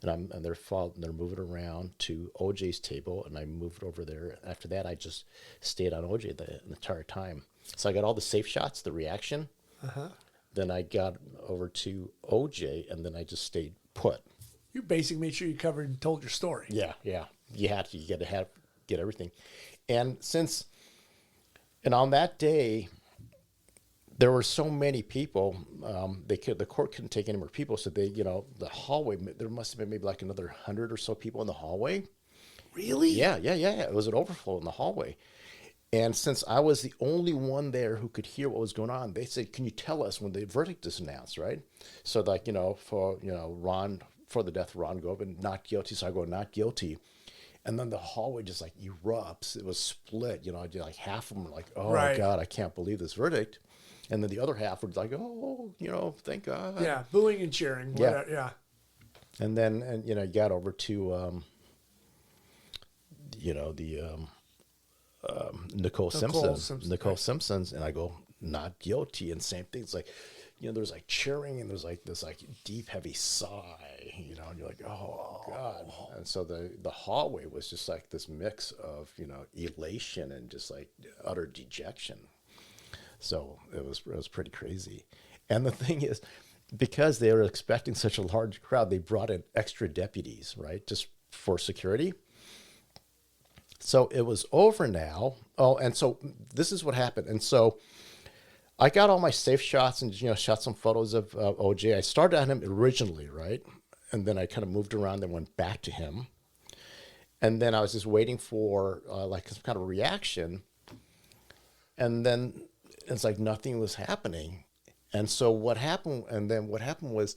And they're moving around to OJ's table, and I moved over there. After that, I just stayed on OJ the entire time. So I got all the safe shots, the reaction. Then I got over to OJ, and then I just stayed put. You basically made sure you covered and told your story. Yeah. You had to. You got to get everything. And on that day, there were so many people. The court couldn't take any more people, so the hallway. There must have been maybe like another 100 or so people in the hallway. Really? Yeah. It was an overflow in the hallway. And since I was the only one there who could hear what was going on, they said, "Can you tell us when the verdict is announced?" Right? So for the death of Ron Goldman, not guilty. So I go, not guilty. And then the hallway just like erupts. It was split. Like half of them were like, "Oh Right. God, I can't believe this verdict," and then the other half were like, "Oh, thank God." Yeah, booing and cheering. Yeah. Whatever. Yeah. And then you got over to Nicole Simpson's, and I go, not guilty. And same thing. It's like, there's like cheering, and there's like this like deep, heavy sigh, and you're like, oh God. And so the hallway was just like this mix of, elation and just like utter dejection. So it was pretty crazy. And the thing is, because they were expecting such a large crowd, they brought in extra deputies, right? Just for security. So it was over now. Oh, and so this is what happened. And so I got all my safe shots and, shot some photos of OJ. I started on him originally, right? And then I kind of moved around and went back to him. And then I was just waiting for like some kind of reaction. And then it's like nothing was happening. And so what happened was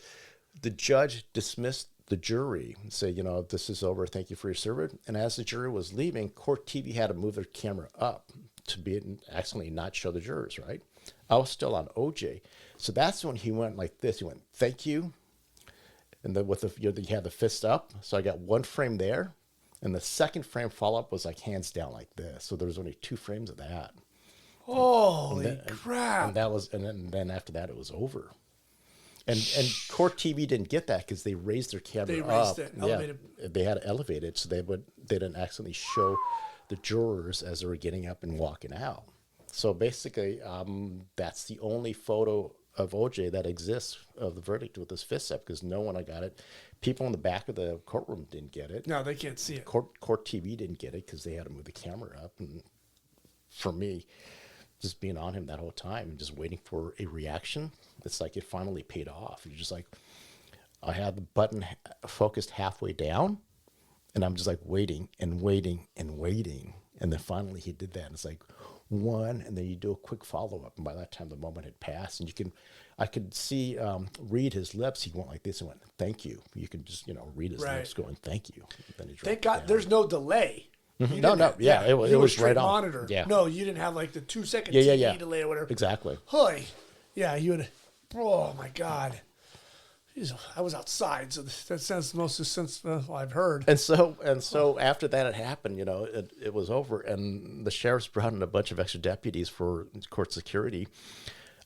the judge dismissed the jury and say, this is over. Thank you for your service. And as the jury was leaving, court TV had to move their camera up to accidentally not show the jurors, right? I was still on OJ. So that's when he went like this. He went, "Thank you." And then with you had the fist up. So I got one frame there. And the second frame follow-up was like hands down like this. So there was only 2 frames of that. Holy crap. And then after that, it was over. And court TV didn't get that because they raised their camera They up. raised it, elevated. Yeah, they had to elevate it so they didn't accidentally show the jurors as they were getting up and walking out. So basically, that's the only photo of OJ that exists of the verdict with his fist up, because no one got it. People in the back of the courtroom didn't get it. No, they can't see it. Court TV didn't get it because they had to move the camera up. And for me, just being on him that whole time and just waiting for a reaction, it's like it finally paid off. You're just like, I had the button focused halfway down, and I'm just like waiting and waiting and waiting. And then finally he did that. And it's like one, and then you do a quick follow-up. And by that time, the moment had passed. And I could see, read his lips. He went like this and went, "Thank you." You can just, read his Right. lips going, "Thank you." Then he Thank dropped God down. there's no delay. You No, didn't have- yeah, it was straight right on. monitor. Yeah. No, you didn't have like the 2-second Yeah, TV yeah. delay or whatever. Exactly. Hoy. Yeah, you would. Oh my God. Jeez, I was outside, so that sounds the most sense I've heard. And so after that had happened, it was over, and the sheriffs brought in a bunch of extra deputies for court security.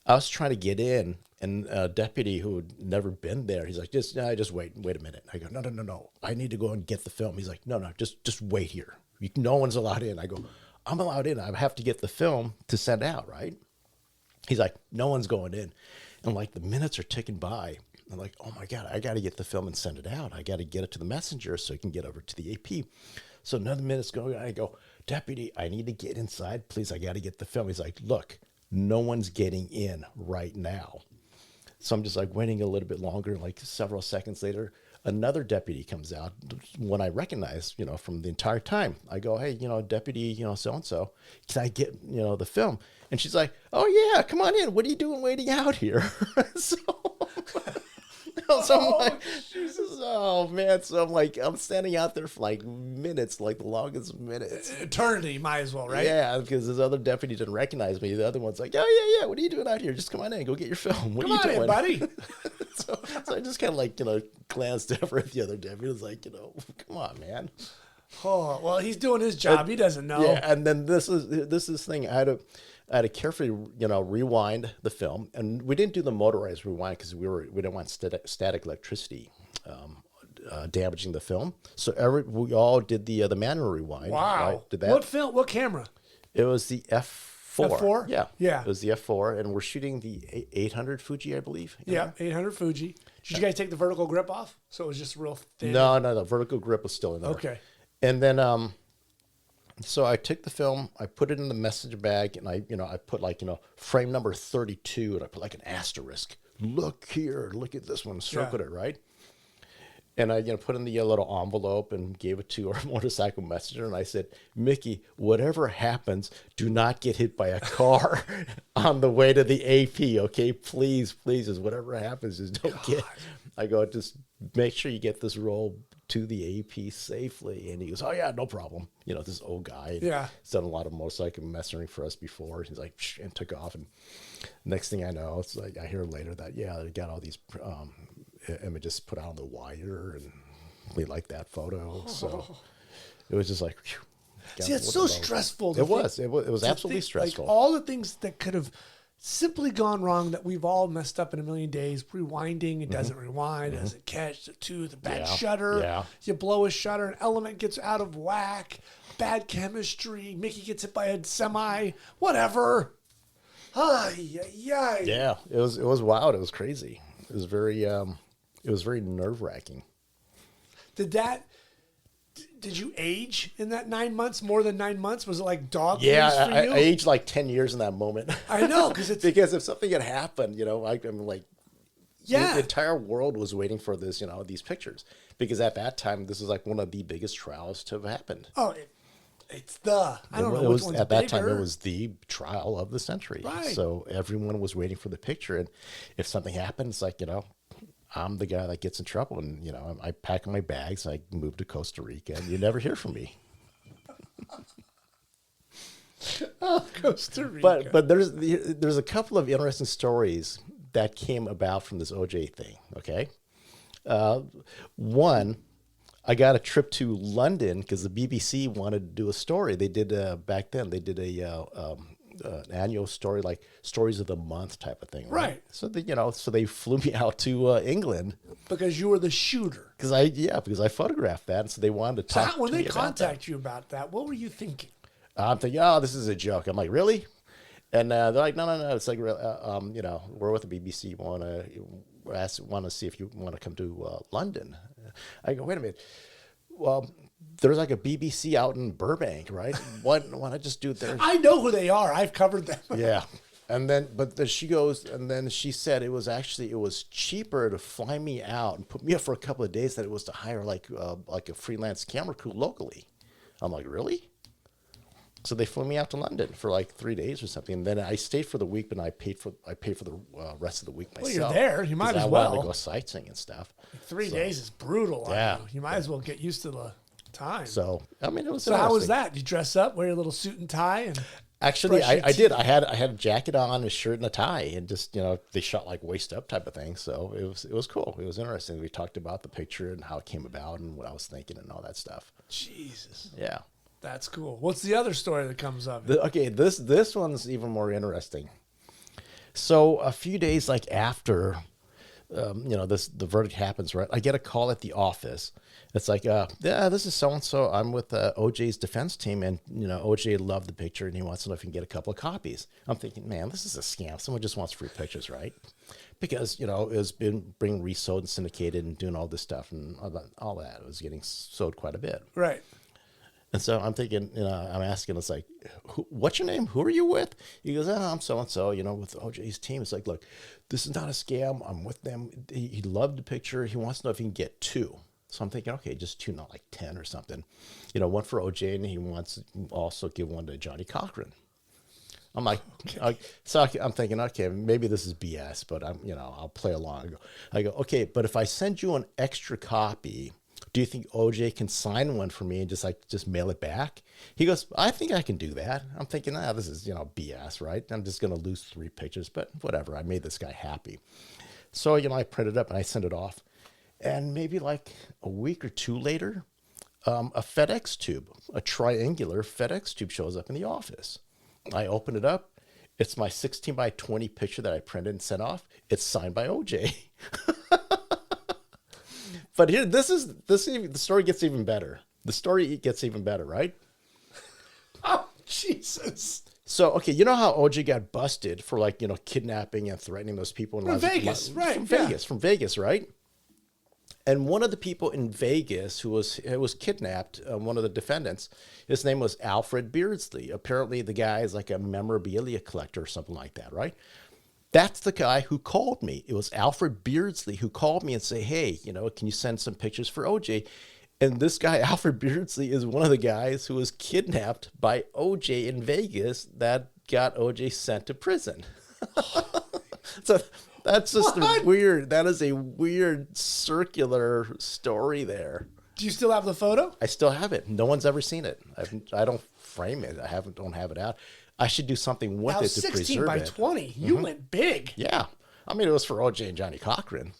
I was trying to get in, and a deputy who had never been there, he's like, just wait a minute. I go, no, I need to go and get the film. He's like, no, just wait here. No one's allowed in. I go, I'm allowed in. I have to get the film to send out, right? He's like, no one's going in. And like the minutes are ticking by. I'm like, oh my God, I got to get the film and send it out. I got to get it to the messenger so it can get over to the AP. So another minute's going. I go, deputy, I need to get inside. Please, I got to get the film. He's like, look, no one's getting in right now. So I'm just like waiting a little bit longer. Like several seconds later, another deputy comes out, one I recognize, from the entire time. I go, hey, deputy, so-and-so, can I get, the film? And she's like, oh yeah, come on in. What are you doing waiting out here? So I'm like, oh man. So I'm like, I'm standing out there for like minutes, like the longest minutes. Eternity, might as well, right? Yeah, because this other deputy didn't recognize me. The other one's like, oh yeah, what are you doing out here? Just come on in, go get your film. What are you doing, buddy? so I just kind of like, glanced over at the other deputy. Was like, come on, man. Oh, well, he's doing his job. He doesn't know. Yeah, and then this is thing. I had to carefully, rewind the film, and we didn't do the motorized rewind because we didn't want static electricity damaging the film. So we all did the manual rewind. Wow! Right? Did that? What film? What camera? It was the F4. F4? Yeah. It was the F4, and we're shooting the 800 Fuji, I believe. Yeah, 800 Fuji. Did you guys take the vertical grip off? So it was just real thin. No, the vertical grip was still in there. Okay. And then so I took the film, I put it in the messenger bag, and I put like, frame number 32, and I put like an asterisk. Look here, look at this one, circled it, right? And I, put in the little envelope and gave it to our motorcycle messenger, and I said, Mickey, whatever happens, do not get hit by a car on the way to the AP, okay? Please, just whatever happens, just don't get. I go, just make sure you get this roll to the AP safely. And he goes, oh yeah, no problem. This old guy. Yeah. He's done a lot of motorcycle messering for us before. He's like, psh, and took off. And next thing I know, it's like, I hear later that, yeah, they got all these images put out on the wire, and we like that photo. So it was just like, whew, see, it's so stressful. It was absolutely stressful. Like all the things that could have simply gone wrong that we've all messed up in a million days. Rewinding, it doesn't rewind, it doesn't catch the tooth, a bad shutter. Yeah. You blow a shutter, an element gets out of whack, bad chemistry, Mickey gets hit by a semi, whatever. Yeah, it was wild. It was crazy. It was very nerve-wracking. Did you age in that 9 months? More than 9 months? Was it like dog years for you? I aged like 10 years in that moment. I know, because if something had happened, I'm like, yeah, the entire world was waiting for this, these pictures, because at that time this was like one of the biggest trials to have happened. Oh, I don't know which one's at that bigger. time it was the trial of the century. Right. So everyone was waiting for the picture, and if something happened, it's like I'm the guy that gets in trouble, and I pack my bags, I move to Costa Rica, and you never hear from me. Oh, Costa Rica. But there's a couple of interesting stories that came about from this OJ thing. Okay, one, I got a trip to London because the BBC wanted to do a story. They did back then. They did an annual story, like stories of the month type of thing, right? So they flew me out to England because you were the shooter. Because I photographed that, and so they wanted to talk. So when they contact you about that, what were you thinking? I'm thinking, oh, this is a joke. I'm like, really? And they're like, no. It's like, we're with the BBC. Want to see if you want to come to London. I go, wait a minute. Well, there's like a BBC out in Burbank, right? Why don't I just do it there? I know who they are. I've covered them. Yeah. And then, she goes, and then she said it was cheaper to fly me out and put me up for a couple of days than it was to hire like a freelance camera crew locally. I'm like, really? So they flew me out to London for like 3 days or something. And then I stayed for the week, but I paid for the rest of the week myself. Well, you're there. You might as well. I wanted to go sightseeing and stuff. 3 days is brutal. Yeah. You might as well get used to the time. So, I mean, it was So how was that? Did you dress up, wear a little suit and tie? And actually, I did. I had a jacket on, a shirt, and a tie, and just, they shot like waist up type of thing. So it was cool. It was interesting. We talked about the picture and how it came about and what I was thinking and all that stuff. Jesus. Yeah. That's cool. What's the other story that comes up? Okay, this one's even more interesting. So a few days like after, the verdict happens, right? I get a call at the office. It's like, yeah, this is so and so. I'm with OJ's defense team, and OJ loved the picture, and he wants to know if he can get a couple of copies. I'm thinking, man, this is a scam. Someone just wants free pictures, right? Because it's been being resold and syndicated and doing all this stuff and all that. It was getting sold quite a bit, Right. and so I'm thinking, I'm asking, it's like, what's your name? Who are you with? He goes, I'm so-and-so, with OJ's team. It's like, look, this is not a scam. I'm with them. He loved the picture. He wants to know if he can get 2. So I'm thinking, okay, just 2, not like 10 or something. One for OJ, and he wants to also give one to Johnny Cochran. I'm like, so I'm thinking, okay, maybe this is BS, but I'll play along. I go, okay, but if I send you an extra copy, do you think OJ can sign one for me and just mail it back? He goes, I think I can do that. I'm thinking, this is, BS, right? I'm just going to lose 3 pictures, but whatever. I made this guy happy. So, I printed it up and I sent it off. And maybe like a week or 2 later, a FedEx tube, a triangular FedEx tube shows up in the office. I open it up. It's my 16 by 20 picture that I printed and sent off. It's signed by OJ. But here, the story gets even better. The story gets even better, right? Oh, Jesus. So, okay, you know how OJ got busted for kidnapping and threatening those people in From Vegas, right? From Vegas, right? And one of the people in Vegas who was kidnapped, one of the defendants, his name was Alfred Beardsley. Apparently, the guy is like a memorabilia collector or something like that, right? That's the guy who called me. It was Alfred Beardsley who called me and say, hey, can you send some pictures for OJ? And this guy, Alfred Beardsley, is one of the guys who was kidnapped by OJ in Vegas that got OJ sent to prison. So that's just weird. That is a weird circular story there. Do you still have the photo? I still have it. No one's ever seen it. I don't frame it. Don't have it out. I should do something with it to preserve it. 16 by 20. You went big. Yeah. I mean, it was for OJ and Johnny Cochran.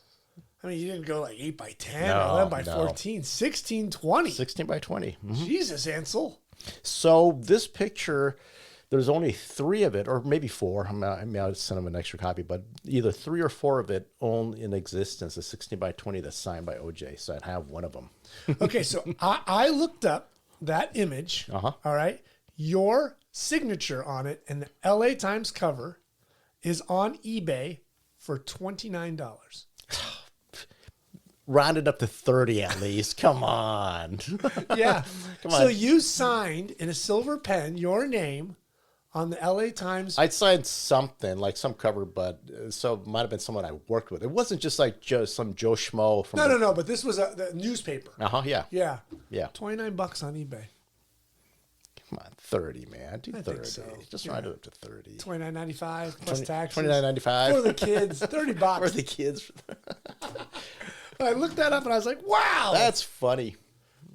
I mean, you didn't go like 8 by 10 No, or 11 by no. 14. 16, 20. 16 by 20. Jesus, Ansel. So this picture, there's only 3 of it, or maybe 4. I mean, I'll send them an extra copy, but either 3 or 4 of it own in existence, a 16 by 20 that's signed by OJ. So I'd have one of them. Okay, so I looked up that image. Uh-huh. All right. Your signature on it and the LA Times cover is on eBay for $29. Round it up to 30 at least. Come on. Yeah. Come on. So you signed in a silver pen your name on the LA Times. I'd signed something, like some cover, but so it might have been someone I worked with. It wasn't just like some Joe Schmo from No, but this was the newspaper. yeah. Yeah. Yeah. $29 on eBay. Come on, 30, man. Do 30. think so. Just round it up to 30. $29.95 plus taxes. $29.95 For the kids. $30. for the kids. I looked that up and I was like, wow. That's funny.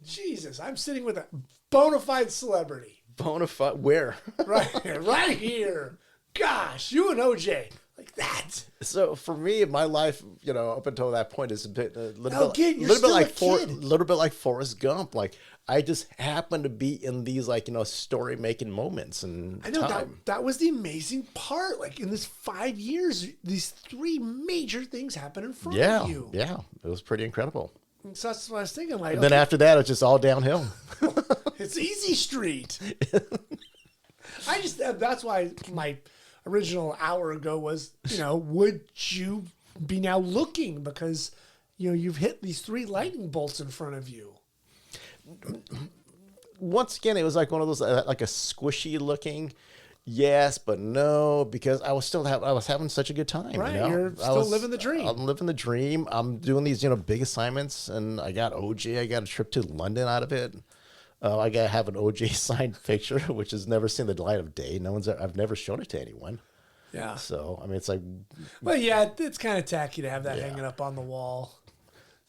Jesus, I'm sitting with a bona fide celebrity. Bona fide. Where? Right here. Gosh, you and OJ. Like that. So for me, my life, up until that point is a little bit like Forrest Gump. Like I just happen to be in these story making moments and I know time. that was the amazing part. Like in this 5 years, these 3 major things happen in front of you. Yeah, it was pretty incredible. And so that's what I was thinking. Like, And then after that, it's just all downhill. it's easy street. That's why my original hour ago was, would you be now looking because, you've hit these 3 lightning bolts in front of you. Once again, it was like one of those, like a squishy looking, yes, but no, because I was having such a good time. Right, you're still living the dream. I'm living the dream. I'm doing these, big assignments, and I got OJ. I got a trip to London out of it. I got to have an OJ signed picture, which has never seen the light of day. I've never shown it to anyone. Yeah. So, I mean, it's like. Well, yeah, it's kind of tacky to have that hanging up on the wall.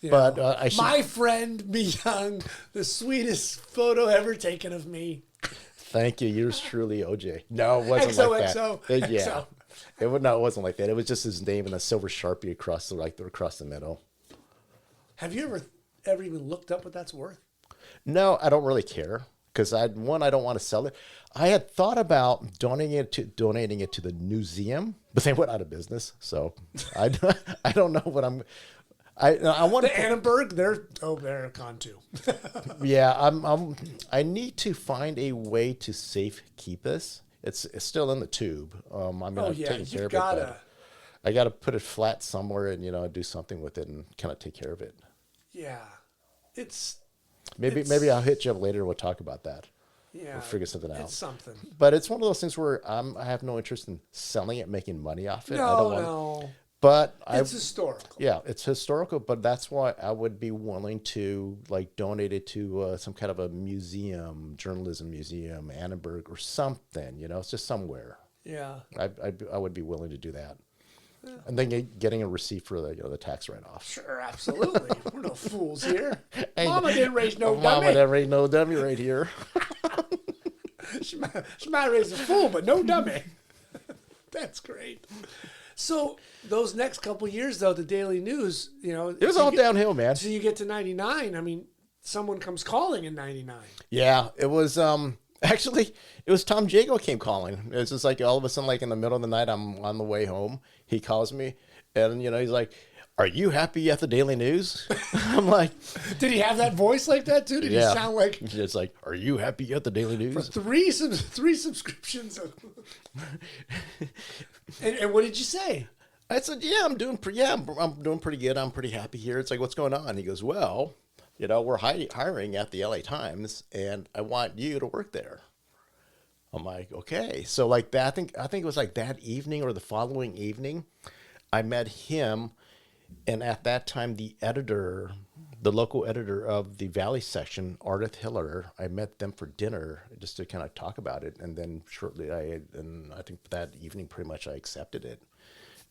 But my friend Myung, the sweetest photo ever taken of me. Thank you. Yours truly, OJ. No, it wasn't like that. XO. It wasn't like that. It was just his name and a silver Sharpie across the middle. Have you ever even looked up what that's worth? No, I don't really care. because I don't want to sell it. I had thought about donating it to the museum, but they went out of business. So I don't know what I want The Annenberg, they're gone too. Yeah, I need to find a way to safe keep this. It's still in the tube. I mean, I'm taking care of it. But I got to put it flat somewhere and do something with it and kind of take care of it. Yeah, maybe I'll hit you up later. We'll talk about that. Yeah, We'll figure something out. It's something. But it's one of those things where I have no interest in selling it, making money off it. No. But it's historical. Yeah, it's historical, but that's why I would be willing to donate it to some kind of a museum, journalism museum, Annenberg or something. It's just somewhere. Yeah, I would be willing to do that. Yeah. And then getting a receipt for the tax write-off. Sure, absolutely. We're no fools here. Mama didn't raise no dummy. Mama didn't raise no dummy right here. she might raise a fool, but no dummy. That's great. So those next couple years, though, the Daily News, it was all downhill, man. So you get to 99. I mean, someone comes calling in 99. Yeah, it was actually it was Tom Jago came calling. It was just like all of a sudden, like in the middle of the night, I'm on the way home. He calls me, and he's like, "Are you happy at the Daily News?" I'm like, "Did he have that voice like that too? Did he sound like?" It's like, "Are you happy at the Daily News?" For three subscriptions. And what did you say? I said, "Yeah, I'm doing pretty good. I'm pretty happy here." It's like, "What's going on?" He goes, "Well, we're hiring at the LA Times, and I want you to work there." I'm like, "Okay." So like that, I think it was like that evening or the following evening, I met him, and at that time, the local editor of the Valley section, Ardith Hiller, I met them for dinner just to kind of talk about it, and then shortly, I think that evening, pretty much I accepted it,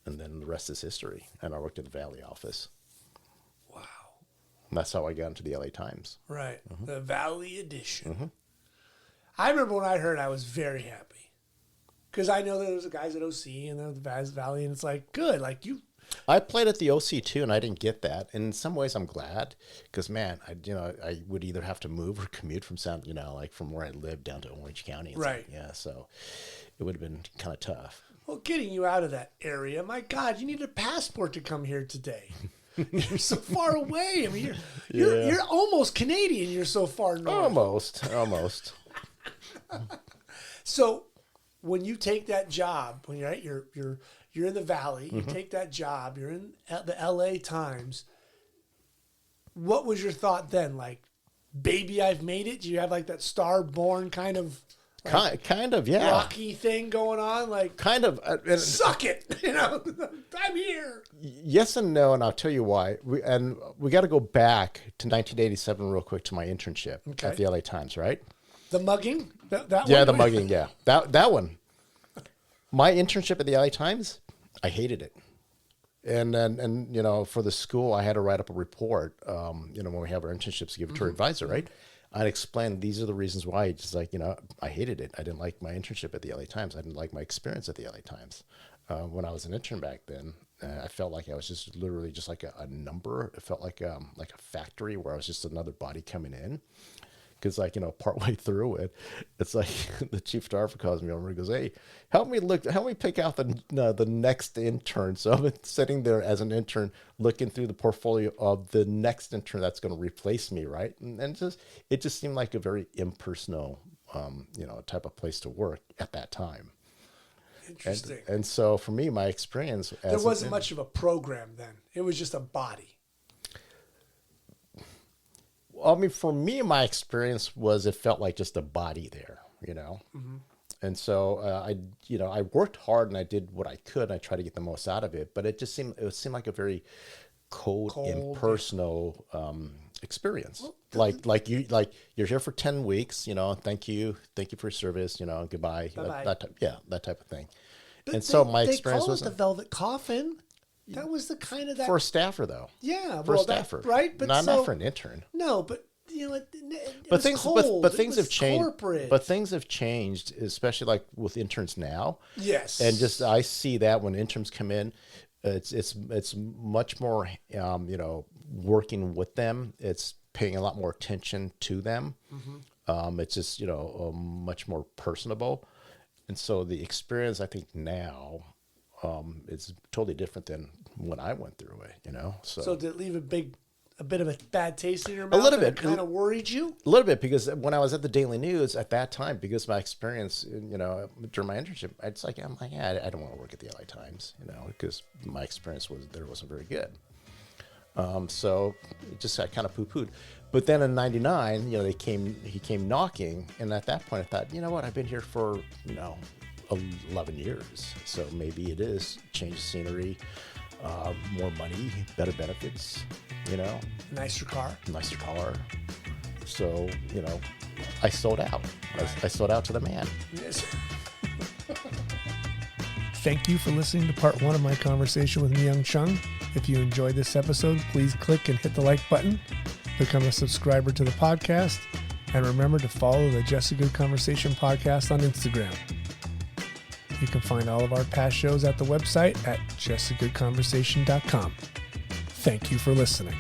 and then the rest is history. And I worked at the Valley office. Wow. And that's how I got into the LA Times. Right, the Valley edition. I remember when I heard, I was very happy because I know there was the guys at OC and the Valley, and it's like good, like you. I played at the OC too, and I didn't get that. And in some ways, I'm glad because man, I would either have to move or commute from from where I lived down to Orange County. Right. Yeah, so it would have been kind of tough. Well, getting you out of that area, my God, you need a passport to come here today. You're so far away. I mean, you're almost Canadian. You're so far north. Almost. So, when you take that job, when you're in the Valley, you take that job, you're in the LA Times. What was your thought then? Like, baby, I've made it? Do you have like that star-born kind of kind of, yeah, rocky thing going on? Like, kind of. Suck it, I'm here. Yes and no, and I'll tell you why. We got to go back to 1987 real quick to my internship at the LA Times, right? The mugging? That yeah, one? the mugging, yeah. That one. My internship at the LA Times, I hated it. And for the school, I had to write up a report, when we have our internships to give it to our advisor, right? I'd explain these are the reasons why. Just like, I hated it. I didn't like my internship at the LA Times. I didn't like my experience at the LA Times. When I was an intern back then, I felt like I was just literally just like a number. It felt like a factory where I was just another body coming in. Because partway through it, it's like the chief photographer calls me over and goes, "Hey, help me pick out the next intern." So I've been sitting there as an intern looking through the portfolio of the next intern that's going to replace me, right? And it just seemed like a very impersonal, type of place to work at that time. Interesting. And so for me, my experience there wasn't much of a program then. It was just a body. I mean, for me, my experience was it felt like just a body there, And so I worked hard and I did what I could and I tried to get the most out of it. But it seemed like a very cold impersonal experience. Well, you're here for 10 weeks, thank you for your service, goodbye, that type of thing. But so my experience was the velvet coffin. That was the kind of that for a staffer though. Yeah, for a staffer, right? But not for an intern. No, but things have changed. Corporate. But things have changed, especially like with interns now. Yes, and just I see that when interns come in, it's much more working with them. It's paying a lot more attention to them. It's just, much more personable. And so the experience, I think now, is totally different than when I went through it, So did it leave a bit of a bad taste in your mouth? little bit. Kind of worried you? A little bit, because when I was at the Daily News at that time, because my experience, during my internship, I'm like, yeah, I don't want to work at the LA Times, because my experience wasn't very good. So it just got kind of poo-pooed. But then in '99, he came knocking, and at that point I thought, you know what, I've been here for 11 years, so maybe it is change of scenery, more money, better benefits, Nicer car. nicer car. So I sold out. I sold out to the man. Yes. Thank you for listening to part 1 of my conversation with Myung Chun. If you enjoyed this episode, please click and hit the like button, become a subscriber to the podcast, and remember to follow the Just a Good Conversation podcast on Instagram. You can find all of our past shows at the website at justagoodconversation.com. Thank you for listening.